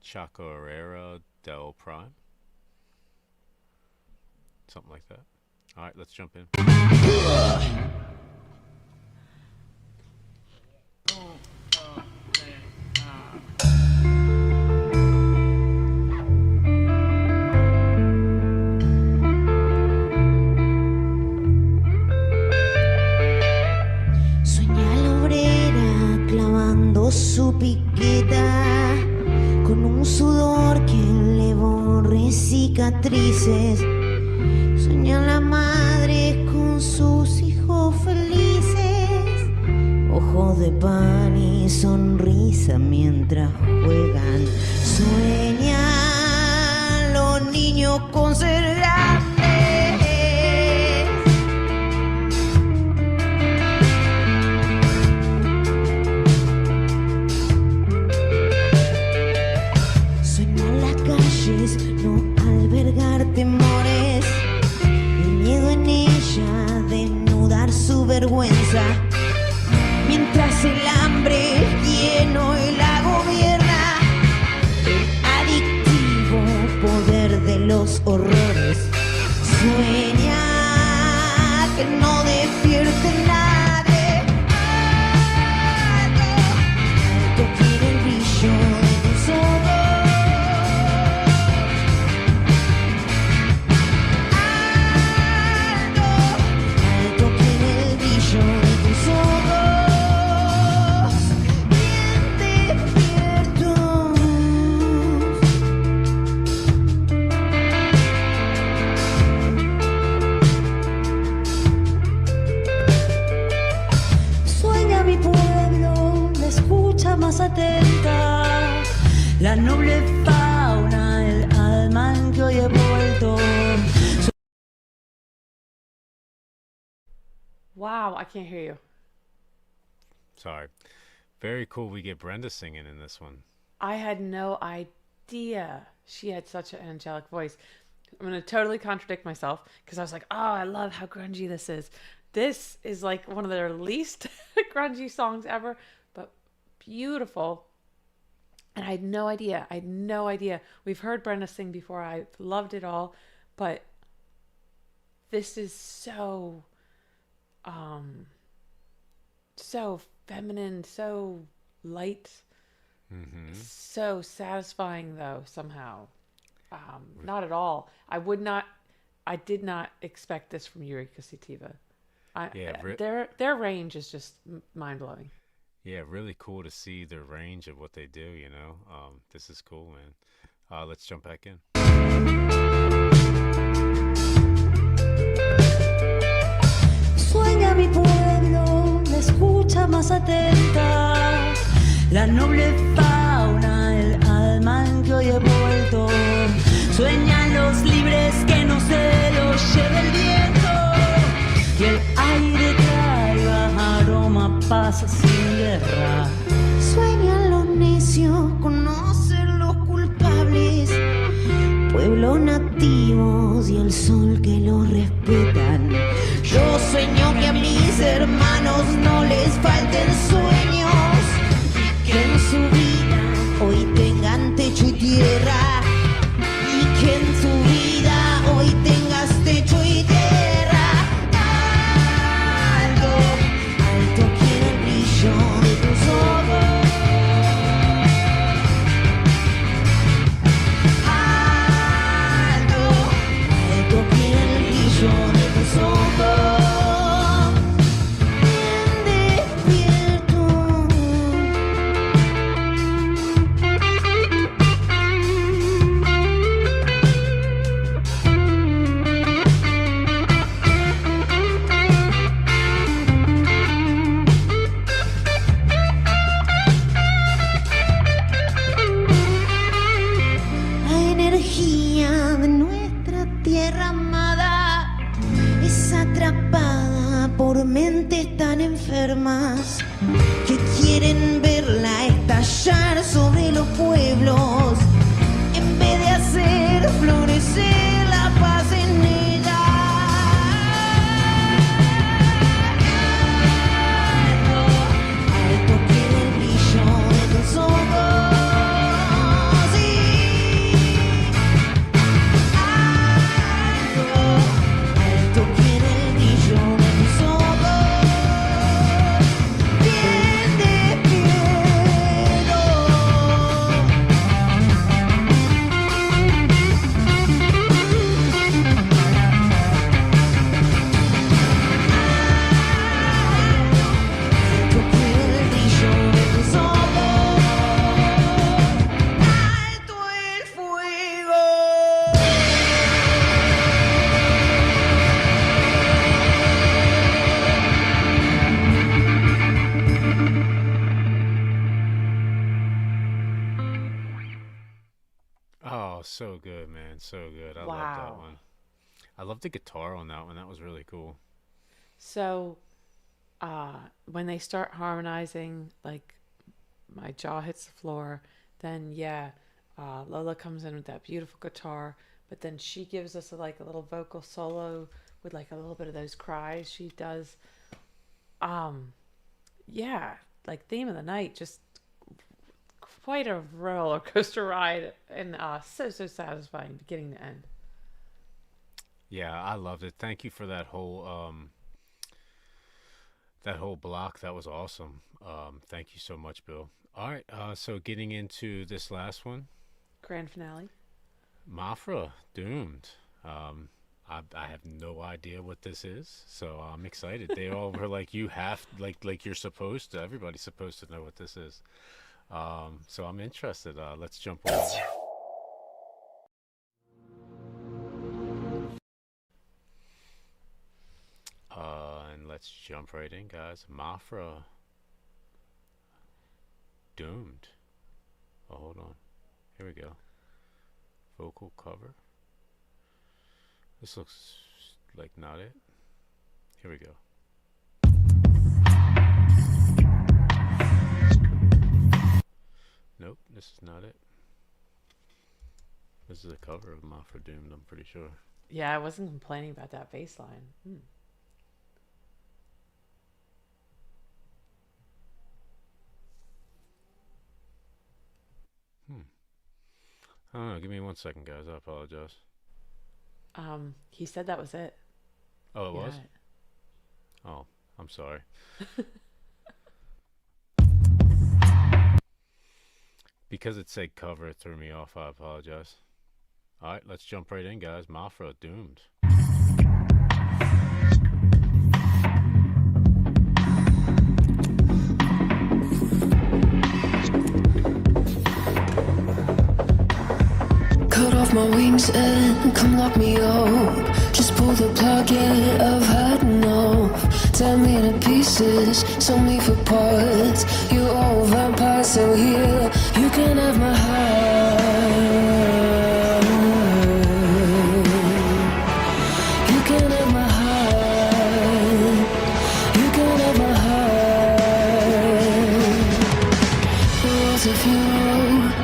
Chacarera del Prime. Something like that. All right, let's jump in. Sueña la obrera clavando su piqueta con un sudor que le borre cicatrices. Sueña la madre con sus hijos felices, ojos de pan y sonrisa mientras juegan. Sueñan los niños con ser grandes. Sueñan las calles no albergar temores. Miedo en ella desnudar su vergüenza, mientras el hambre lleno y la gobierna, el adictivo poder de los horrores. Sueña que no despierte nadie, alto quiere el brillo de tus ojos. Más atenta, la noble fauna, el alma en que hoy he vuelto. Wow, I can't hear you. Sorry. Very cool. We get Brenda singing in this one. I had no idea she had such an angelic voice. I'm going to totally contradict myself because I was like, oh, I love how grungy this is. This is like one of their least grungy songs ever, but beautiful. And I had no idea. We've heard Brenda sing before. I loved it all, but this is so so feminine, so light, so satisfying though somehow. Not at all. I did not expect this from Aruka Sativa. Their range is just mind blowing. Yeah, really cool to see the range of what they do, you know. This is cool, man. Let's jump back in. Sueña mi pueblo, la escucha más atenta, la noble fauna, el alma en que hoy he vuelto. Sueñan los y el sol que lo respetan. Yo sueño que a mis hermanos no les falten sueños, que en su vida hoy tengan techo y tierra, y que en tu vida hoy tengas techo y tierra. Alto, alto quiero el brillo de tus ojos. Alto, alto quiero el brillo de tus ojos. Mentes tan enfermas que quieren verla estallar sobre los pueblos en vez de hacer florecer la paz en ella. Alto, alto queda el brillo de tus ojos. Sí. Alto, alto queda el brillo de tus ojos. So good, man. So good. I love Wow. that one. I love the guitar on that one. That was really cool. So, when they start harmonizing, like my jaw hits the floor, then Lola comes in with that beautiful guitar, but then she gives us a little vocal solo with like a little bit of those cries she does. Like theme of the night, just quite a roller coaster ride, and so satisfying beginning to end. Yeah, I loved it. Thank you for that whole block. That was awesome. Thank you so much, Bill. All right, so getting into this last one, Grand finale. Mafra, Doomed. I have no idea what this is, so I'm excited. They all were like, you have like you're supposed to. Everybody's supposed to know what this is. So I'm interested. Let's jump on. And let's jump right in, guys. Mafra, Doomed. Oh, hold on. Here we go. Vocal cover. This looks like not it. Here we go. Nope, this is not it. This is a cover of Mafra Doomed, I'm pretty sure. Yeah, I wasn't complaining about that bass line. I don't know, give me 1 second, guys. I apologize. He said that was it. Oh, it was? Oh, I'm sorry. Because it said cover, it threw me off. I apologize. All right, let's jump right in, guys. Mafra, Doomed. Cut off my wings and come lock me up. Just pull the plug in, I've had enough. Tear me to pieces, sell me for parts. You're all vampires, so here you can have my heart. You can have my heart. You can have my heart. Walls of hero,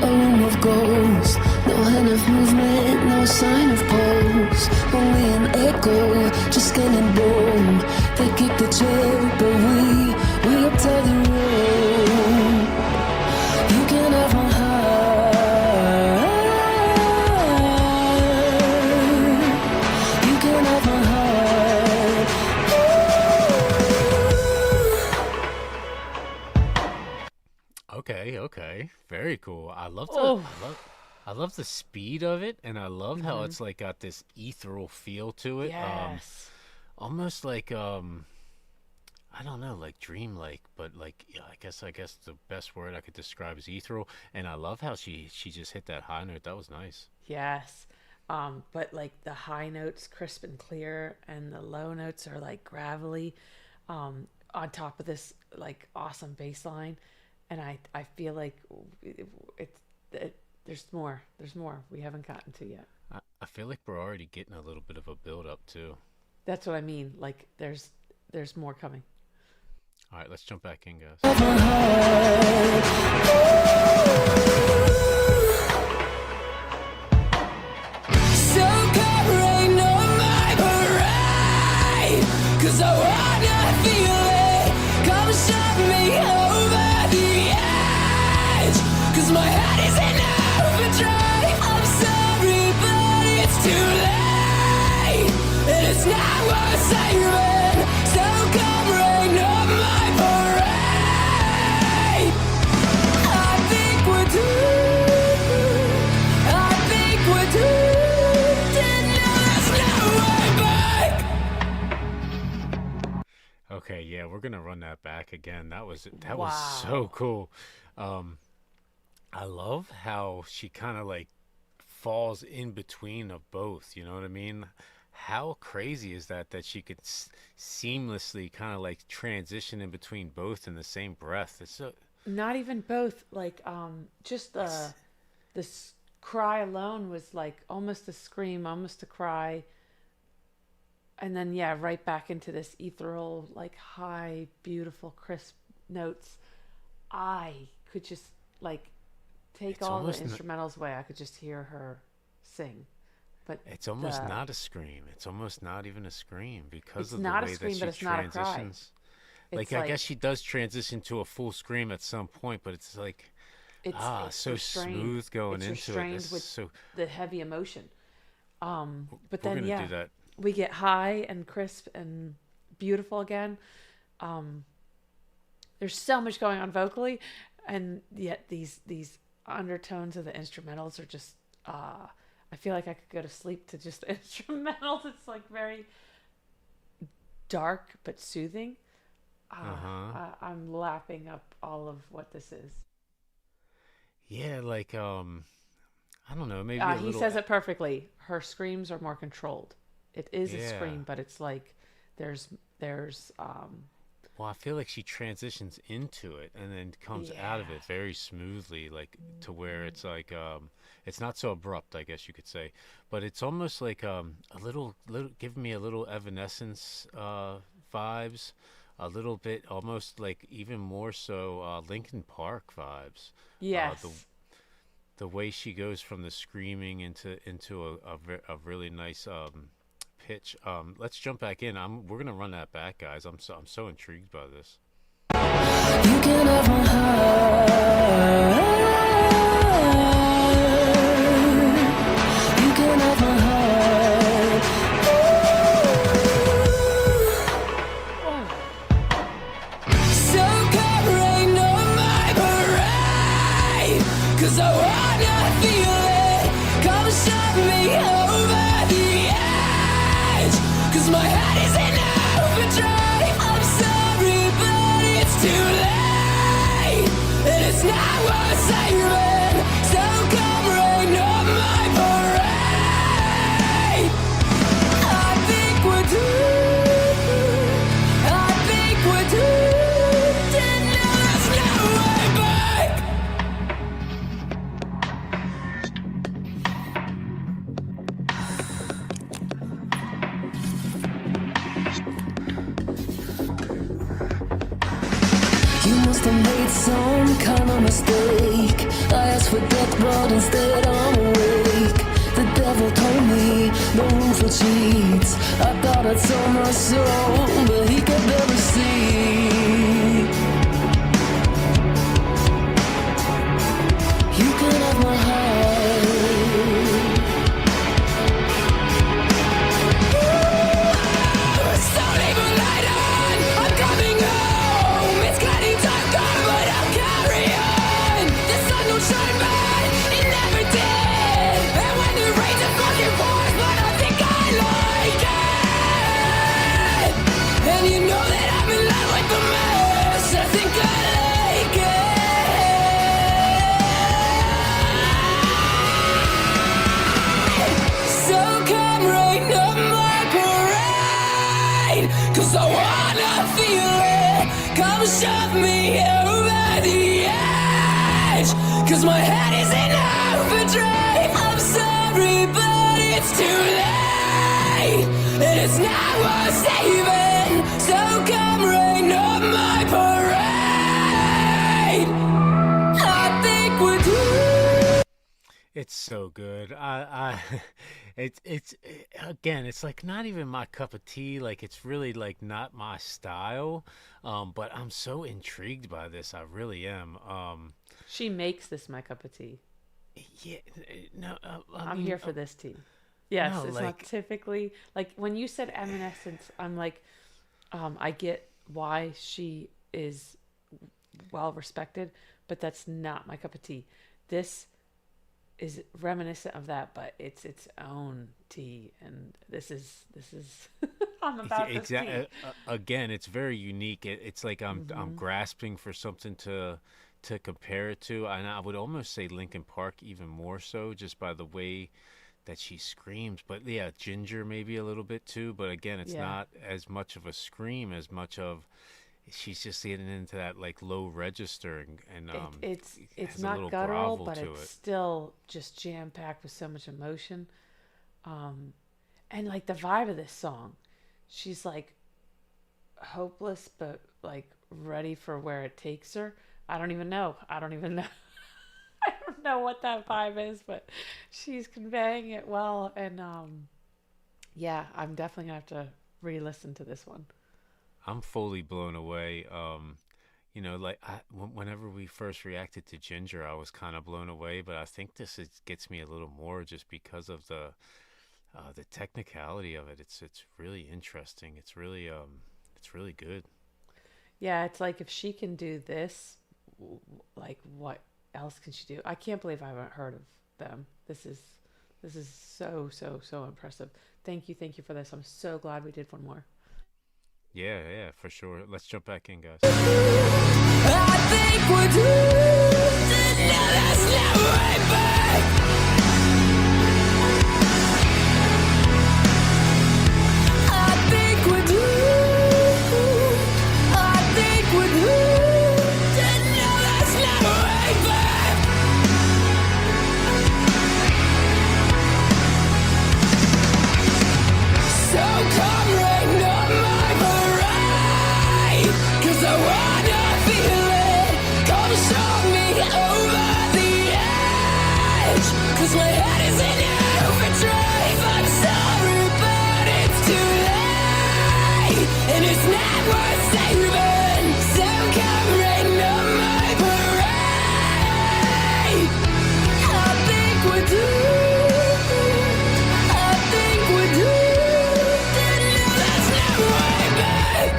a room of ghosts. No hand of movement, no sign of pulse. go, just cannonball. They kick the chair, but we up to the room. You can have my heart. You can have my heart. Okay, very cool. I love the speed of it, and I love how it's like got this ethereal feel to it. Yes. Almost like I don't know, like dreamlike, but like I guess the best word I could describe is ethereal. And I love how she just hit that high note. That was nice. Yes. But like the high notes crisp and clear, and the low notes are like gravelly, on top of this like awesome bass line. And I feel like there's more we haven't gotten to yet. I feel like we're already getting a little bit of a build up too. That's what I mean. Like there's more coming. All right, let's jump back in, guys. So come rain on my parade, 'cause I wanna feel it. Come shove me over the edge, 'cause my head is in overdrive. I'm sorry, but it's too late, and it's not worth saving. So come rain on my parade. I think we're doomed. I think we're doomed, and now there's no way back. Okay, yeah, we're gonna run that back again. That was so cool. I love how she kind of like falls in between of both. You know what I mean? How crazy is that she could seamlessly kind of like transition in between both in the same breath? It's so Not even both. Like just this cry alone was like almost a scream, almost a cry. And then, yeah, right back into this ethereal, like high, beautiful, crisp notes. I could just like take It's all the almost instrumentals away. I could just hear her sing. But it's almost not a scream. It's almost not even a scream because It's of the not a way scream, that but she it's not a cry. transitions. Like It's I like- guess she does transition to a full scream at some point, but it's like it's so restrained. smooth going It's into it. restrained It's with so the heavy emotion. But we're then, gonna yeah, do that. we get high and crisp and beautiful again. There's so much going on vocally, and yet these undertones of the instrumentals are just I feel like I could go to sleep to just instrumentals. It's like very dark but soothing. I'm lapping up all of what this is. Yeah, like I don't know, maybe He says it perfectly. Her screams are more controlled. It is a scream, but it's like there's well, I feel like she transitions into it and then comes out of it very smoothly, like to where it's like it's not so abrupt, I guess you could say, but it's almost like a little giving me a little Evanescence vibes, a little bit almost like even more so Linkin Park vibes. Yes. The way she goes from the screaming into a really nice pitch. Let's jump back in. We're gonna run that back, guys. I'm so intrigued by this. You can have my heart. You can have my heart. So come rain on my parade, 'cause I wanna feel it. Come shove me over the edge, 'cause my head is in overdrive. I'm sorry, but it's too late, and it's not worth saving. So come rain on my parade. I think we're doomed. I think we're doomed, and now there's no way back. You must have made some kind of mistake. I asked for death, but instead I'm awake. The devil told me no room for cheats. I thought I told my soul, but he could never see. You can have my heart. Don't even light on. I'm coming home. It's getting dark, but I'll carry on. The sun don't shine bright, it never did. And when the rains are fucking pours, but I think I like it. And you know that I'm in love with the mess. I think I like it. So come rain on my parade, 'cause I wanna feel it. Come shove me over the edge, 'cause my head is in overdrive. I'm sorry, but it's too late, and it's not worth saving. So come rain on my parade. I think we're due. It's so good. It's again, it's like not even my cup of tea. Like it's really like not my style. But I'm so intrigued by this. I really am. She makes this my cup of tea. Yeah, no, I'm here for this tea. Yes, no, it's like- not typically like when you said Evanescence. I'm like, I get why she is well respected, but that's not my cup of tea. This is reminiscent of that, but it's its own tea, and this is I'm about this tea. Again, it's very unique. It's like I'm grasping for something to compare it to, and I would almost say Linkin Park even more so, just by the way that she screams. But yeah, Ginger maybe a little bit too. But again, it's not as much of a scream as much of she's just getting into that like low register, and It's has a not little guttural, grovel but to it's it. still just jam packed with so much emotion. And like the vibe of this song, she's like hopeless, but like ready for where it takes her. I don't even know. I don't know what that vibe is, but she's conveying it well. And yeah, I'm definitely gonna have to re-listen to this one. I'm fully blown away. Like whenever we first reacted to Ginger, I was kind of blown away, but I think gets me a little more just because of the technicality of it. It's really interesting. It's really good. Yeah, it's like if she can do this, like what else can she do? I can't believe I haven't heard of them. This is so impressive. Thank you for this. I'm so glad we did one more. Yeah, for sure. Let's jump back in, guys. I think we're doomed. Now there's no way back. I think we're doomed. I think we're doomed. Now there's no way back. So come rain on my parade, 'cause I wanna feel it. Come show me over the edge, 'cause my head is in overdrive. I'm sorry, but it's too late, and it's not worth saving. So come rain on my parade. I think we're doomed. I think we're doomed. And now there's no way back.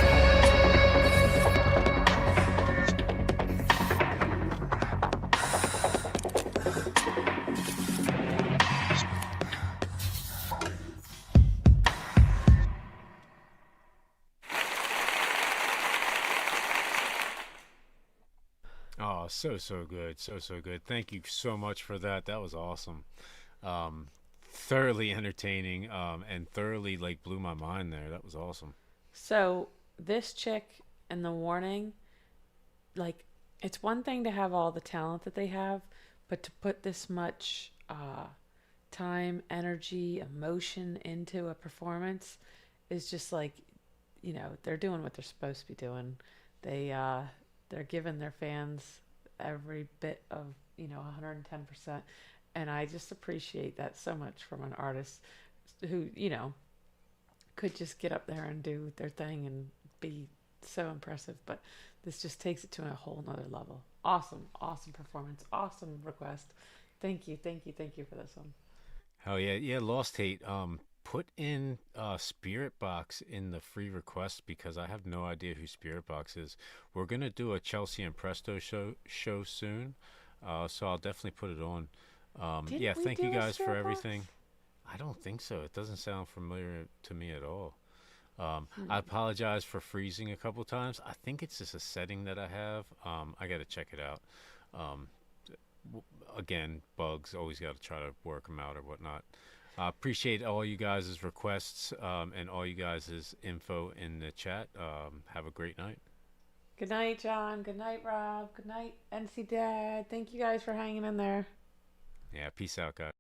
Oh, so good. So good. Thank you so much for that. That was awesome. Thoroughly entertaining, and thoroughly like blew my mind there. That was awesome. So this chick and the Warning, like, it's one thing to have all the talent that they have, but to put this much time, energy, emotion into a performance is just like, they're doing what they're supposed to be doing. They're giving their fans every bit of 110%, and I just appreciate that so much from an artist. who, you know, could just get up there and do their thing and be so impressive. But this just takes it to a whole nother level. Awesome performance, awesome request. Thank you for this one. Hell yeah, Lost Hate. Put in Spirit Box in the free request because I have no idea who Spirit Box is. We're gonna do a Chelsea and Presto show soon, so I'll definitely put it on. Yeah, thank you guys for everything. I don't think so. It doesn't sound familiar to me at all. I apologize for freezing a couple times. I think it's just a setting that I have. I got to check it out. Again, bugs, always got to try to work them out or whatnot. I appreciate all you guys' requests and all you guys' info in the chat. Have a great night. Good night, John. Good night, Rob. Good night, NC Dad. Thank you guys for hanging in there. Yeah, peace out, guys.